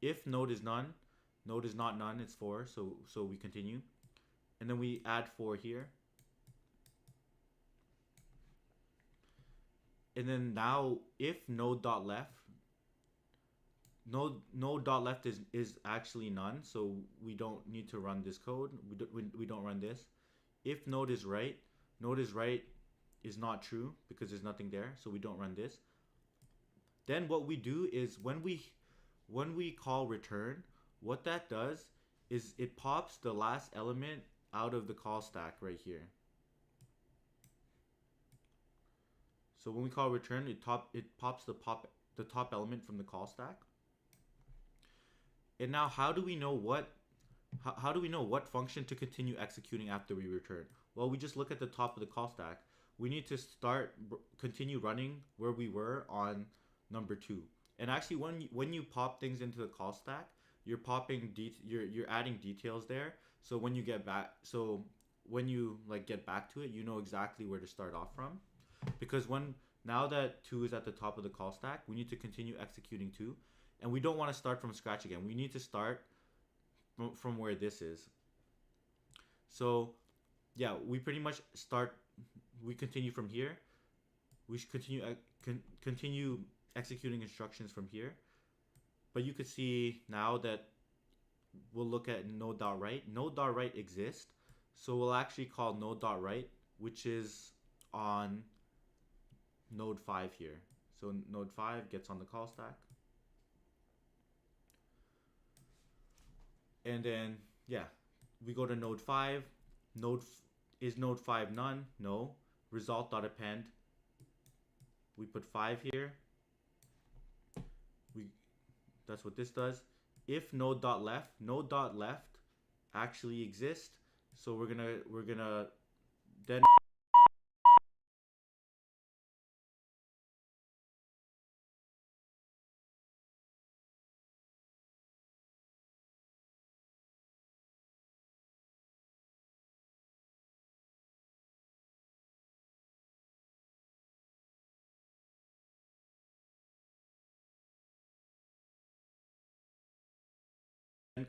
If node is none, node is not none. It's 4. So we continue, and then we add 4 here. And then now if node dot left is actually none, so we don't need to run this code. We don't run this. If node is right is not true because there's nothing there, so we don't run this. Then what we do is when we call return, what that does is it pops the last element out of the call stack right here. So when we call return, it pops the top element from the call stack. And now how do we know what function to continue executing after we return? Well, we just look at the top of the call stack. We need to continue running where we were on number 2. And actually when you pop things into the call stack, you're you're adding details there. So when you get back get back to it, you know exactly where to start off from. Because now that 2 is at the top of the call stack, we need to continue executing 2, and we don't want to start from scratch again. We need to start from where this is. So yeah, we pretty much we continue from here. We should continue executing instructions from here. But you could see now that we'll look at node.write. Node.write exists, so we'll actually call node.write, which is on node 5 here. So node 5 gets on the call stack. And then, yeah, we go to node 5. Is node 5 none? No. Result.append. We put 5 here. That's what this does. If node.left actually exists. So we're gonna then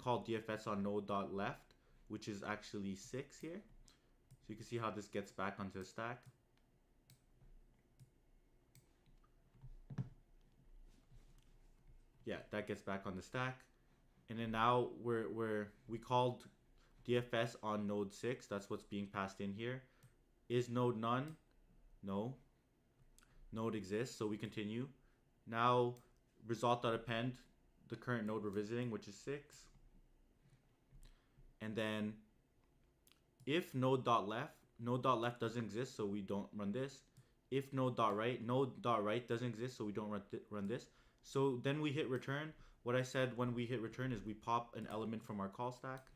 call DFS on node.left, which is actually 6 here. So you can see how this gets back onto the stack. Yeah, that gets back on the stack. And then now we called DFS on node 6. That's what's being passed in here. Is node none? No. Node exists, so we continue. Now result.append the current node we're visiting, which is 6. And then if node.left doesn't exist, so we don't run this. If node.right doesn't exist, so we don't run this. So then we hit return. What I said when we hit return is we pop an element from our call stack.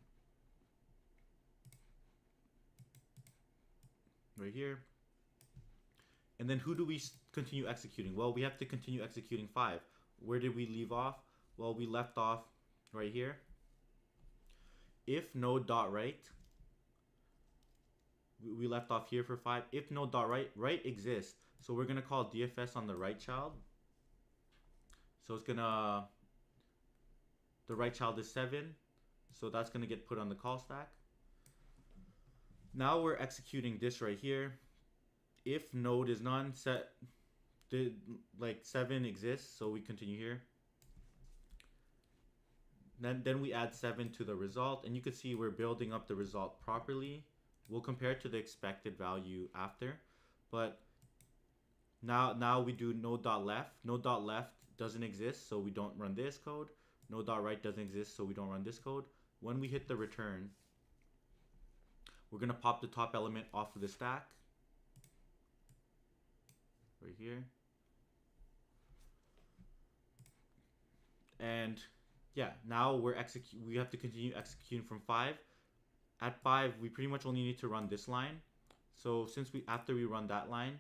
Right here. And then who do we continue executing? Well, we have to continue executing 5. Where did we leave off? Well, we left off right here. If node.right, we left off here for 5. If node.right exists, so we're gonna call DFS on the right child. So it's gonna, the right child is 7, so that's gonna get put on the call stack. Now we're executing this right here. If node is none, 7 exists, so we continue here. Then we add 7 to the result, and you can see we're building up the result properly. We'll compare it to the expected value after, but now we do node.left. Node.left doesn't exist, so we don't run this code. Node.right doesn't exist, so we don't run this code. When we hit the return, we're gonna pop the top element off of the stack right here. And yeah, now we have to continue executing from 5. At 5, we pretty much only need to run this line. So since after we run that line,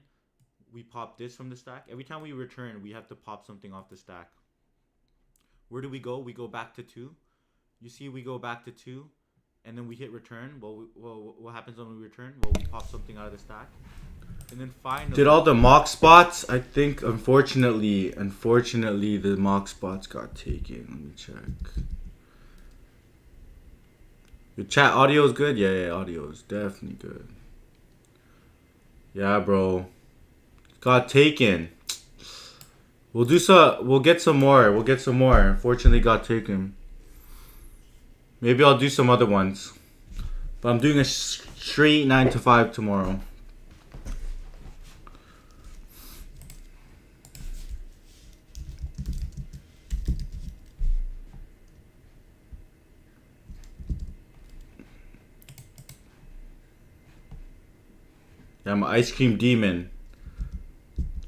we pop this from the stack. Every time we return, we have to pop something off the stack. Where do we go? We go back to 2. You see we go back to 2, and then we hit return. Well, what happens when we return? Well, we pop something out of the stack. And then finally, Did all the mock spots? I think unfortunately the mock spots got taken. Let me check. Your chat audio is good? Yeah, audio is definitely good. Yeah, bro. Got taken. We'll get some more. Unfortunately got taken. Maybe I'll do some other ones. But I'm doing a straight 9 to 5 tomorrow. Yeah, I'm an ice cream demon.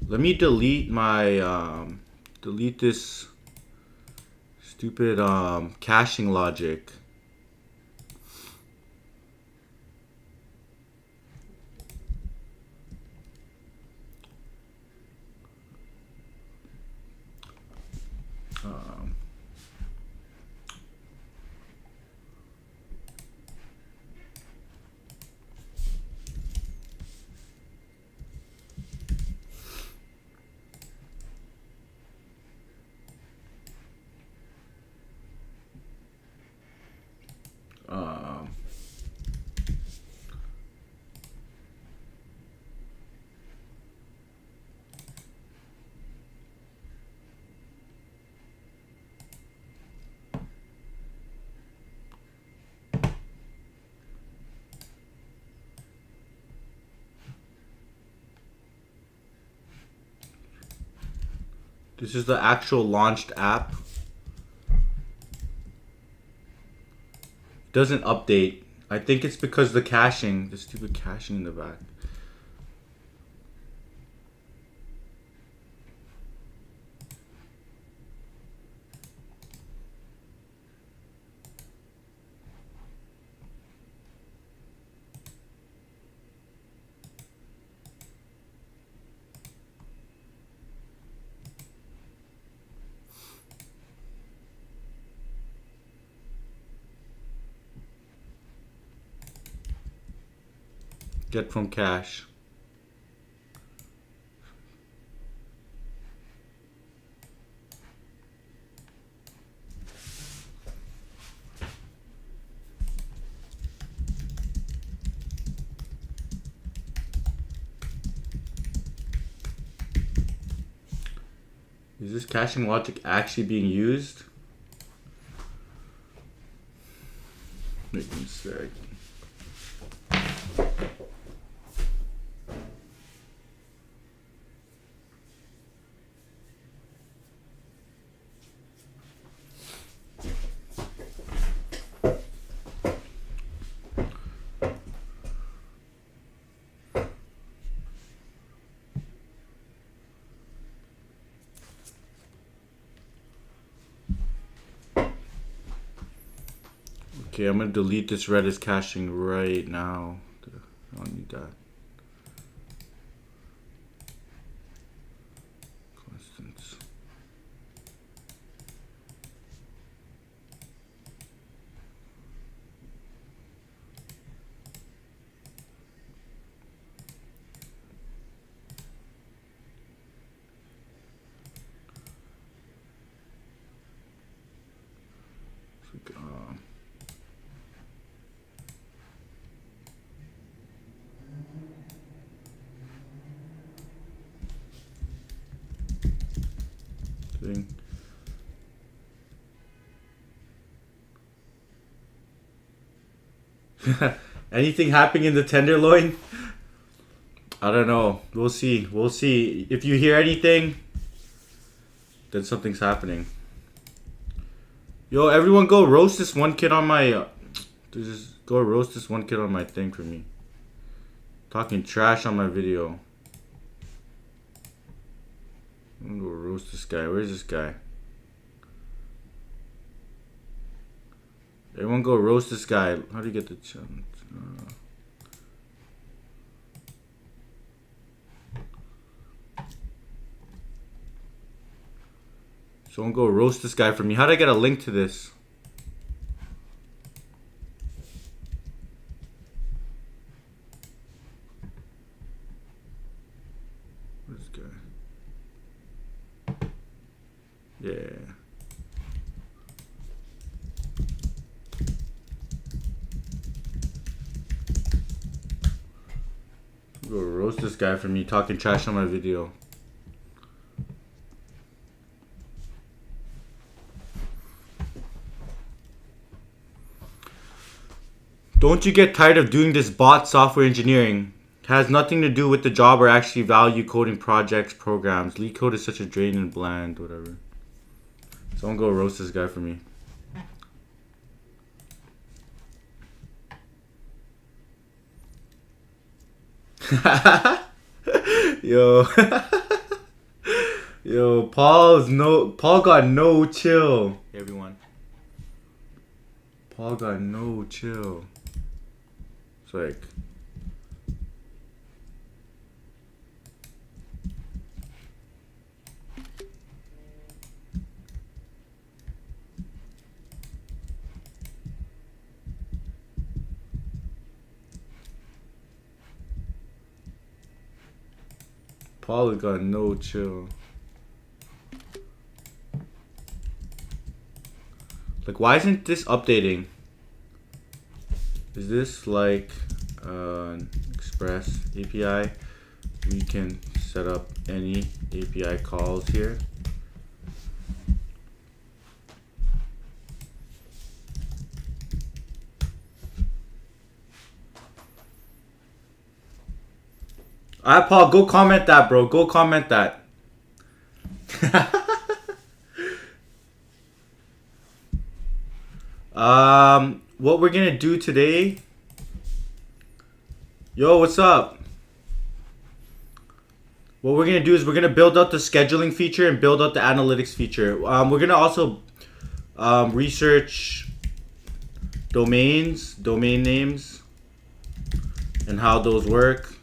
Let me delete my delete this stupid caching logic. This is the actual launched app. Doesn't update. I think it's because the caching, the stupid caching in the back. Get from cache. Is this caching logic actually being used? Wait a sec. Okay, I'm gonna delete this Redis caching right now. I don't need that. Constants. Thing. Anything happening in the Tenderloin? I don't know. We'll see. We'll see. If you hear anything, then something's happening. Yo, everyone go roast this one kid on my... just go roast this one kid on my thing for me. Talking trash on my video. I'm gonna go roast this guy. Where's this guy? Everyone go roast this guy. How do you get the challenge? Someone go roast this guy for me. How do I get a link to this? Where's this guy? Yeah. Go roast this guy for me talking trash on my video. Don't you get tired of doing this bot software engineering? It has nothing to do with the job or actually value coding projects, programs. Lead code is such a drain and bland, whatever. Someone go roast this guy for me. Yo. Yo, Paul got no chill. Hey everyone. Paul got no chill. It's like Paul has got no chill. Like, why isn't this updating? Is this like Express API? We can set up any API calls here. Alright, Paul, go comment that, bro. Go comment that. What we're gonna do today? Yo, what's up? What we're gonna do is we're gonna build out the scheduling feature and build out the analytics feature. We're gonna also research domain names, and how those work.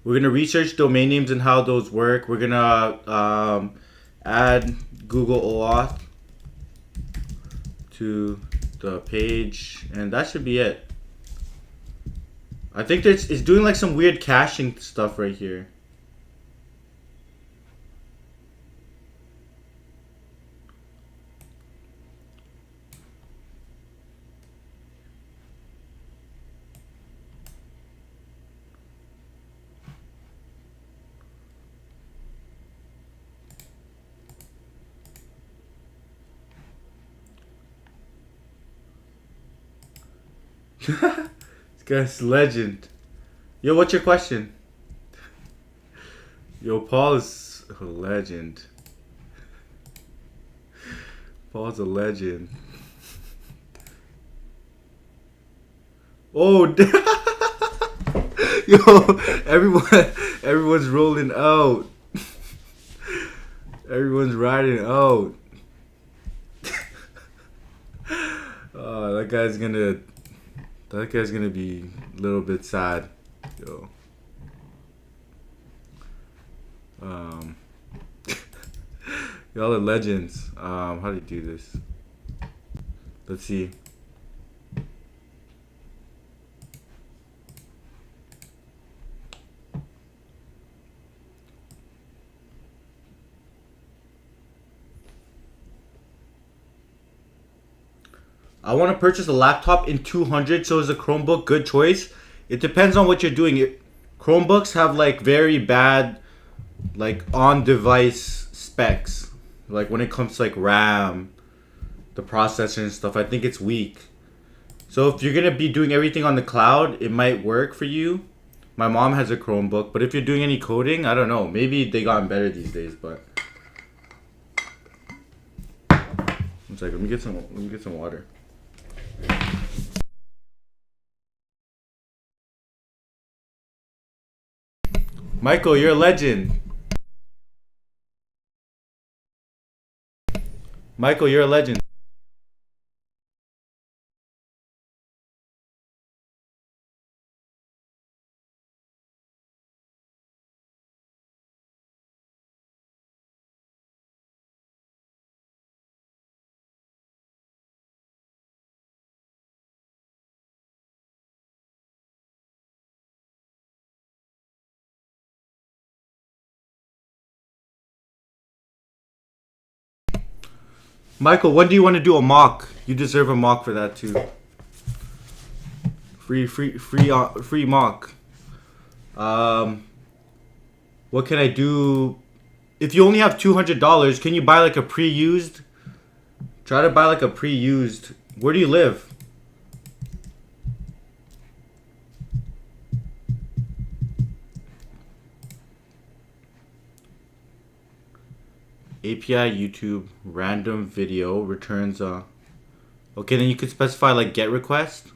We're gonna research domain names and how those work. We're gonna add Google OAuth to the page, and that should be it. I think it's doing like some weird caching stuff right here. This guy's legend. Yo, what's your question? Yo, Paul is a legend. Paul's a legend. Oh, yo, everyone's rolling out. Everyone's riding out. Oh, that guy's gonna be a little bit sad. Yo. Y'all are legends. How do you do this? Let's see. I want to purchase a laptop in 200, so is a Chromebook good choice? It depends on what you're doing. Chromebooks have like very bad like on-device specs. Like when it comes to like RAM, the processor and stuff, I think it's weak. So if you're gonna be doing everything on the cloud, it might work for you. My mom has a Chromebook, but if you're doing any coding, I don't know. Maybe they gotten better these days, but. One second, let me get some water. Michael, you're a legend. Michael, you're a legend. Michael, when do you want to do a mock? You deserve a mock for that too. Free mock. What can I do? If you only have $200, can you buy like a pre-used? Try to buy like a pre-used. Where do you live? API YouTube random video returns okay, then you could specify like get request.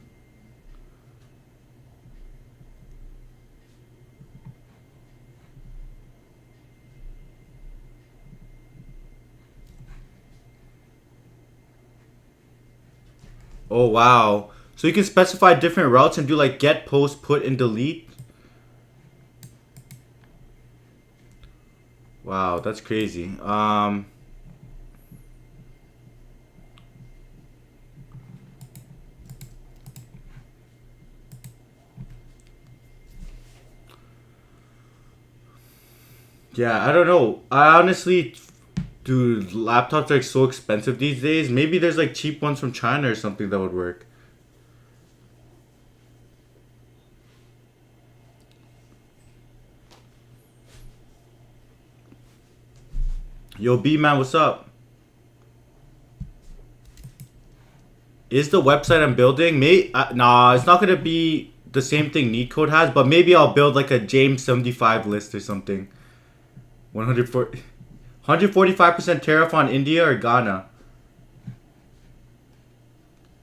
Oh wow. So you can specify different routes and do like get, post, put, and delete. Wow, that's crazy. Yeah, I don't know. I honestly, dude, laptops are so expensive these days. Maybe there's like cheap ones from China or something that would work. Yo, B man, what's up? Is the website I'm building? Nah, it's not gonna be the same thing Neatcode has, but maybe I'll build like a James 75 list or something. 145% tariff on India or Ghana.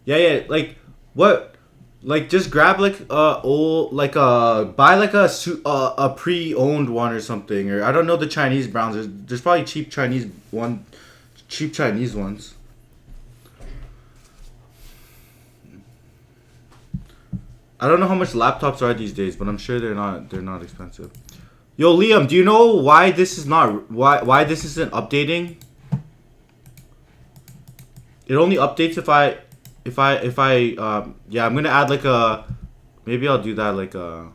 Yeah, like what? Like just grab like buy like a pre-owned one or something, or I don't know the Chinese brands. There's probably cheap Chinese ones. I don't know how much laptops are these days, but I'm sure they're not expensive. Yo, Liam, do you know why this is not why this isn't updating? It only updates if I yeah, I'm gonna add like a, maybe I'll do that like a,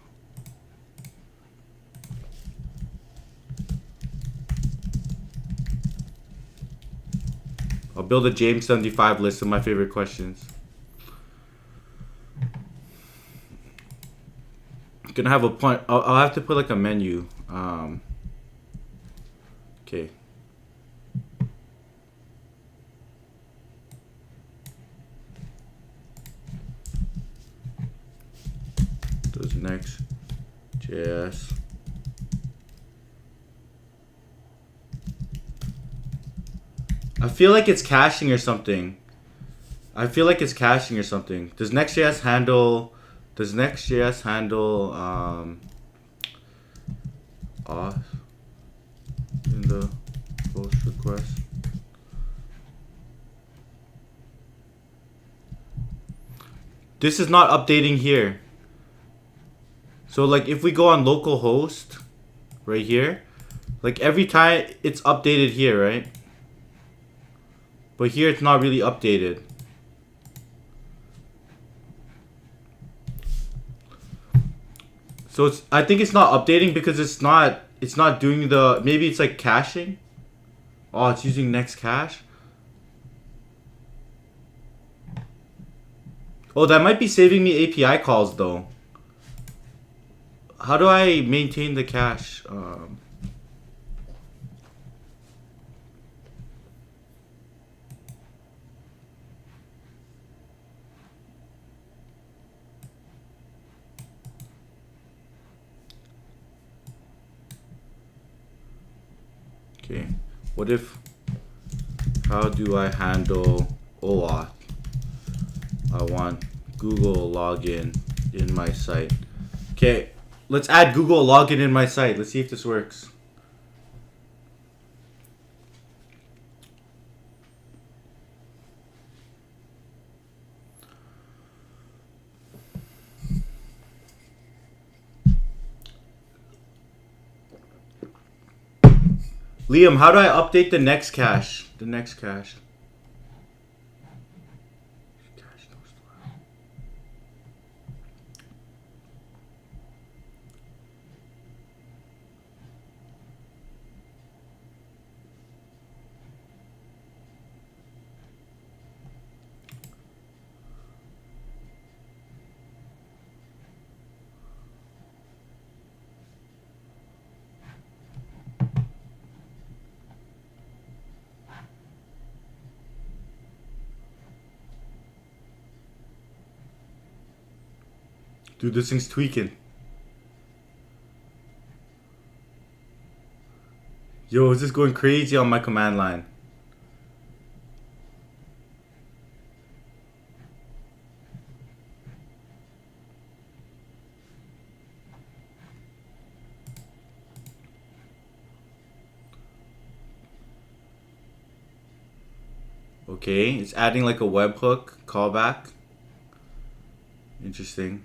I'll build a James 75 list of my favorite questions. Gonna have a point. I'll have to put like a menu. Okay. Does Next.js. I feel like it's caching or something. Does Next.js handle? Does Next.js handle auth in the post request? This is not updating here. So like if we go on localhost right here, like every time it's updated here, right? But here it's not really updated. So I think it's not updating because it's not doing the, maybe it's like caching. Oh, it's using Next cache. Oh, that might be saving me API calls though. How do I maintain the cache? Okay, how do I handle OAuth? I want Google login in my site. Okay, let's add Google login in my site. Let's see if this works. Liam, how do I update the next cache? Dude, this thing's tweaking. Yo, is this going crazy on my command line? Okay, it's adding like a webhook callback. Interesting.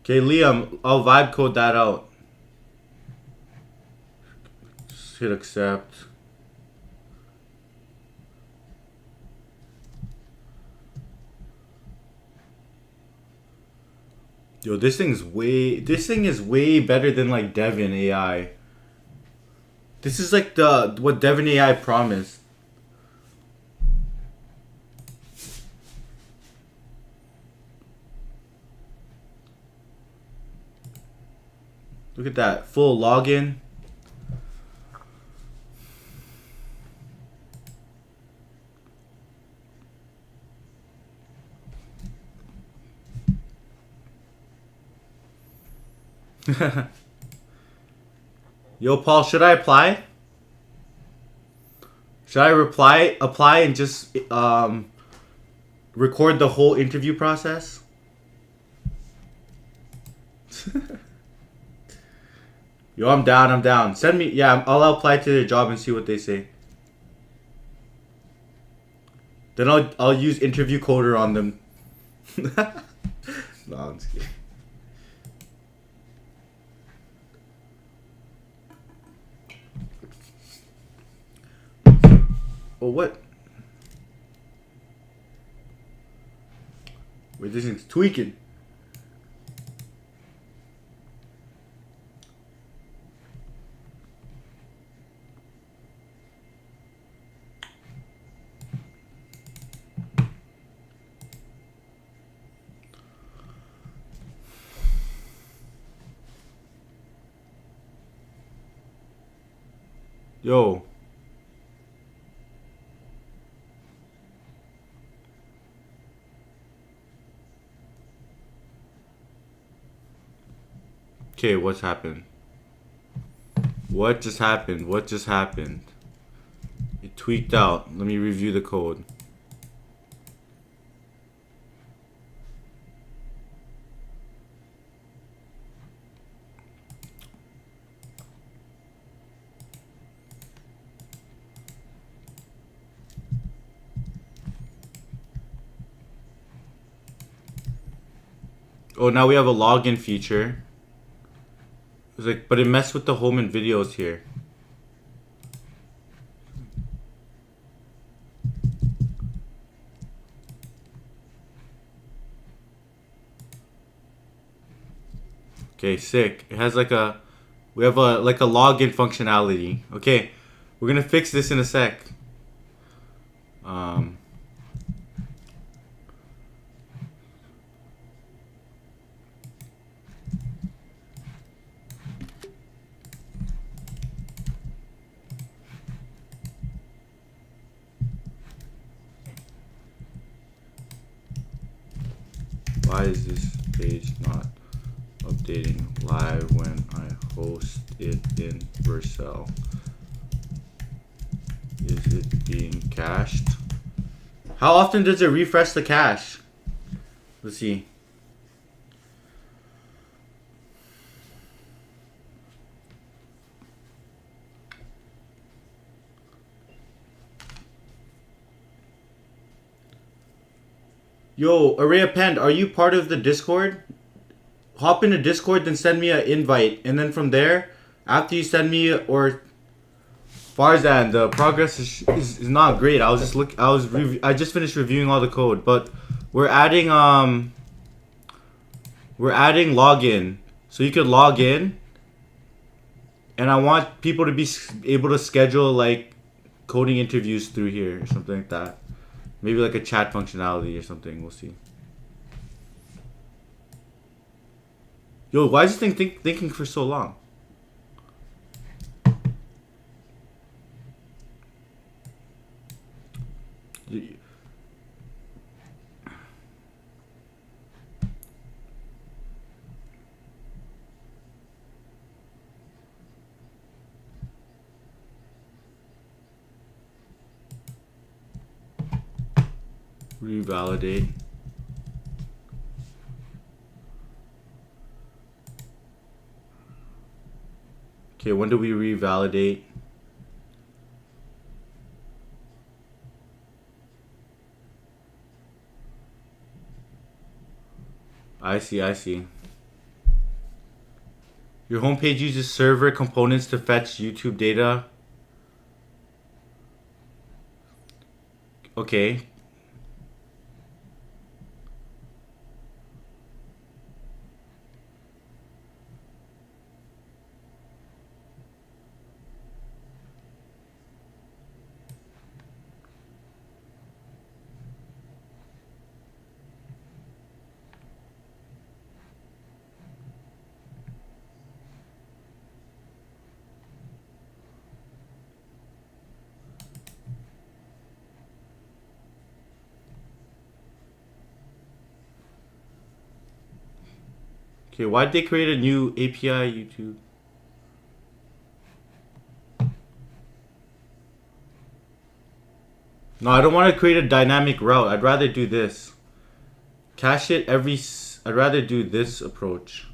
Okay, Liam, I'll vibe code that out. Just hit accept. Yo, this thing is way better than like Devin AI. This is like what Devin AI promised. Look at that. Full login. Yo, Paul, should I apply? Should I apply and just record the whole interview process? Yo, I'm down. Send me, yeah, I'll apply to the job and see what they say. Then I'll use interview coder on them. No, I'm just kidding. Oh, what? Wait, this thing's tweaking. Yo. Okay, what's happened? What just happened? It tweaked out. Let me review the code. Oh, now we have a login feature. It's like, but it messed with the home and videos here. Okay, sick. It has like a, we have a like a login functionality. Okay, we're gonna fix this in a sec. Why is this page not updating live when I host it in Vercel? Is it being cached? How often does it refresh the cache? Let's see. Yo, Array Append, are you part of the Discord? Hop into Discord, then send me an invite, and then from there, after you send me or Farzan, the progress is not great. I was just I just finished reviewing all the code, but we're adding login, so you could log in, and I want people to be able to schedule like coding interviews through here or something like that. Maybe like a chat functionality or something. We'll see. Yo, why is this thing thinking for so long? Revalidate. Okay, when do we revalidate? I see. Your homepage uses server components to fetch YouTube data. Okay. Okay, why'd they create a new API, YouTube? No, I don't want to create a dynamic route. I'd rather do this. Cache it every... I'd rather do this approach.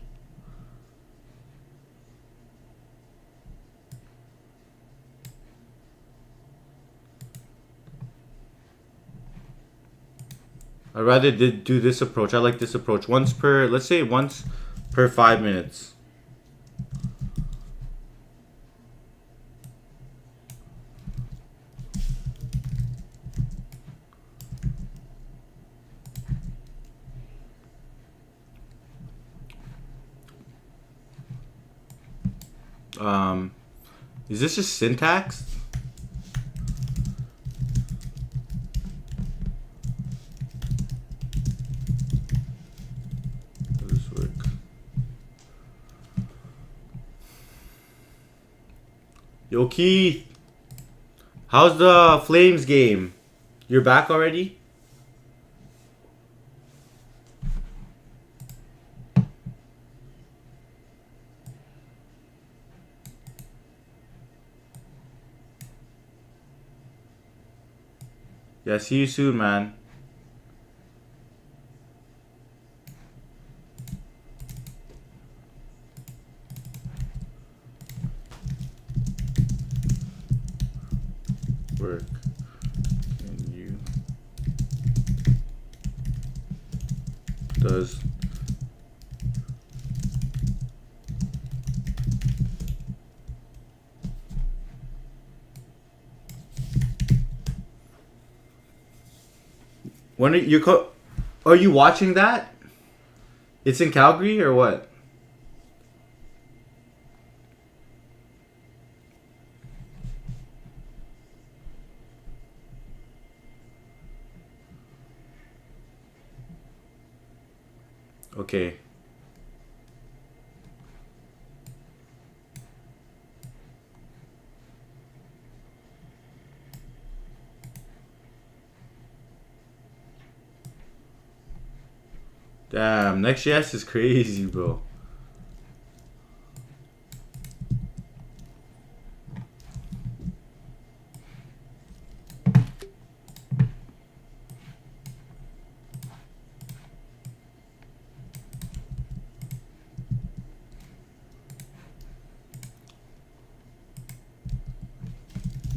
I'd rather do this approach. I like this approach. Once per... Let's say once per 5 minutes. Is this just syntax? How does this work? Yo, Keith. How's the Flames game? You're back already? Yeah, see you soon, man. Work. Can you... Does... When are you watching that? It's in Calgary or what? Okay. Damn, Next.js is crazy, bro.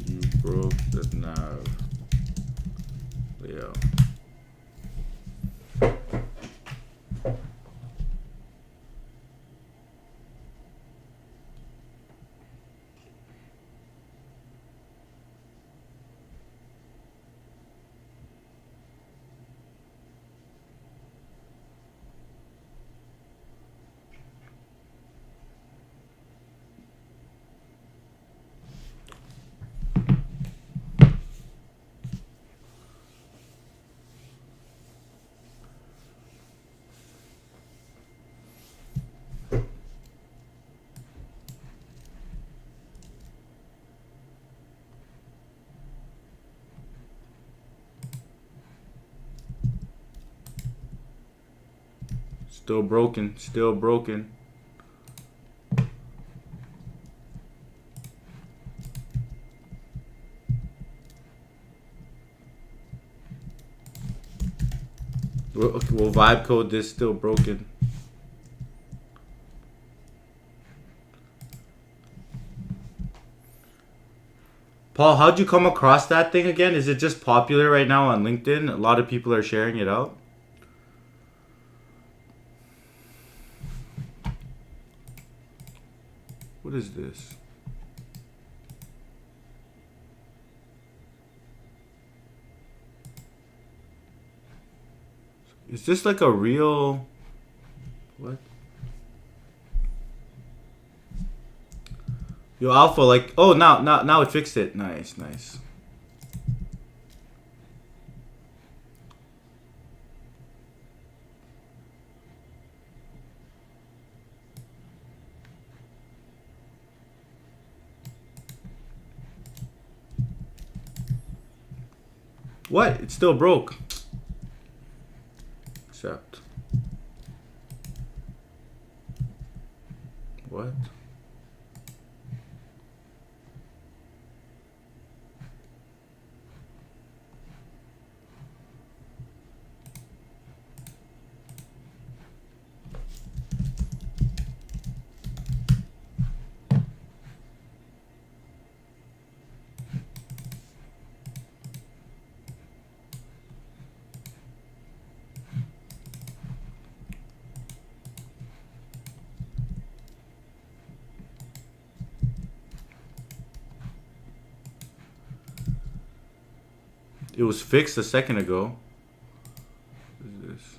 You broke the nav layout. Still broken, still broken. We'll vibe code this, still broken. Paul, how'd you come across that thing again? Is it just popular right now on LinkedIn? A lot of people are sharing it out. What is this? Is this like a real... What? Yo, Alpha, like... Oh, now it fixed it. Nice, nice. What? It still broke. Accept. What? It was fixed a second ago. What is this?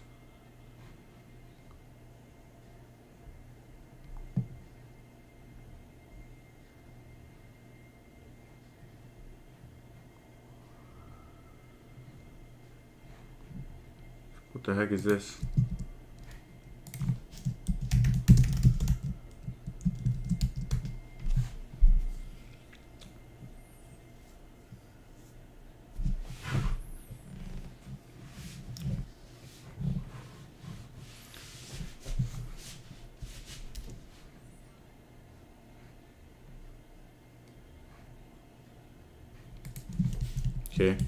What the heck is this? Okay.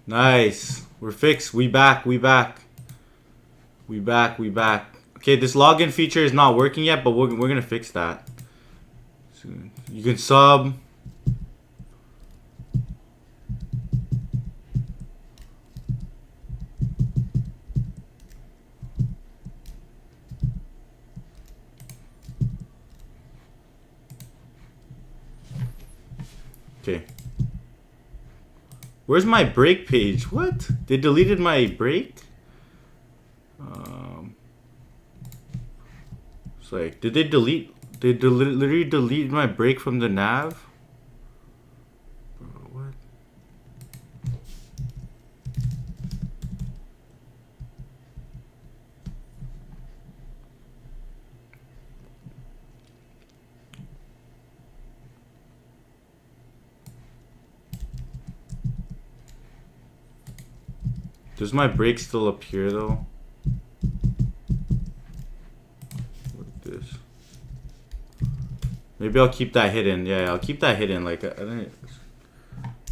Nice. We're fixed. We back. We back. We back. We back. Okay, this login feature is not working yet, but we're gonna fix that. So you can sub. Okay. Where's my break page? What? They deleted my break? It's like, did they delete? They literally delete my break from the nav? Bro, what? Does my break still appear though? What is this? Maybe I'll keep that hidden. Yeah, I'll keep that hidden. Like, I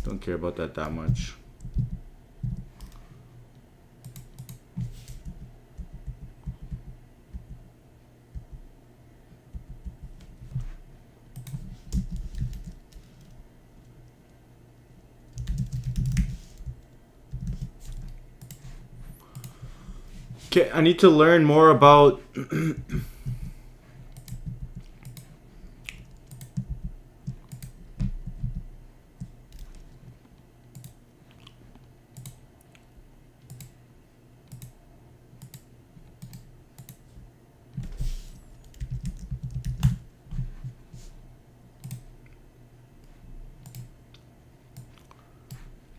don't care about that much. Okay, I need to learn more about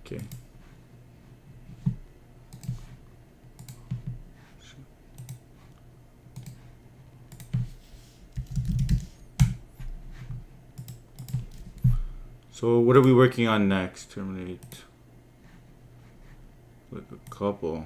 okay. So what are we working on next? Terminate. Like a couple.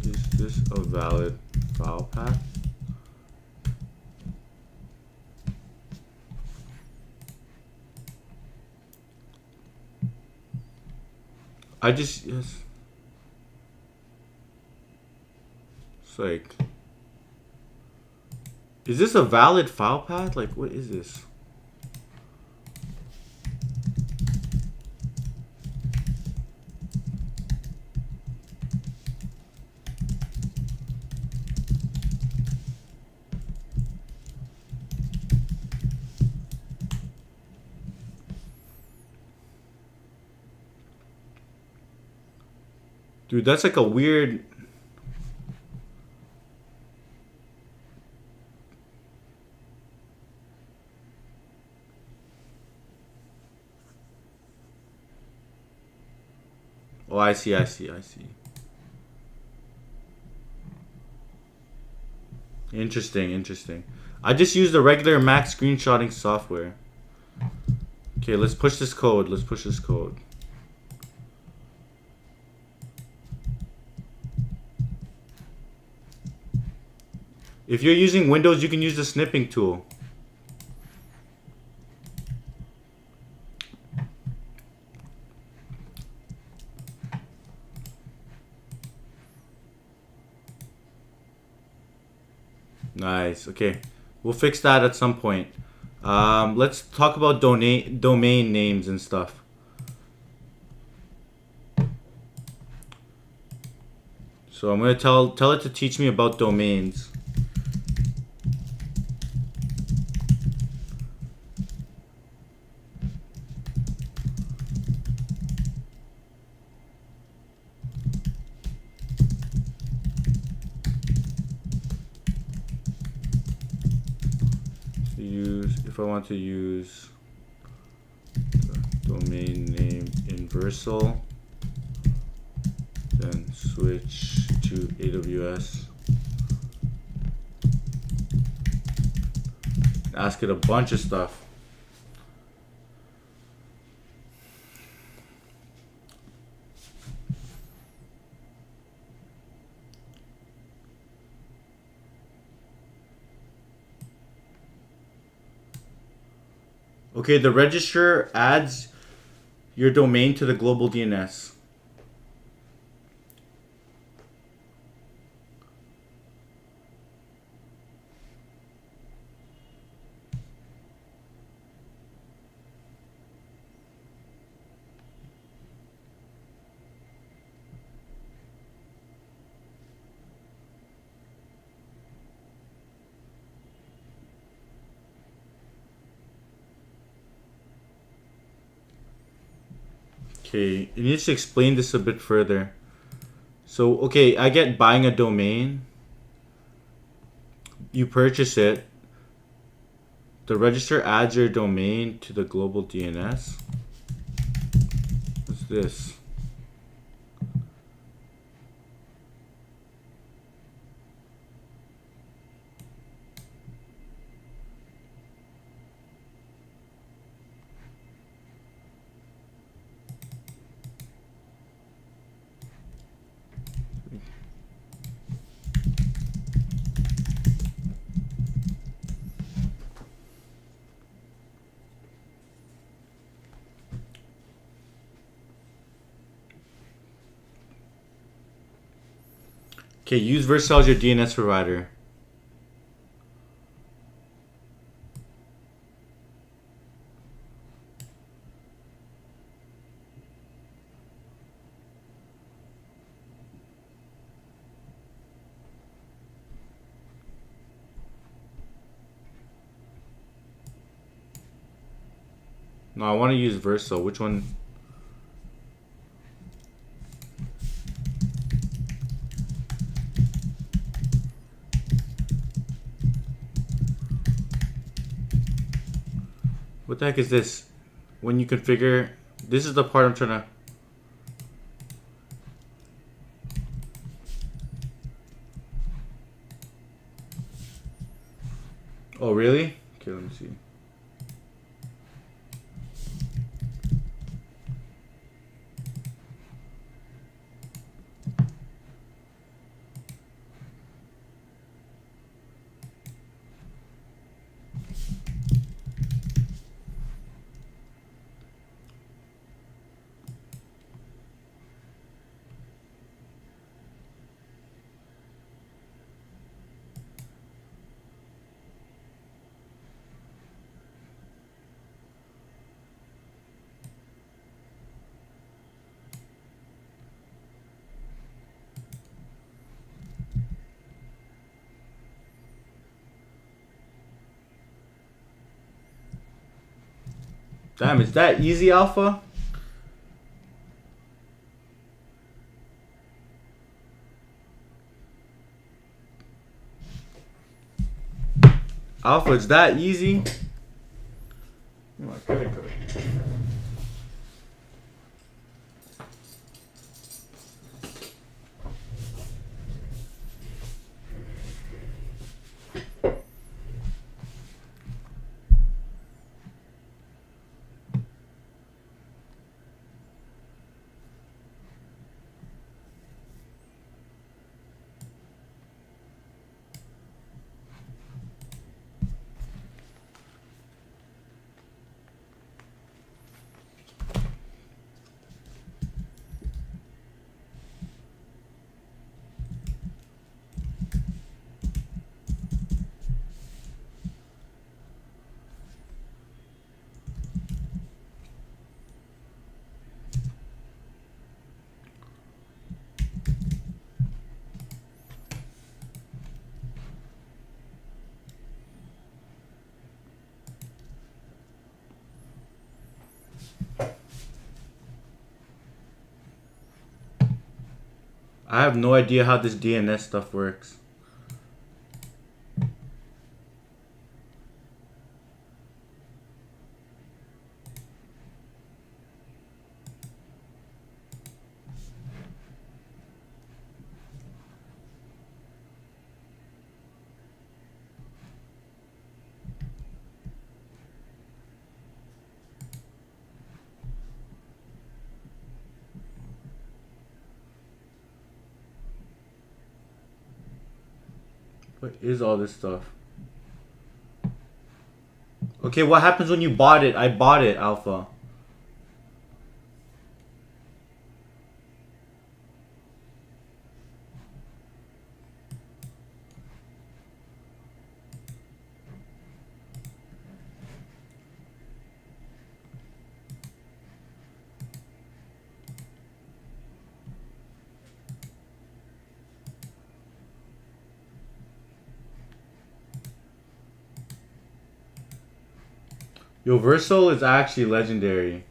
Is this a valid file path? Yes. It's like, is this a valid file path? Like, what is this? Dude, that's like a weird... Oh, I see, I see, I see. Interesting, interesting. I just used the regular Mac screenshotting software. Okay, let's push this code. Let's push this code. If you're using Windows, you can use the snipping tool. Nice. Okay, we'll fix that at some point. Let's talk about domain names and stuff. So I'm gonna tell it to teach me about domains. If I want to use the domain name Inversal, then switch to AWS. Ask it a bunch of stuff. Okay, the registrar adds your domain to the global DNS. Okay, you need to explain this a bit further. So, okay, I get buying a domain. You purchase it. The registrar adds your domain to the global DNS. What's this? Okay, use Vercel as your DNS provider. No, I want to use Vercel. Which one? What the heck is this? When you configure, this is the part I'm trying to. Oh, really? Okay, let me see. Damn, is that easy, Alpha? Alpha, it's that easy? My credit card. I have no idea how this DNS stuff works. What is all this stuff? Okay, what happens when you bought it? I bought it, Alpha. Yo, Versal is actually legendary.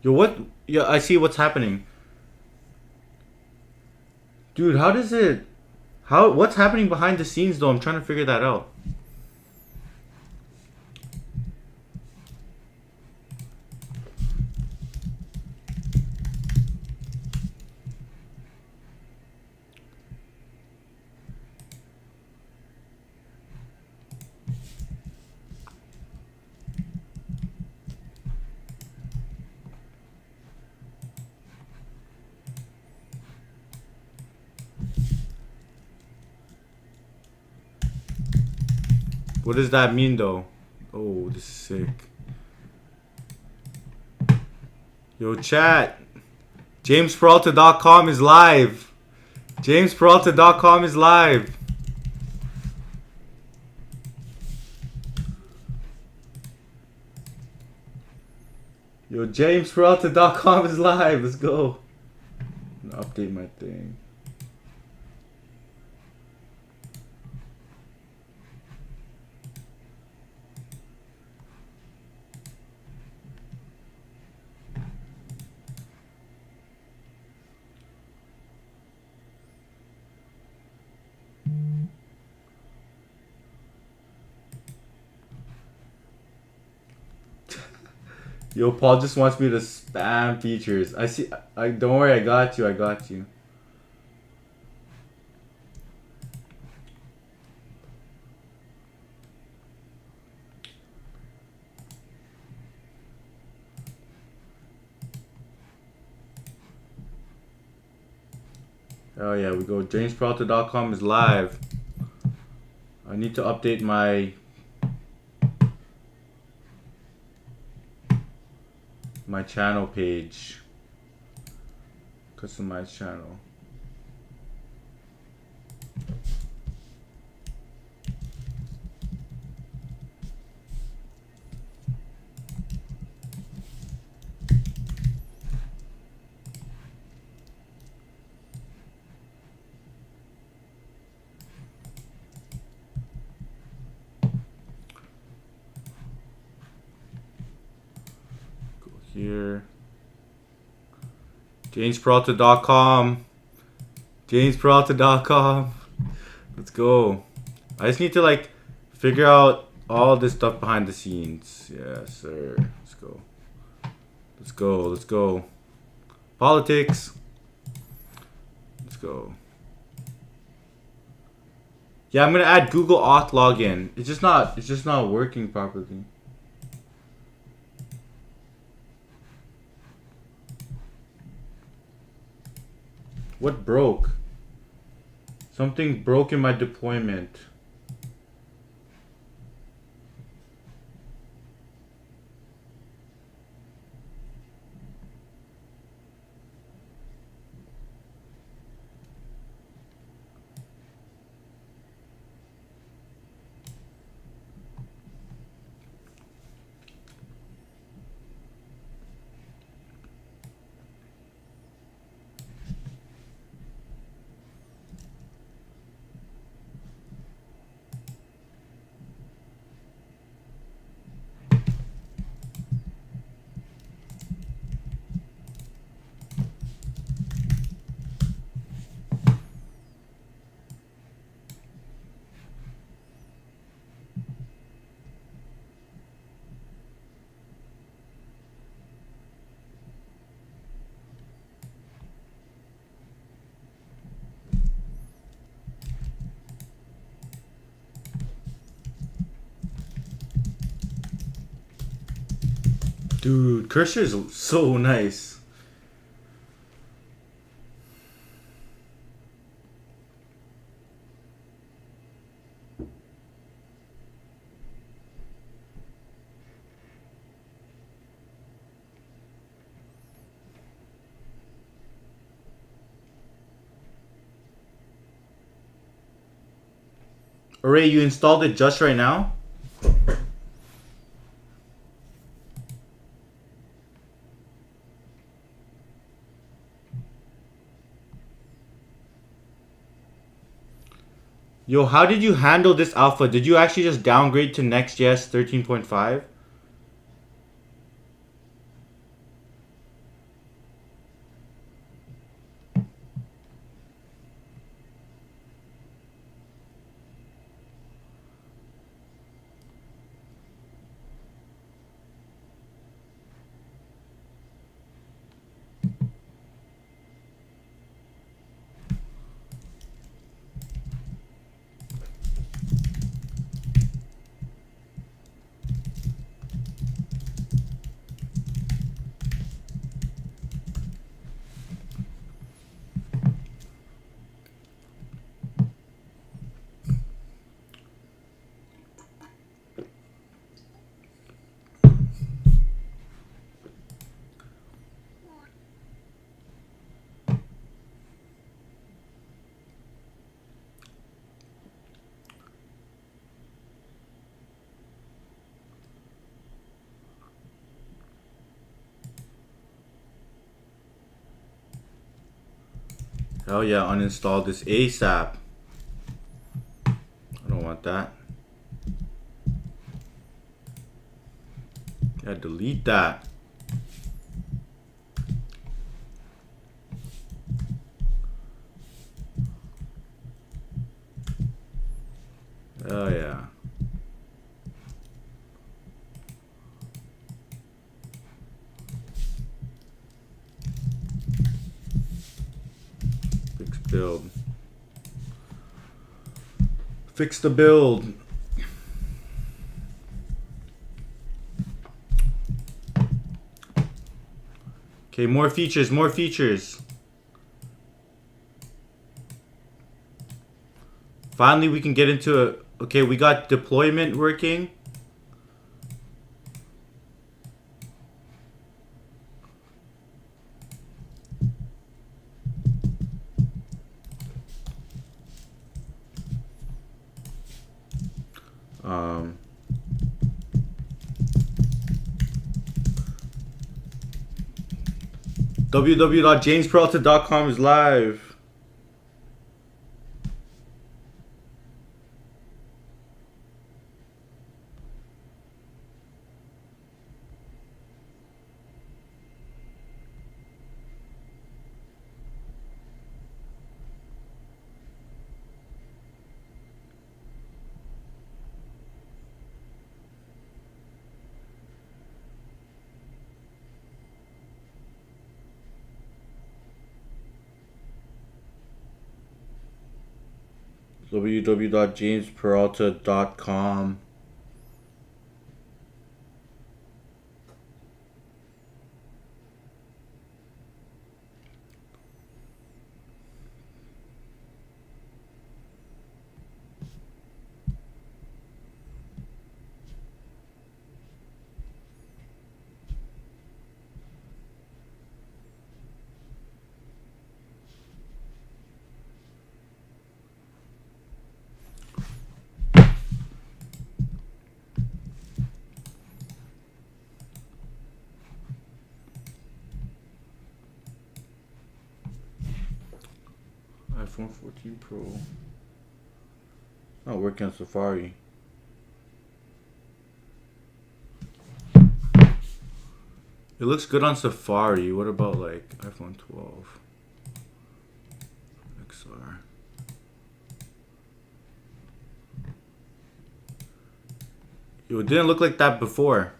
Yo, what? Yeah, I see what's happening. Dude, how does it... What's happening behind the scenes, though? I'm trying to figure that out. What does that mean, though? Oh, this is sick. Yo, chat. JamesPeralta.com is live. JamesPeralta.com is live. Yo, JamesPeralta.com is live. Let's go. Update my thing. Yo, Paul just wants me to spam features. I see. Don't worry. I got you. I got you. Oh yeah, we go. JamesPeralta.com is live. I need to update my channel page. Customize channel. Here. JamesPeralta.com. JamesPeralta.com. Let's go. I just need to like figure out all this stuff behind the scenes. Yes, sir. Let's go. Let's go. Let's go. Politics. Let's go. Yeah, I'm gonna add Google Auth login. It's just not working properly. What broke? Something broke in my deployment. Dude, cursor is so nice. Alright, you installed it just right now? Yo, how did you handle this alpha? Did you actually just downgrade to Next.js 13.5? Hell yeah, uninstall this ASAP. I don't want that. Yeah, delete that. Oh yeah. Fix build. Fix the build. Okay, more features, more features. Finally, we can get into a... Okay, we got deployment working. www.jamesperalta.com is live. www.jamesperalta.com. iPhone 14 Pro. Not working on Safari. It looks good on Safari. What about like iPhone 12 XR? Yo, it didn't look like that before.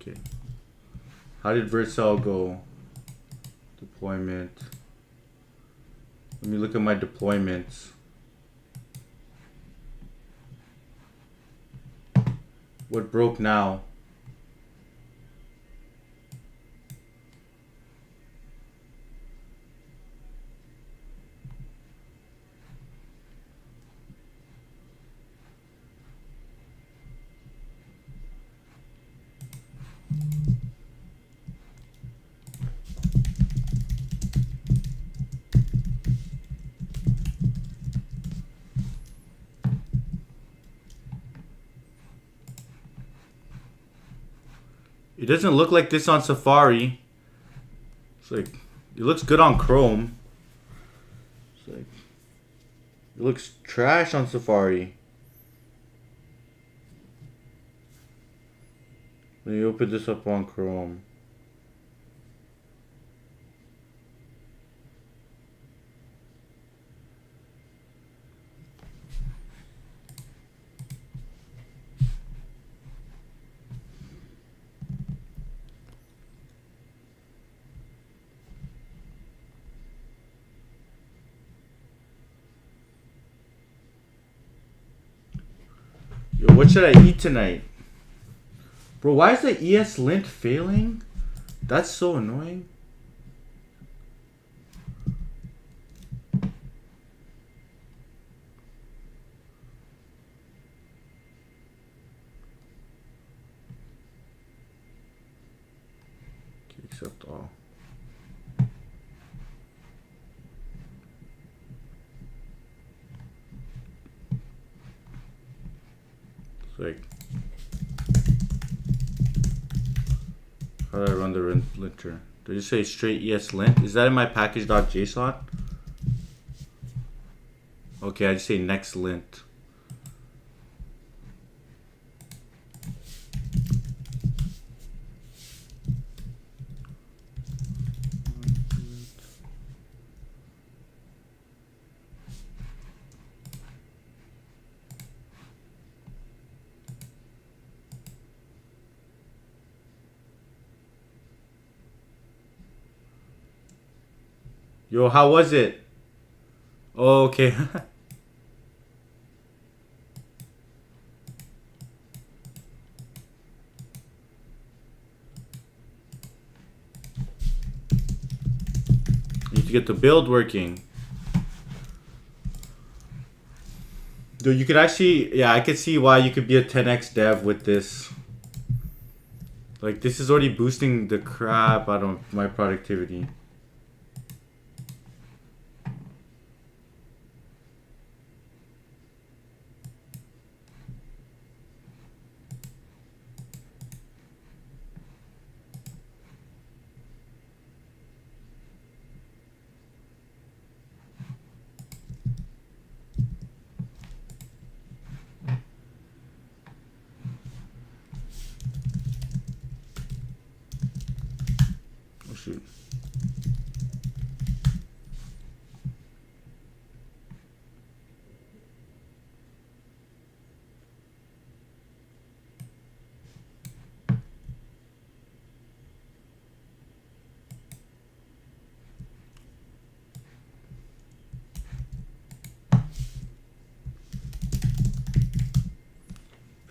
Okay. How did Vercel go? Deployment. Let me look at my deployments. What broke now? It doesn't look like this on Safari. It's like, it looks good on Chrome. It's like, it looks trash on Safari. Let me open this up on Chrome. Yo, what should I eat tonight? Bro, why is the ESLint failing? That's so annoying. Okay, accept all. It's like, how do I run the linter? Did you say straight ESLint? Is that in my package.json? Okay, I just say next lint. Yo, how was it? Oh, okay. Need to get the build working. Dude, you could actually, yeah, I could see why you could be a 10x dev with this. Like, this is already boosting the crap out of my productivity. Oh, shoot.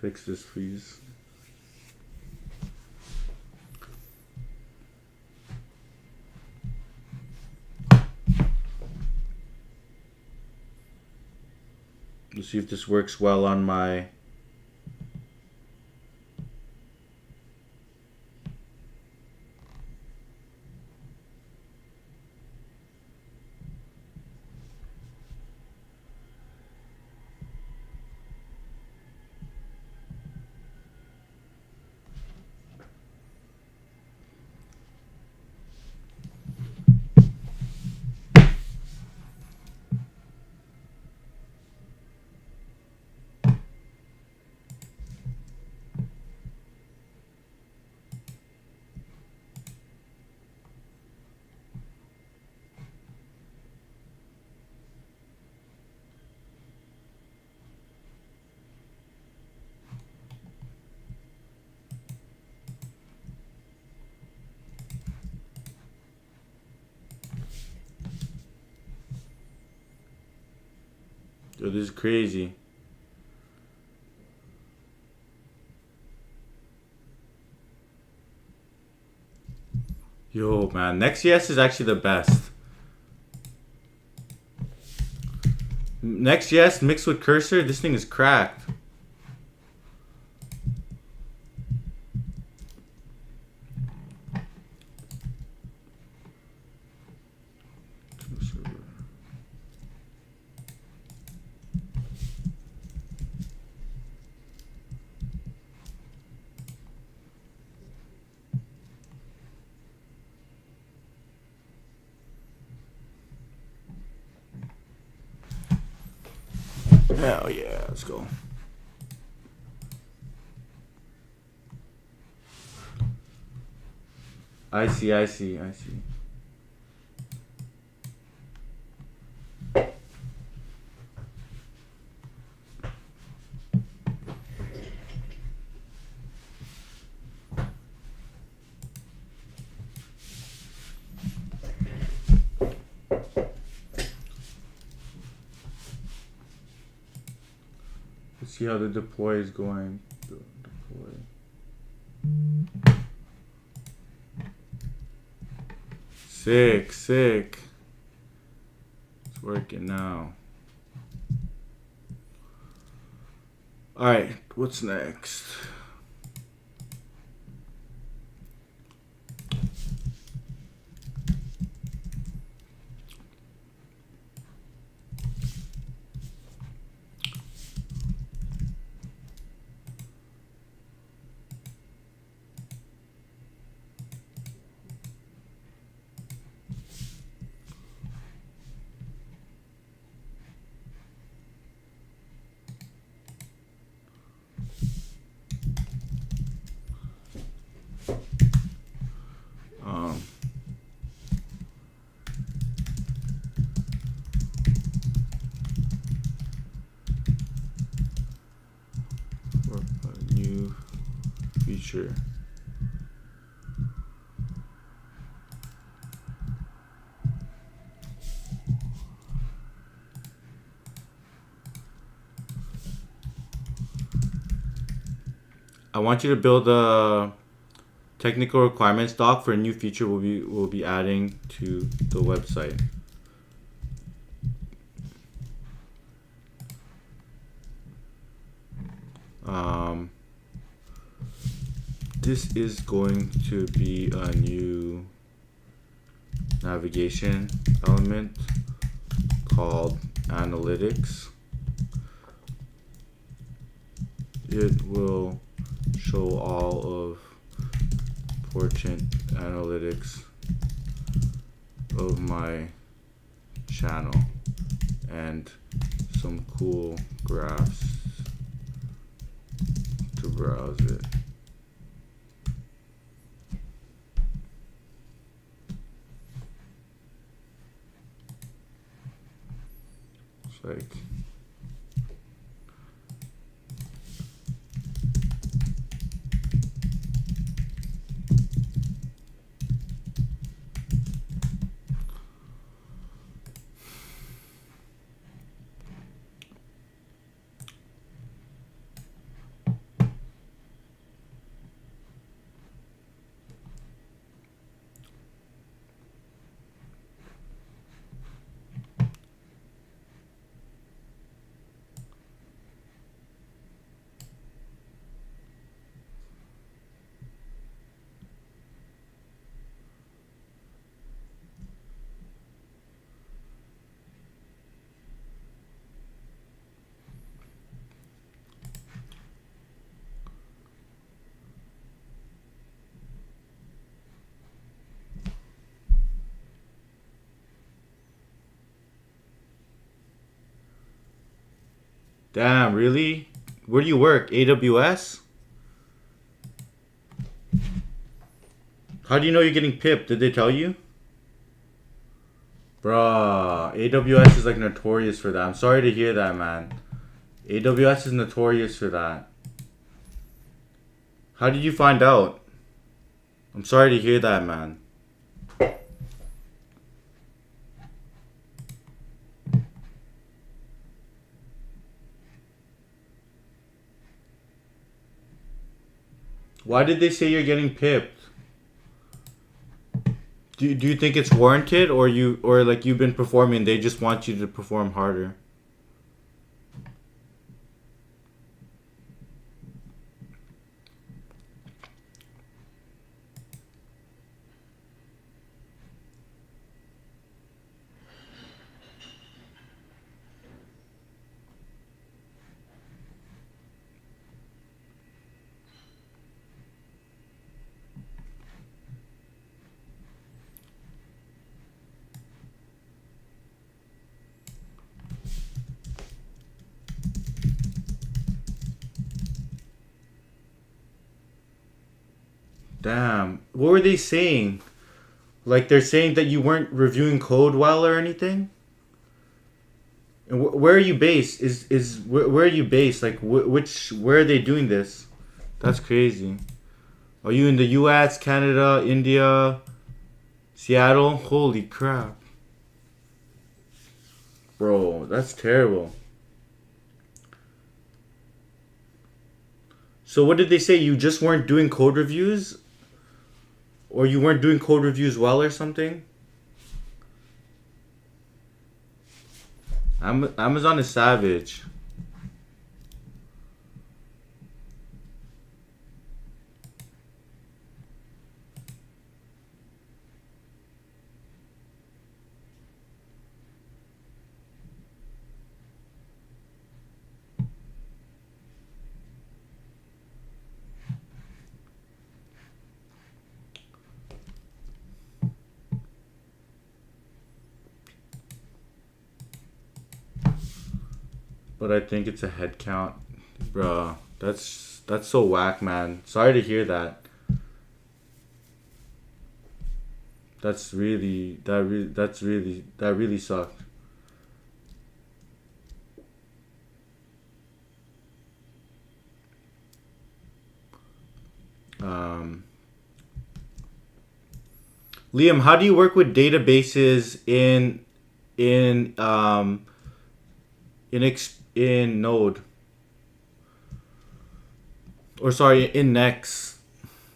Fix this, please. Let's see if this works well on my... Yo, this is crazy. Yo, man, Next.js is actually the best. Next.js mixed with Cursor, this thing is cracked. Hell yeah, let's go. I see. Let's see how the deploy is going. Deploy. Sick. It's working now. Alright, what's next? New feature. I want you to build a technical requirements doc for a new feature we'll be adding to the website. This is going to be a new navigation element called analytics. It will show all of important analytics of my channel and some cool graphs to browse it. It's like damn, really? Where do you work? AWS? How do you know you're getting pipped? Did they tell you? Bruh, AWS is like notorious for that. I'm sorry to hear that, man. AWS is notorious for that. How did you find out? I'm sorry to hear that, man. Why did they say you're getting pipped? Do you think it's warranted, or like you've been performing, they just want you to perform harder? Damn. What were they saying? Like they're saying that you weren't reviewing code well or anything? And where are you based? Where are you based? Like where are they doing this? That's crazy. Are you in the U.S., Canada, India, Seattle? Holy crap, bro, that's terrible. So what did they say? You just weren't doing code reviews, or you weren't doing code reviews well, or something? Amazon is savage. But I think it's a head count, bruh. That's so whack, man. Sorry to hear that. That really sucked. Um, Liam, how do you work with databases in Node? Or sorry, in Next?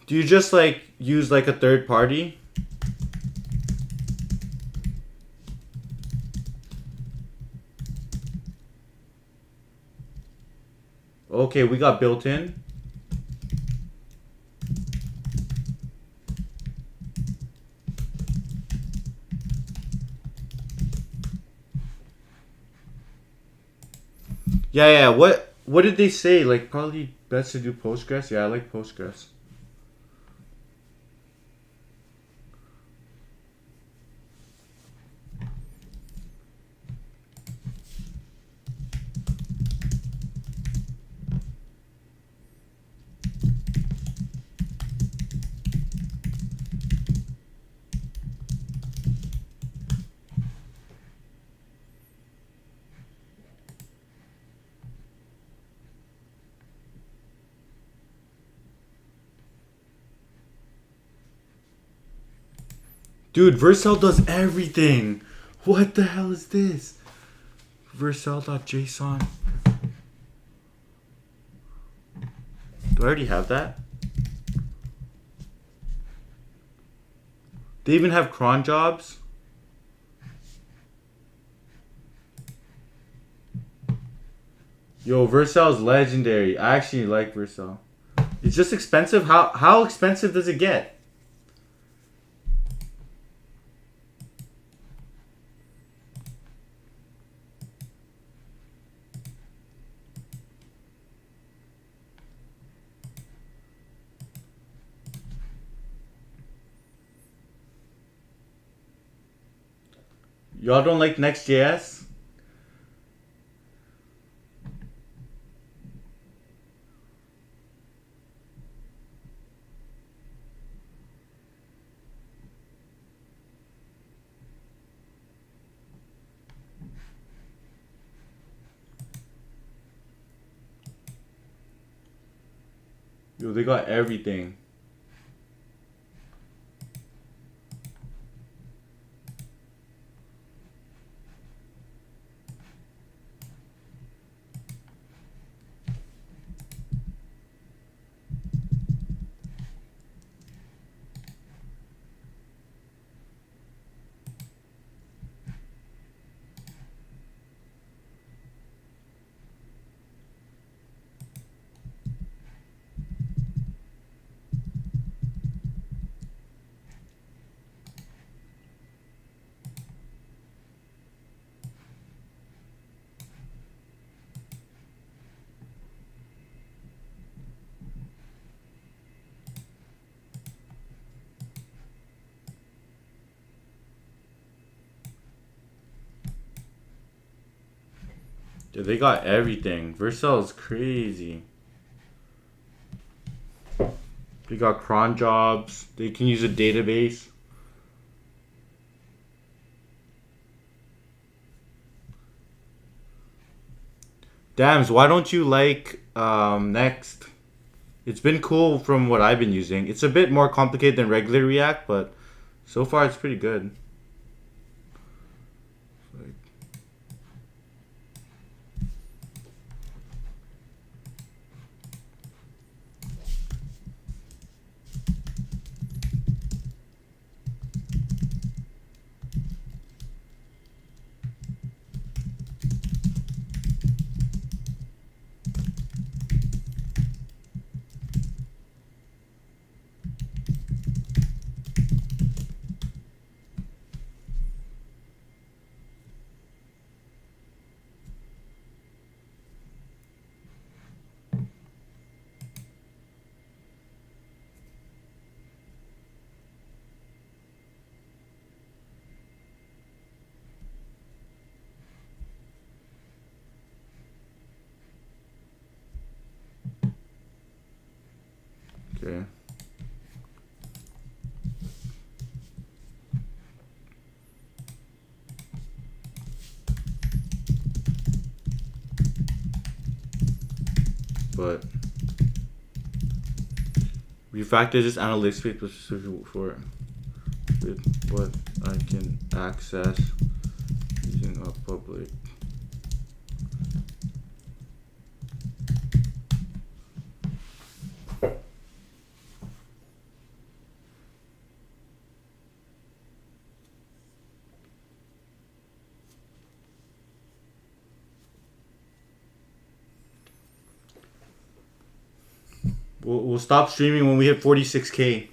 Do you just like use like a third party? Okay, we got built in. Yeah. What did they say? Like probably best to do Postgres. Yeah, I like Postgres. Dude, Vercel does everything. What the hell is this? Vercel.json. Do I already have that? They even have cron jobs? Yo, Vercel is legendary. I actually like Vercel. It's just expensive. How expensive does it get? Y'all don't like Next.js? Yo, they got everything. Yeah, they got everything. Vercel is crazy. They got cron jobs. They can use a database. Dams, why don't you like Next? It's been cool from what I've been using. It's a bit more complicated than regular React, but so far it's pretty good. Okay. But refactor this analytics page specifically for with what I can access using a public. We'll stop streaming when we hit 46K.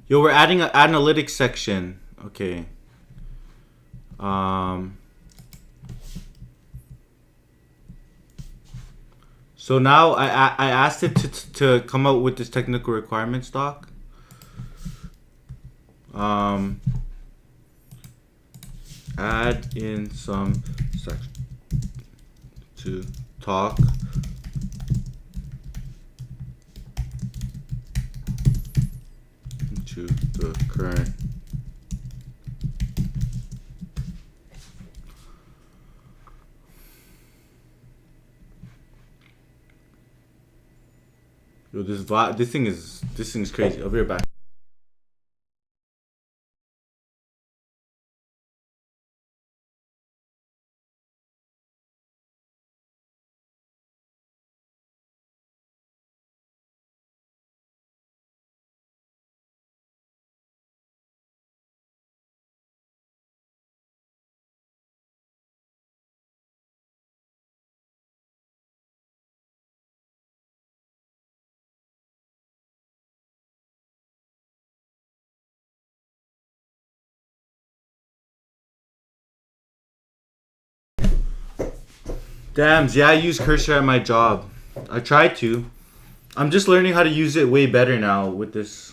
Yo, we're adding an analytics section. Okay. So now I asked it to come out with this technical requirements doc. Add in some section to talk to the current Yo, this thing is crazy. I'll be right back. Damn, yeah, I use cursor at my job. I try to. I'm just learning how to use it way better now with this.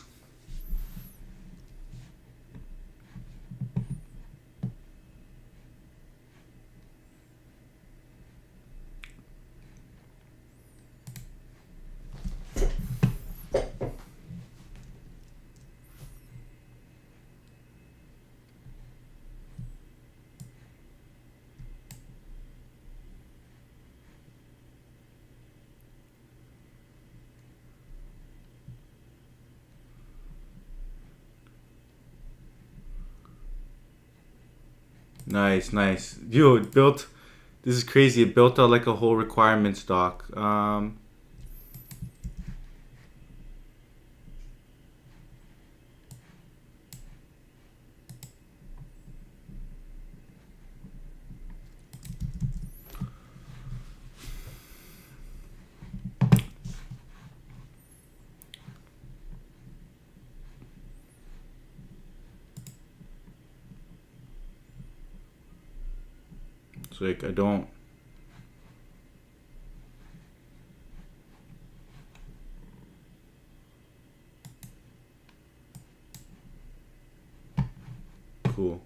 Nice. Yo, it built. This is crazy. It built out like a whole requirements doc. It's like I don't. Cool.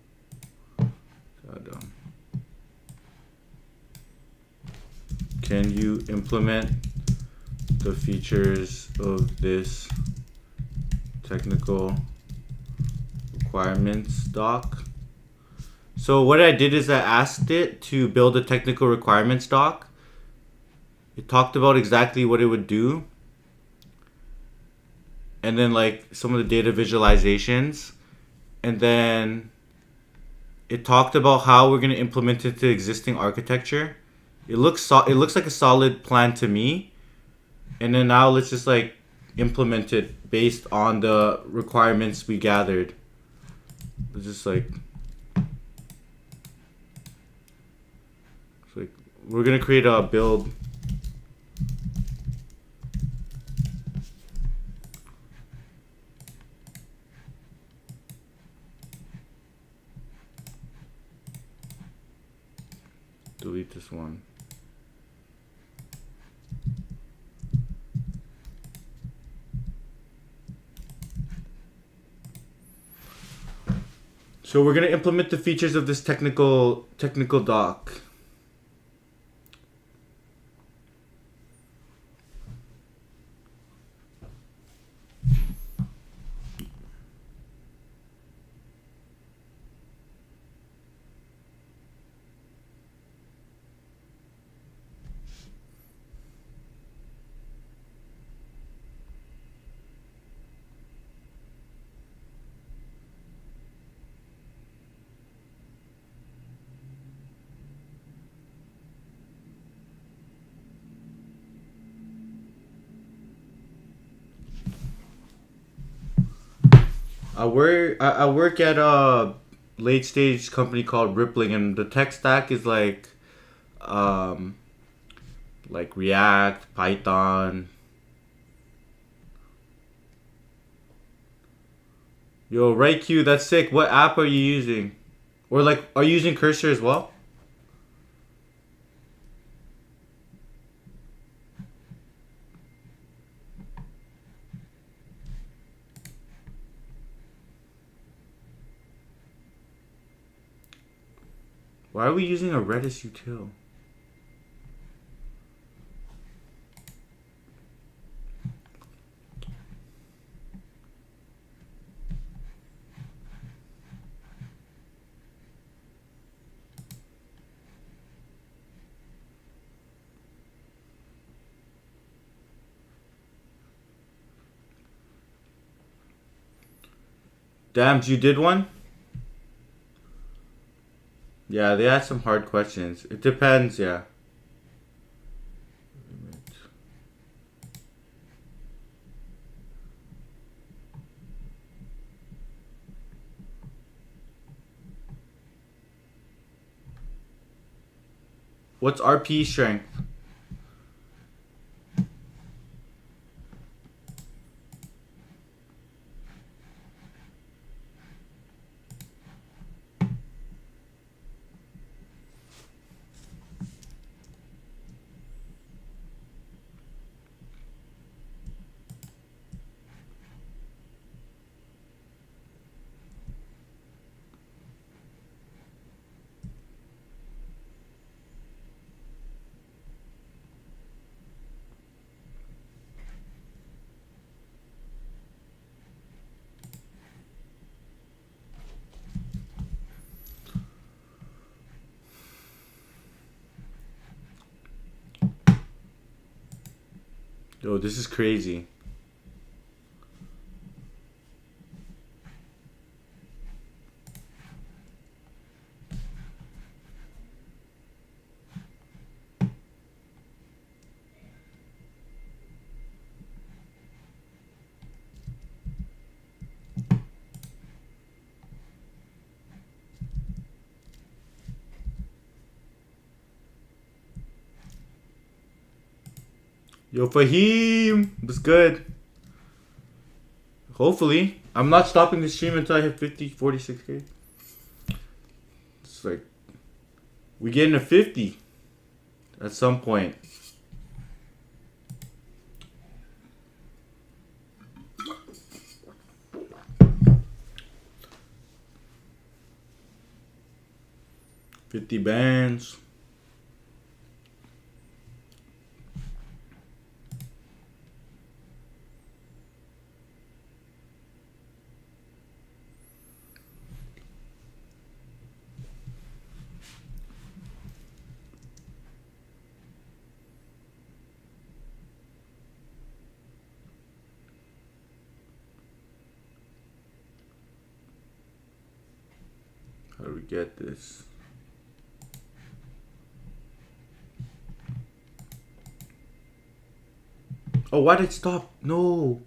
Can you implement the features of this technical requirements doc? So what I did is I asked it to build a technical requirements doc. It talked about exactly what it would do. And then like some of the data visualizations. And then it talked about how we're going to implement it to existing architecture. It looks like a solid plan to me. And then now let's just like implement it based on the requirements we gathered. It's just like we're gonna create a build. Delete this one. So we're gonna implement the features of this technical doc. I work at a late stage company called Rippling, and the tech stack is like React, Python. Yo, RightQ, that's sick. What app are you using? Or like, are you using Cursor as well? Why are we using a Redis util? Damn, you did one? Yeah, they had some hard questions. It depends, yeah. What's RP strength? Yo, this is crazy. Yo, Fahim, what's good? Hopefully. I'm not stopping the stream until I hit 46K. It's like We getting a 50 at some point. $50 bands. How do we get this? Oh, why did it stop? No.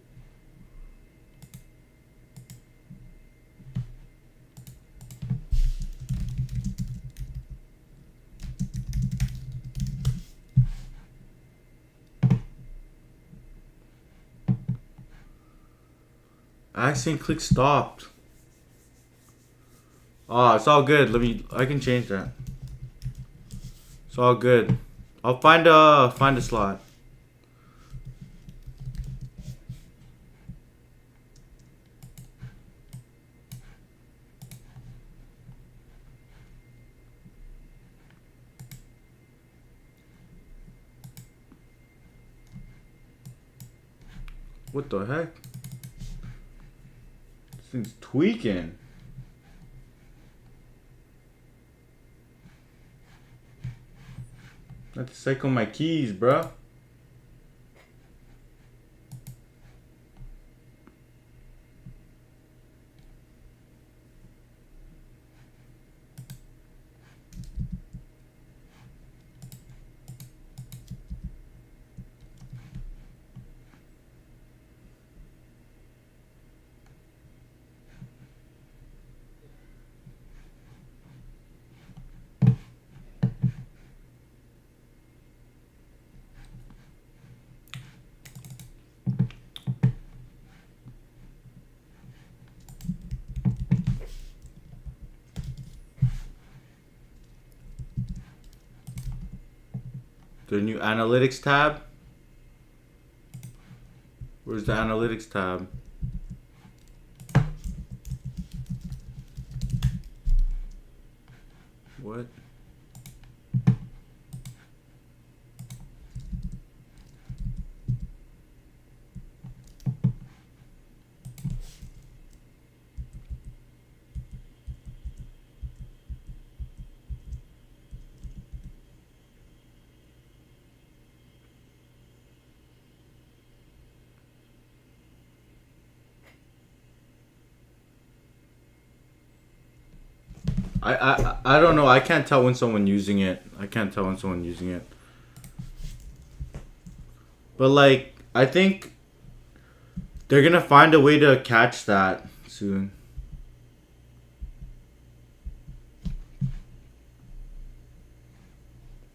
I accidentally clicked stopped. Oh, it's all good. I can change that. It's all good. I'll find a slot. What the heck? This thing's tweaking. I have to cycle my keys, bruh. The new analytics tab. Where's the analytics tab? What? I don't know. I can't tell when someone using it. But like, I think they're gonna find a way to catch that soon.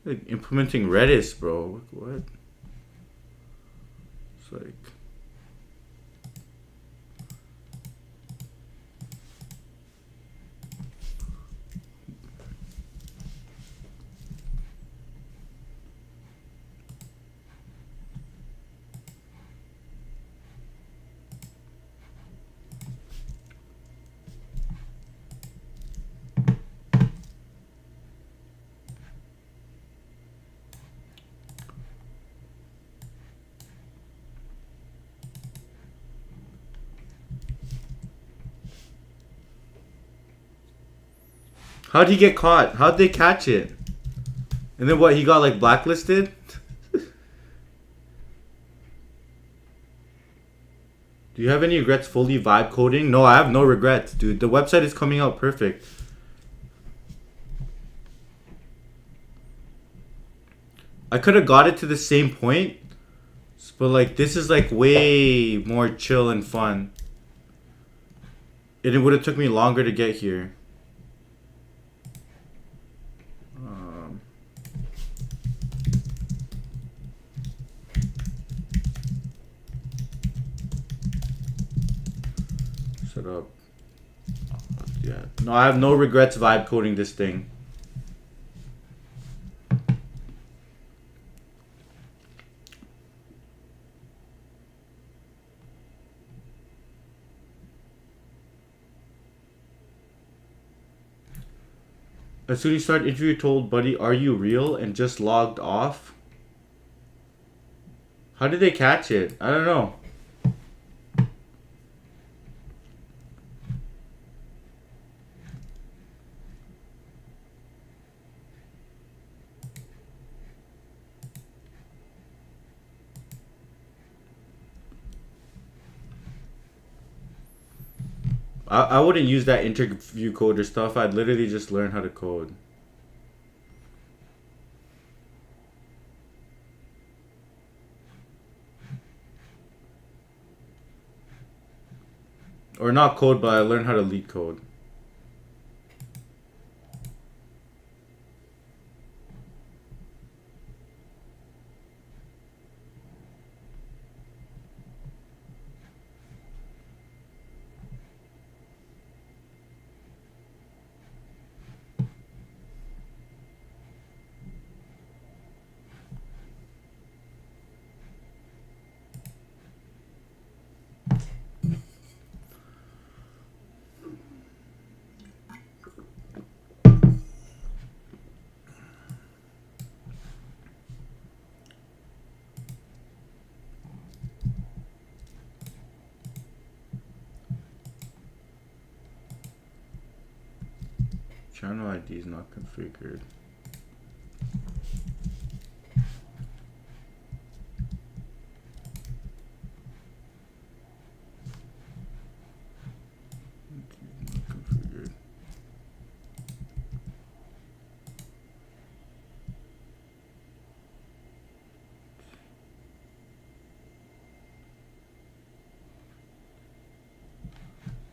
Like implementing Redis, bro. What? It's like. How'd he get caught? How'd they catch it? And then what, he got like blacklisted? Do you have any regrets fully vibe coding? No, I have no regrets, dude. The website is coming out perfect. I could have got it to the same point, but like this is like way more chill and fun. And it would have took me longer to get here. Set up. Yeah. No, I have no regrets vibe coding this thing. As soon as you start interview, told buddy, "Are you real?" and just logged off. How did they catch it? I don't know. I wouldn't use that interview coder stuff. I'd literally just learn how to code. Or not code, but I learned how to lead code. Channel ID is not configured.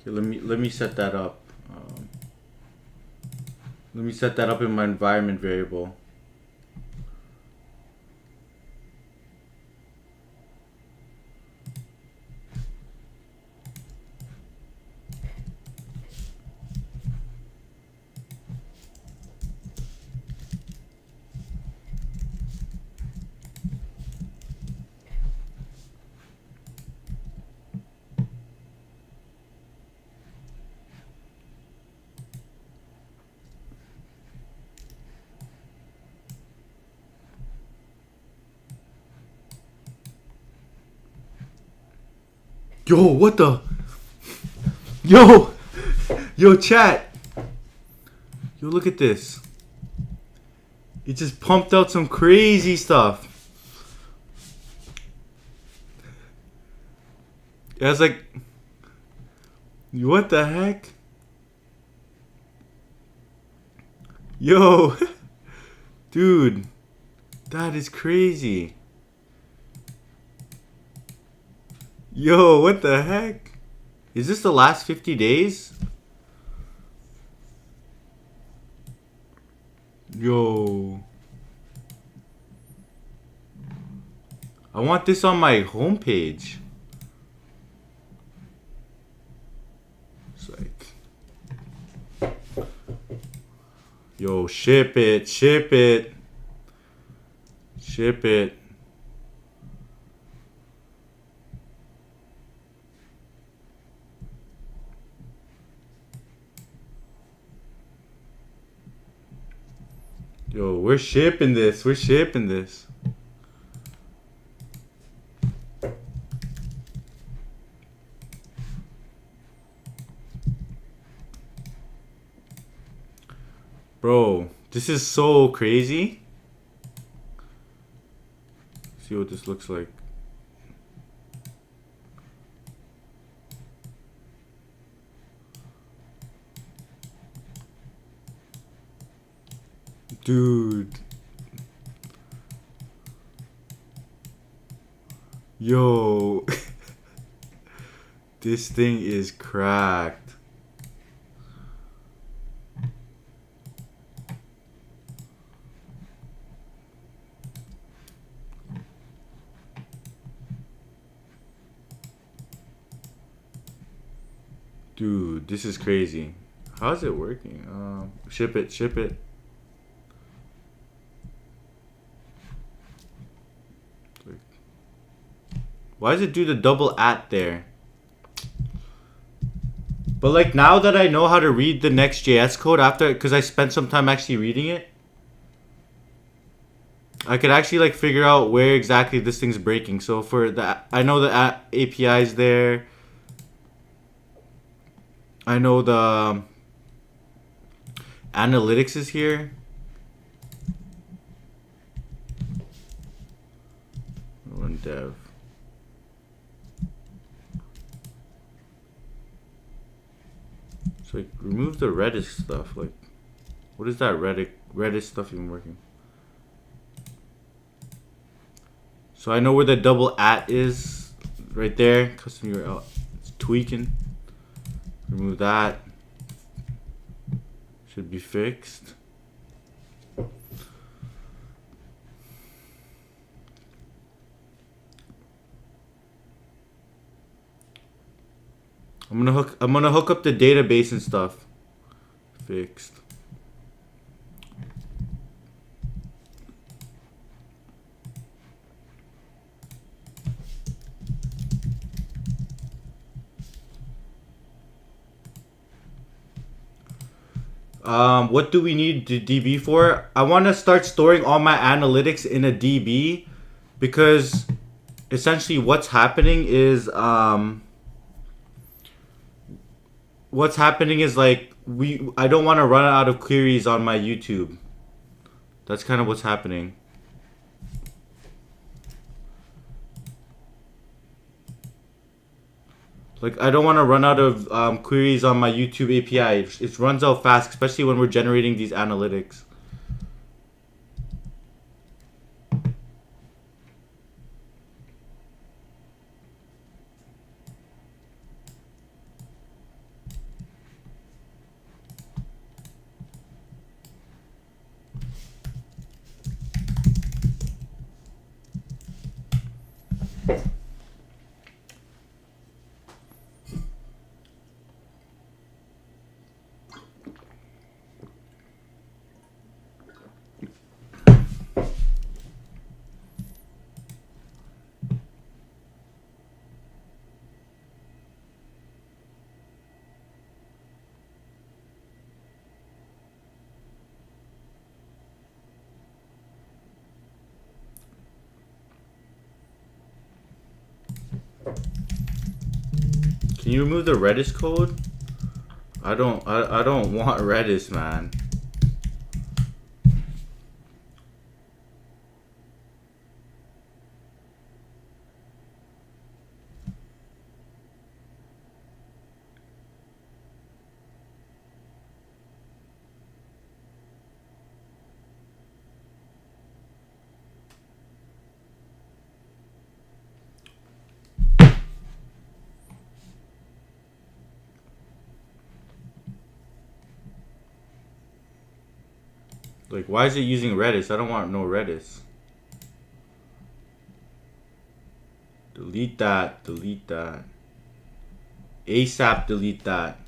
Okay, let me set that up. Let me set that up in my environment variable. Yo, what the? Yo! Yo, chat! Yo, look at this. It just pumped out some crazy stuff. I was like, what the heck? Yo! Dude, that is crazy. Yo, what the heck? Is this the last 50 days? Yo. I want this on my homepage. It's like... Yo, ship it, ship it. Ship it. Yo, we're shipping this. We're shipping this. Bro, this is so crazy. See what this looks like. Dude. Yo. This thing is cracked. Dude, this is crazy. How's it working? Ship it, ship it. Why does it do the double at there? But like now that I know how to read the Next.js code after, because I spent some time actually reading it, I could actually like figure out where exactly this thing's breaking. So for the, I know the API is there. I know the analytics is here. Run dev. So like remove the Redis stuff. Like, what is that Redis stuff even working? So I know where the double at is, right there. Custom URL. It's tweaking. Remove that. Should be fixed. I'm gonna hook up the database and stuff. Fixed. What do we need the DB for? I want to start storing all my analytics in a DB because essentially what's happening is like I don't want to run out of queries on my YouTube. That's kind of what's happening. Like I don't want to run out of queries on my YouTube API. It runs out fast, especially when we're generating these analytics. Can you remove the Redis code? I don't want Redis, man. Like, why is it using Redis? I don't want no Redis. Delete that. Delete that. ASAP delete that.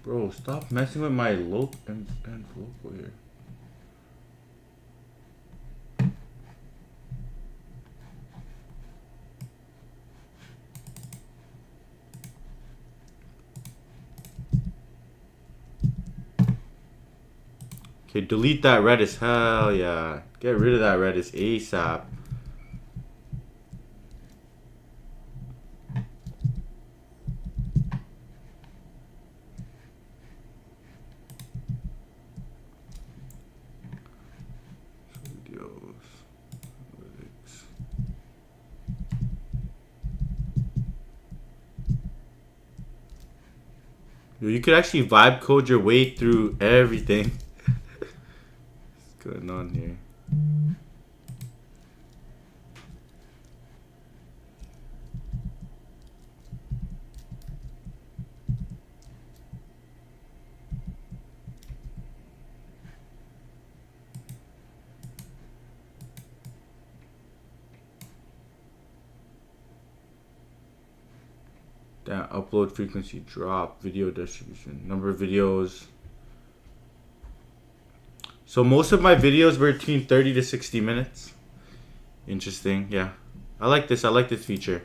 Bro, stop messing with my local here. Okay, delete that Redis. Hell yeah. Get rid of that Redis ASAP. Yo, you could actually vibe code your way through everything. What's going on here? That upload frequency drop, video distribution, number of videos. So most of my videos were between 30 to 60 minutes. Interesting, yeah. I like this feature.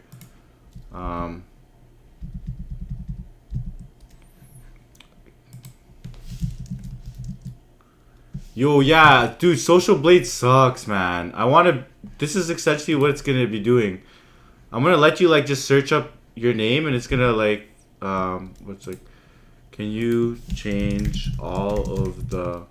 Yo, yeah, dude, Social Blade sucks, man. This is essentially what it's gonna be doing. I'm gonna let you like just search up your name and it's gonna like, what's like, can you change all of the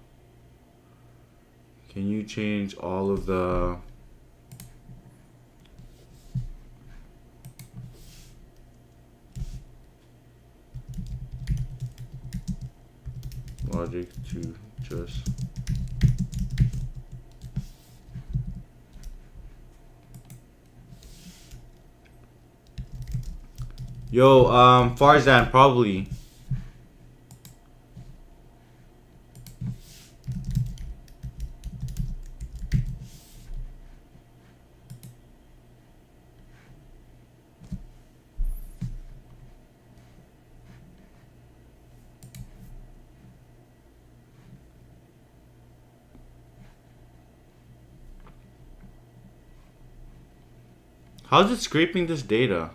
logic to just Yo, Farzan, probably. How's it scraping this data?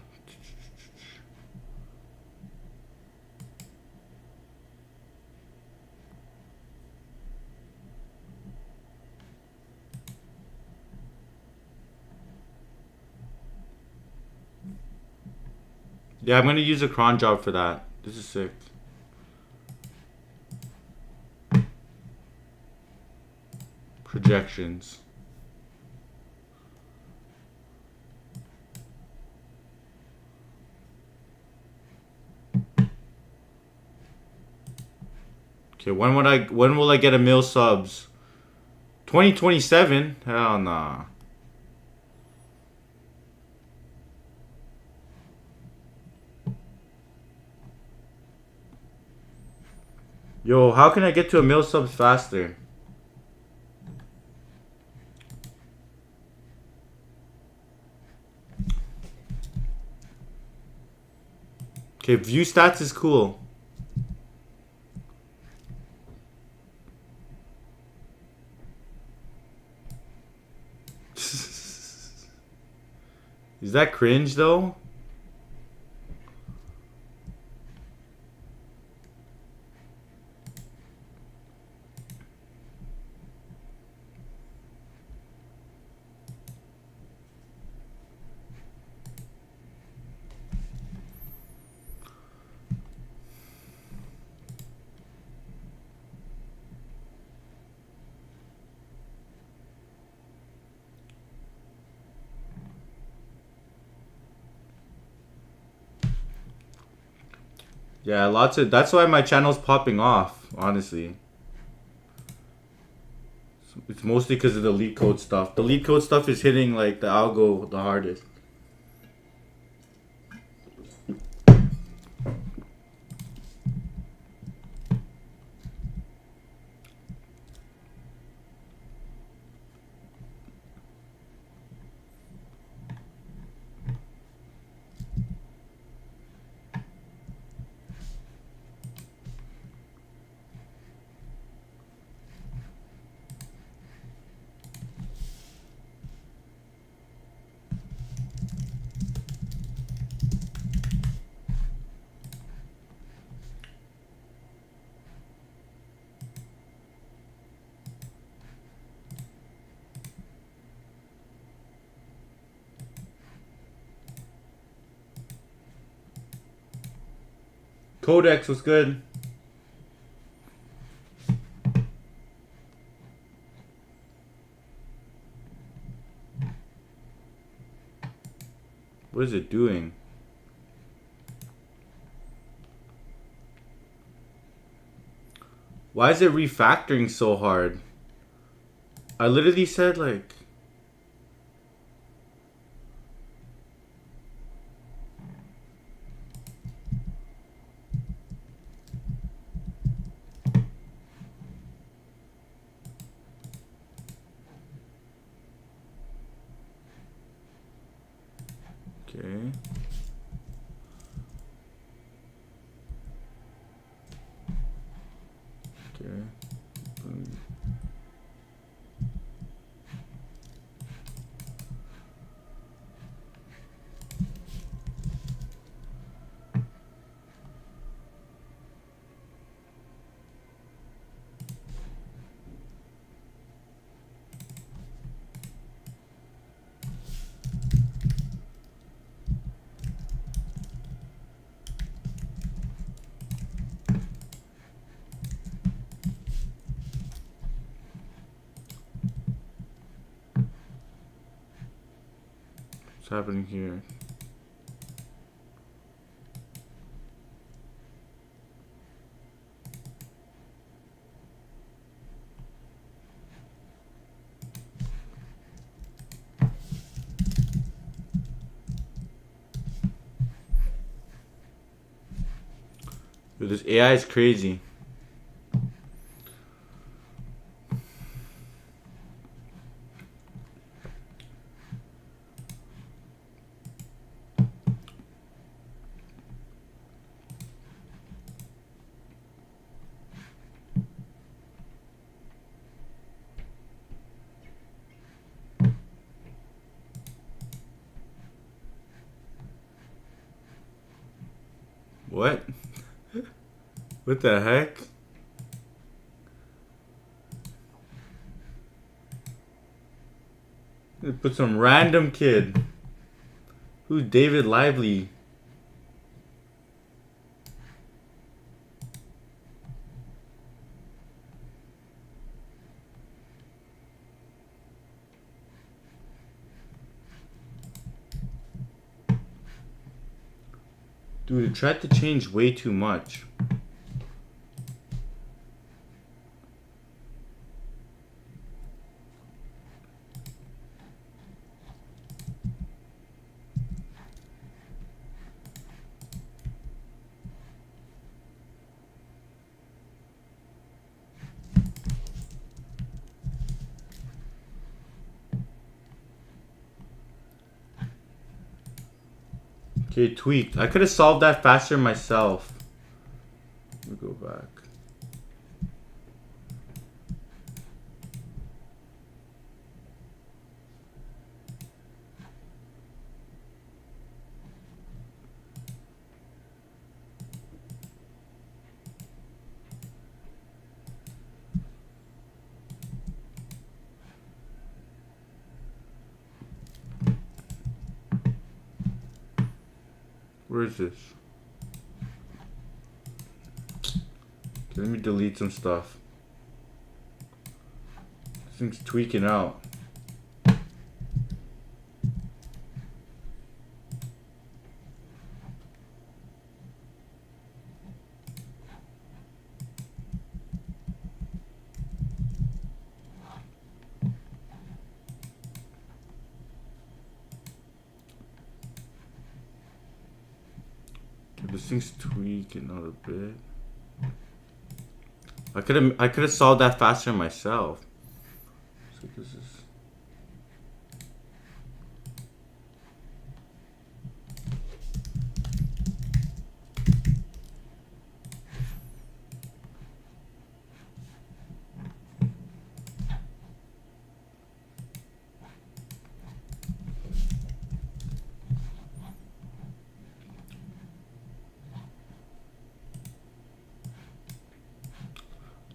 Yeah, I'm gonna use a cron job for that. This is sick. Projections. Okay, when will I get a mil subs? 2027? Hell nah. Yo, how can I get to a mil subs faster? Okay, view stats is cool. Is that cringe though? Yeah, that's why my channel's popping off, honestly. It's mostly because of the lead code stuff. The lead code stuff is hitting like the algo the hardest. Codex was good. What is it doing? Why is it refactoring so hard? I literally said like... Okay. Okay. What's happening here? Dude, this AI is crazy. What? What the heck? They put some random kid. Who's David Lively? Dude, it tried to change way too much. Okay, tweaked. I could have solved that faster myself. Let me go back. Where is this? Okay, let me delete some stuff. This thing's tweaking out. This thing's tweaking out a bit. I could have solved that faster myself. So this is.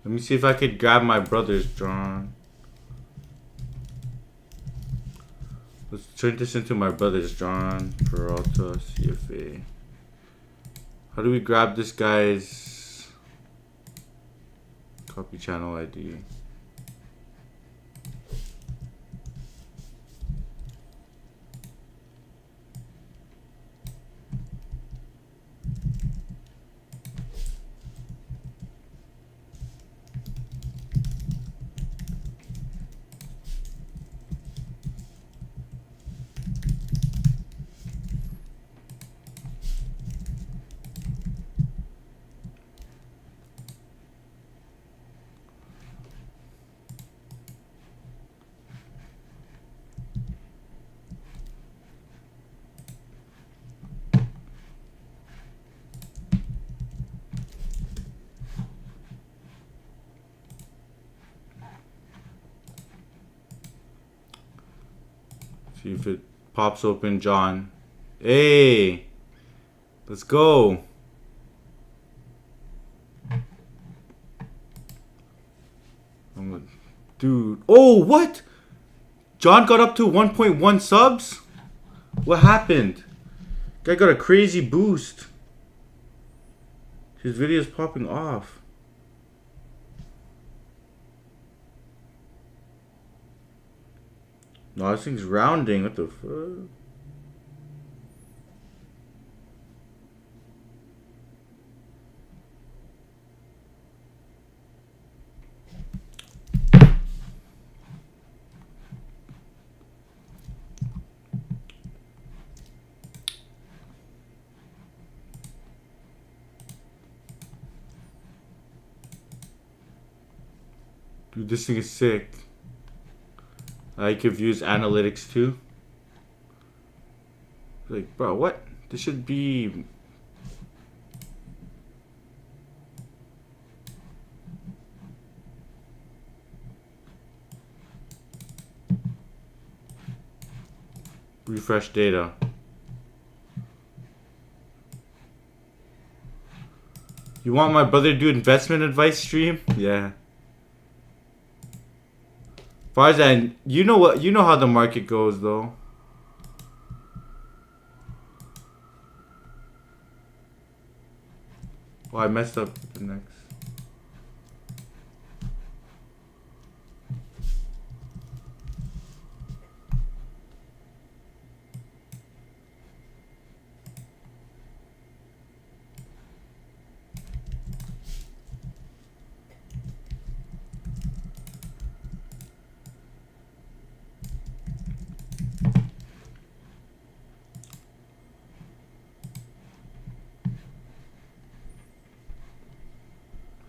Let me see if I could grab my brother's John. Let's turn this into my brother's John Peralta CFA. How do we grab this guy's copy channel ID? See if it pops open, John. Hey, let's go. Dude. Oh, what? John got up to 1.1 subs? What happened? Guy got a crazy boost. His video's popping off. No, this thing's rounding. What the fuck? Dude, this thing is sick. I could use analytics too. Like, bro, what? This should be... refresh data. You want my brother to do investment advice stream? Yeah. Farzan, you know what? You know how the market goes, though. Oh, I messed up the next.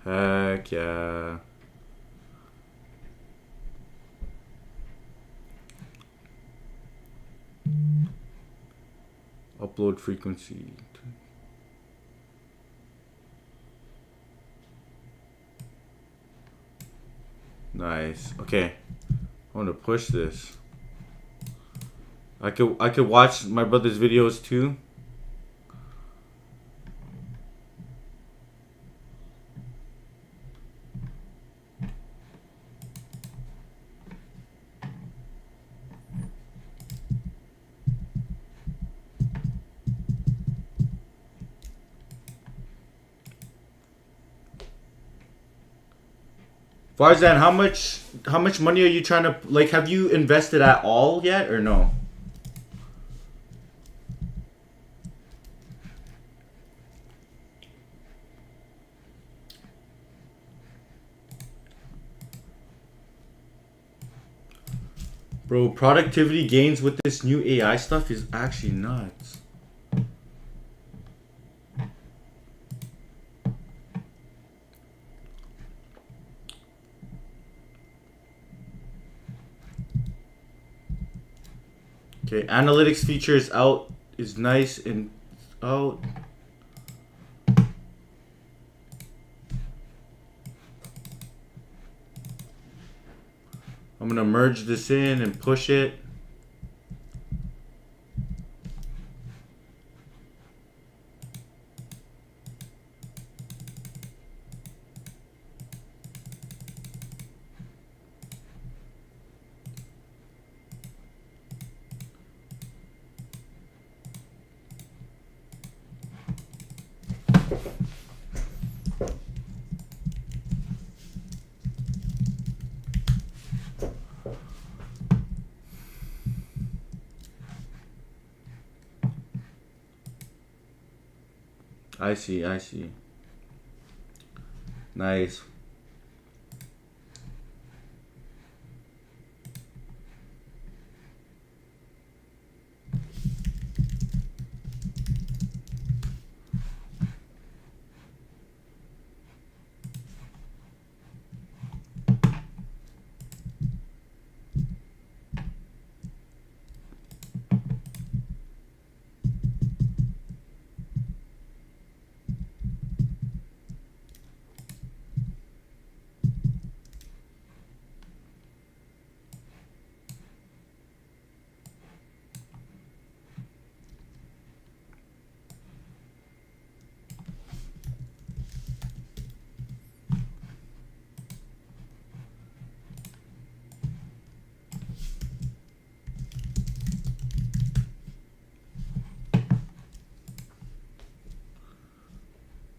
Heck yeah. Upload frequency. Nice. Okay. I want to push this. I could watch my brother's videos too. Farzan, how much money are you trying to, like, have you invested at all yet or no? Bro, productivity gains with this new AI stuff is actually nuts. Okay, analytics features out is nice and out. I'm gonna merge this in and push it. I see, I see. Nice.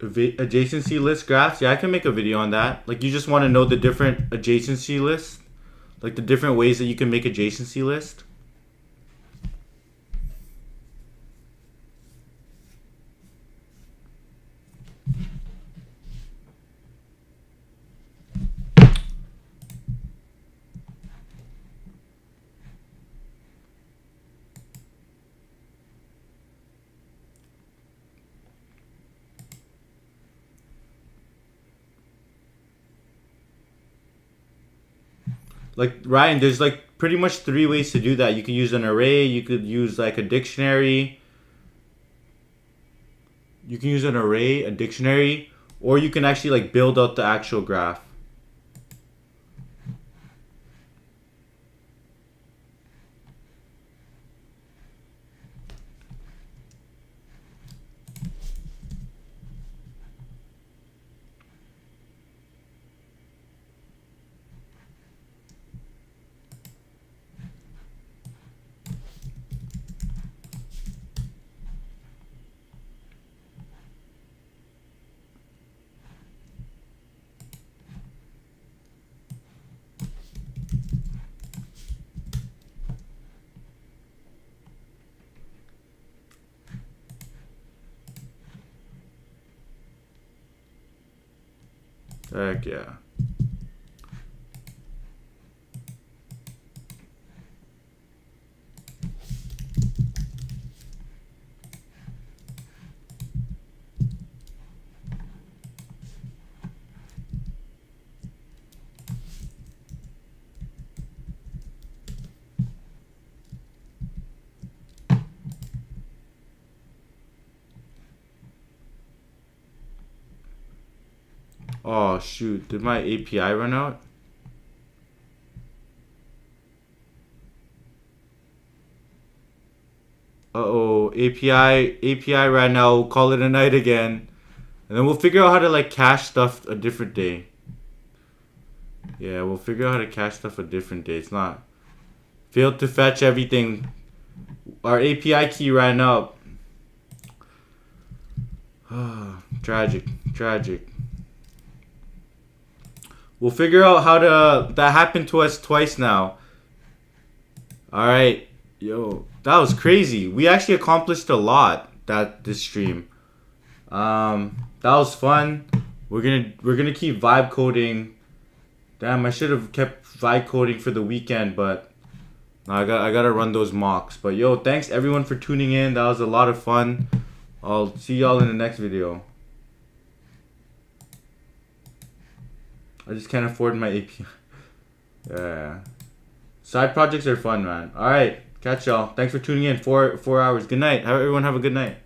adjacency list graphs. Yeah, I can make a video on that. Like, you just want to know the different adjacency lists, like the different ways that you can make adjacency list. Like, Ryan, there's like pretty much 3 ways to do that. You could use an array, you could use like a dictionary. You can use an array, a dictionary, or you can actually like build out the actual graph. Heck yeah. Oh shoot, did my API run out? Uh-oh, API ran out. We'll call it a night again. And then we'll figure out how to like cache stuff a different day. Yeah, we'll figure out how to cache stuff a different day. It's not failed to fetch everything. Our API key ran out. Tragic. We'll figure out how to. That happened to us twice now. Alright. Yo, that was crazy. We actually accomplished a lot this stream. That was fun. We're gonna keep vibe coding. Damn, I should have kept vibe coding for the weekend, but I gotta run those mocks. But yo, thanks everyone for tuning in. That was a lot of fun. I'll see y'all in the next video. I just can't afford my API. Yeah. Side projects are fun, man. Alright, catch y'all. Thanks for tuning in. 4 hours. Good night. Everyone have a good night.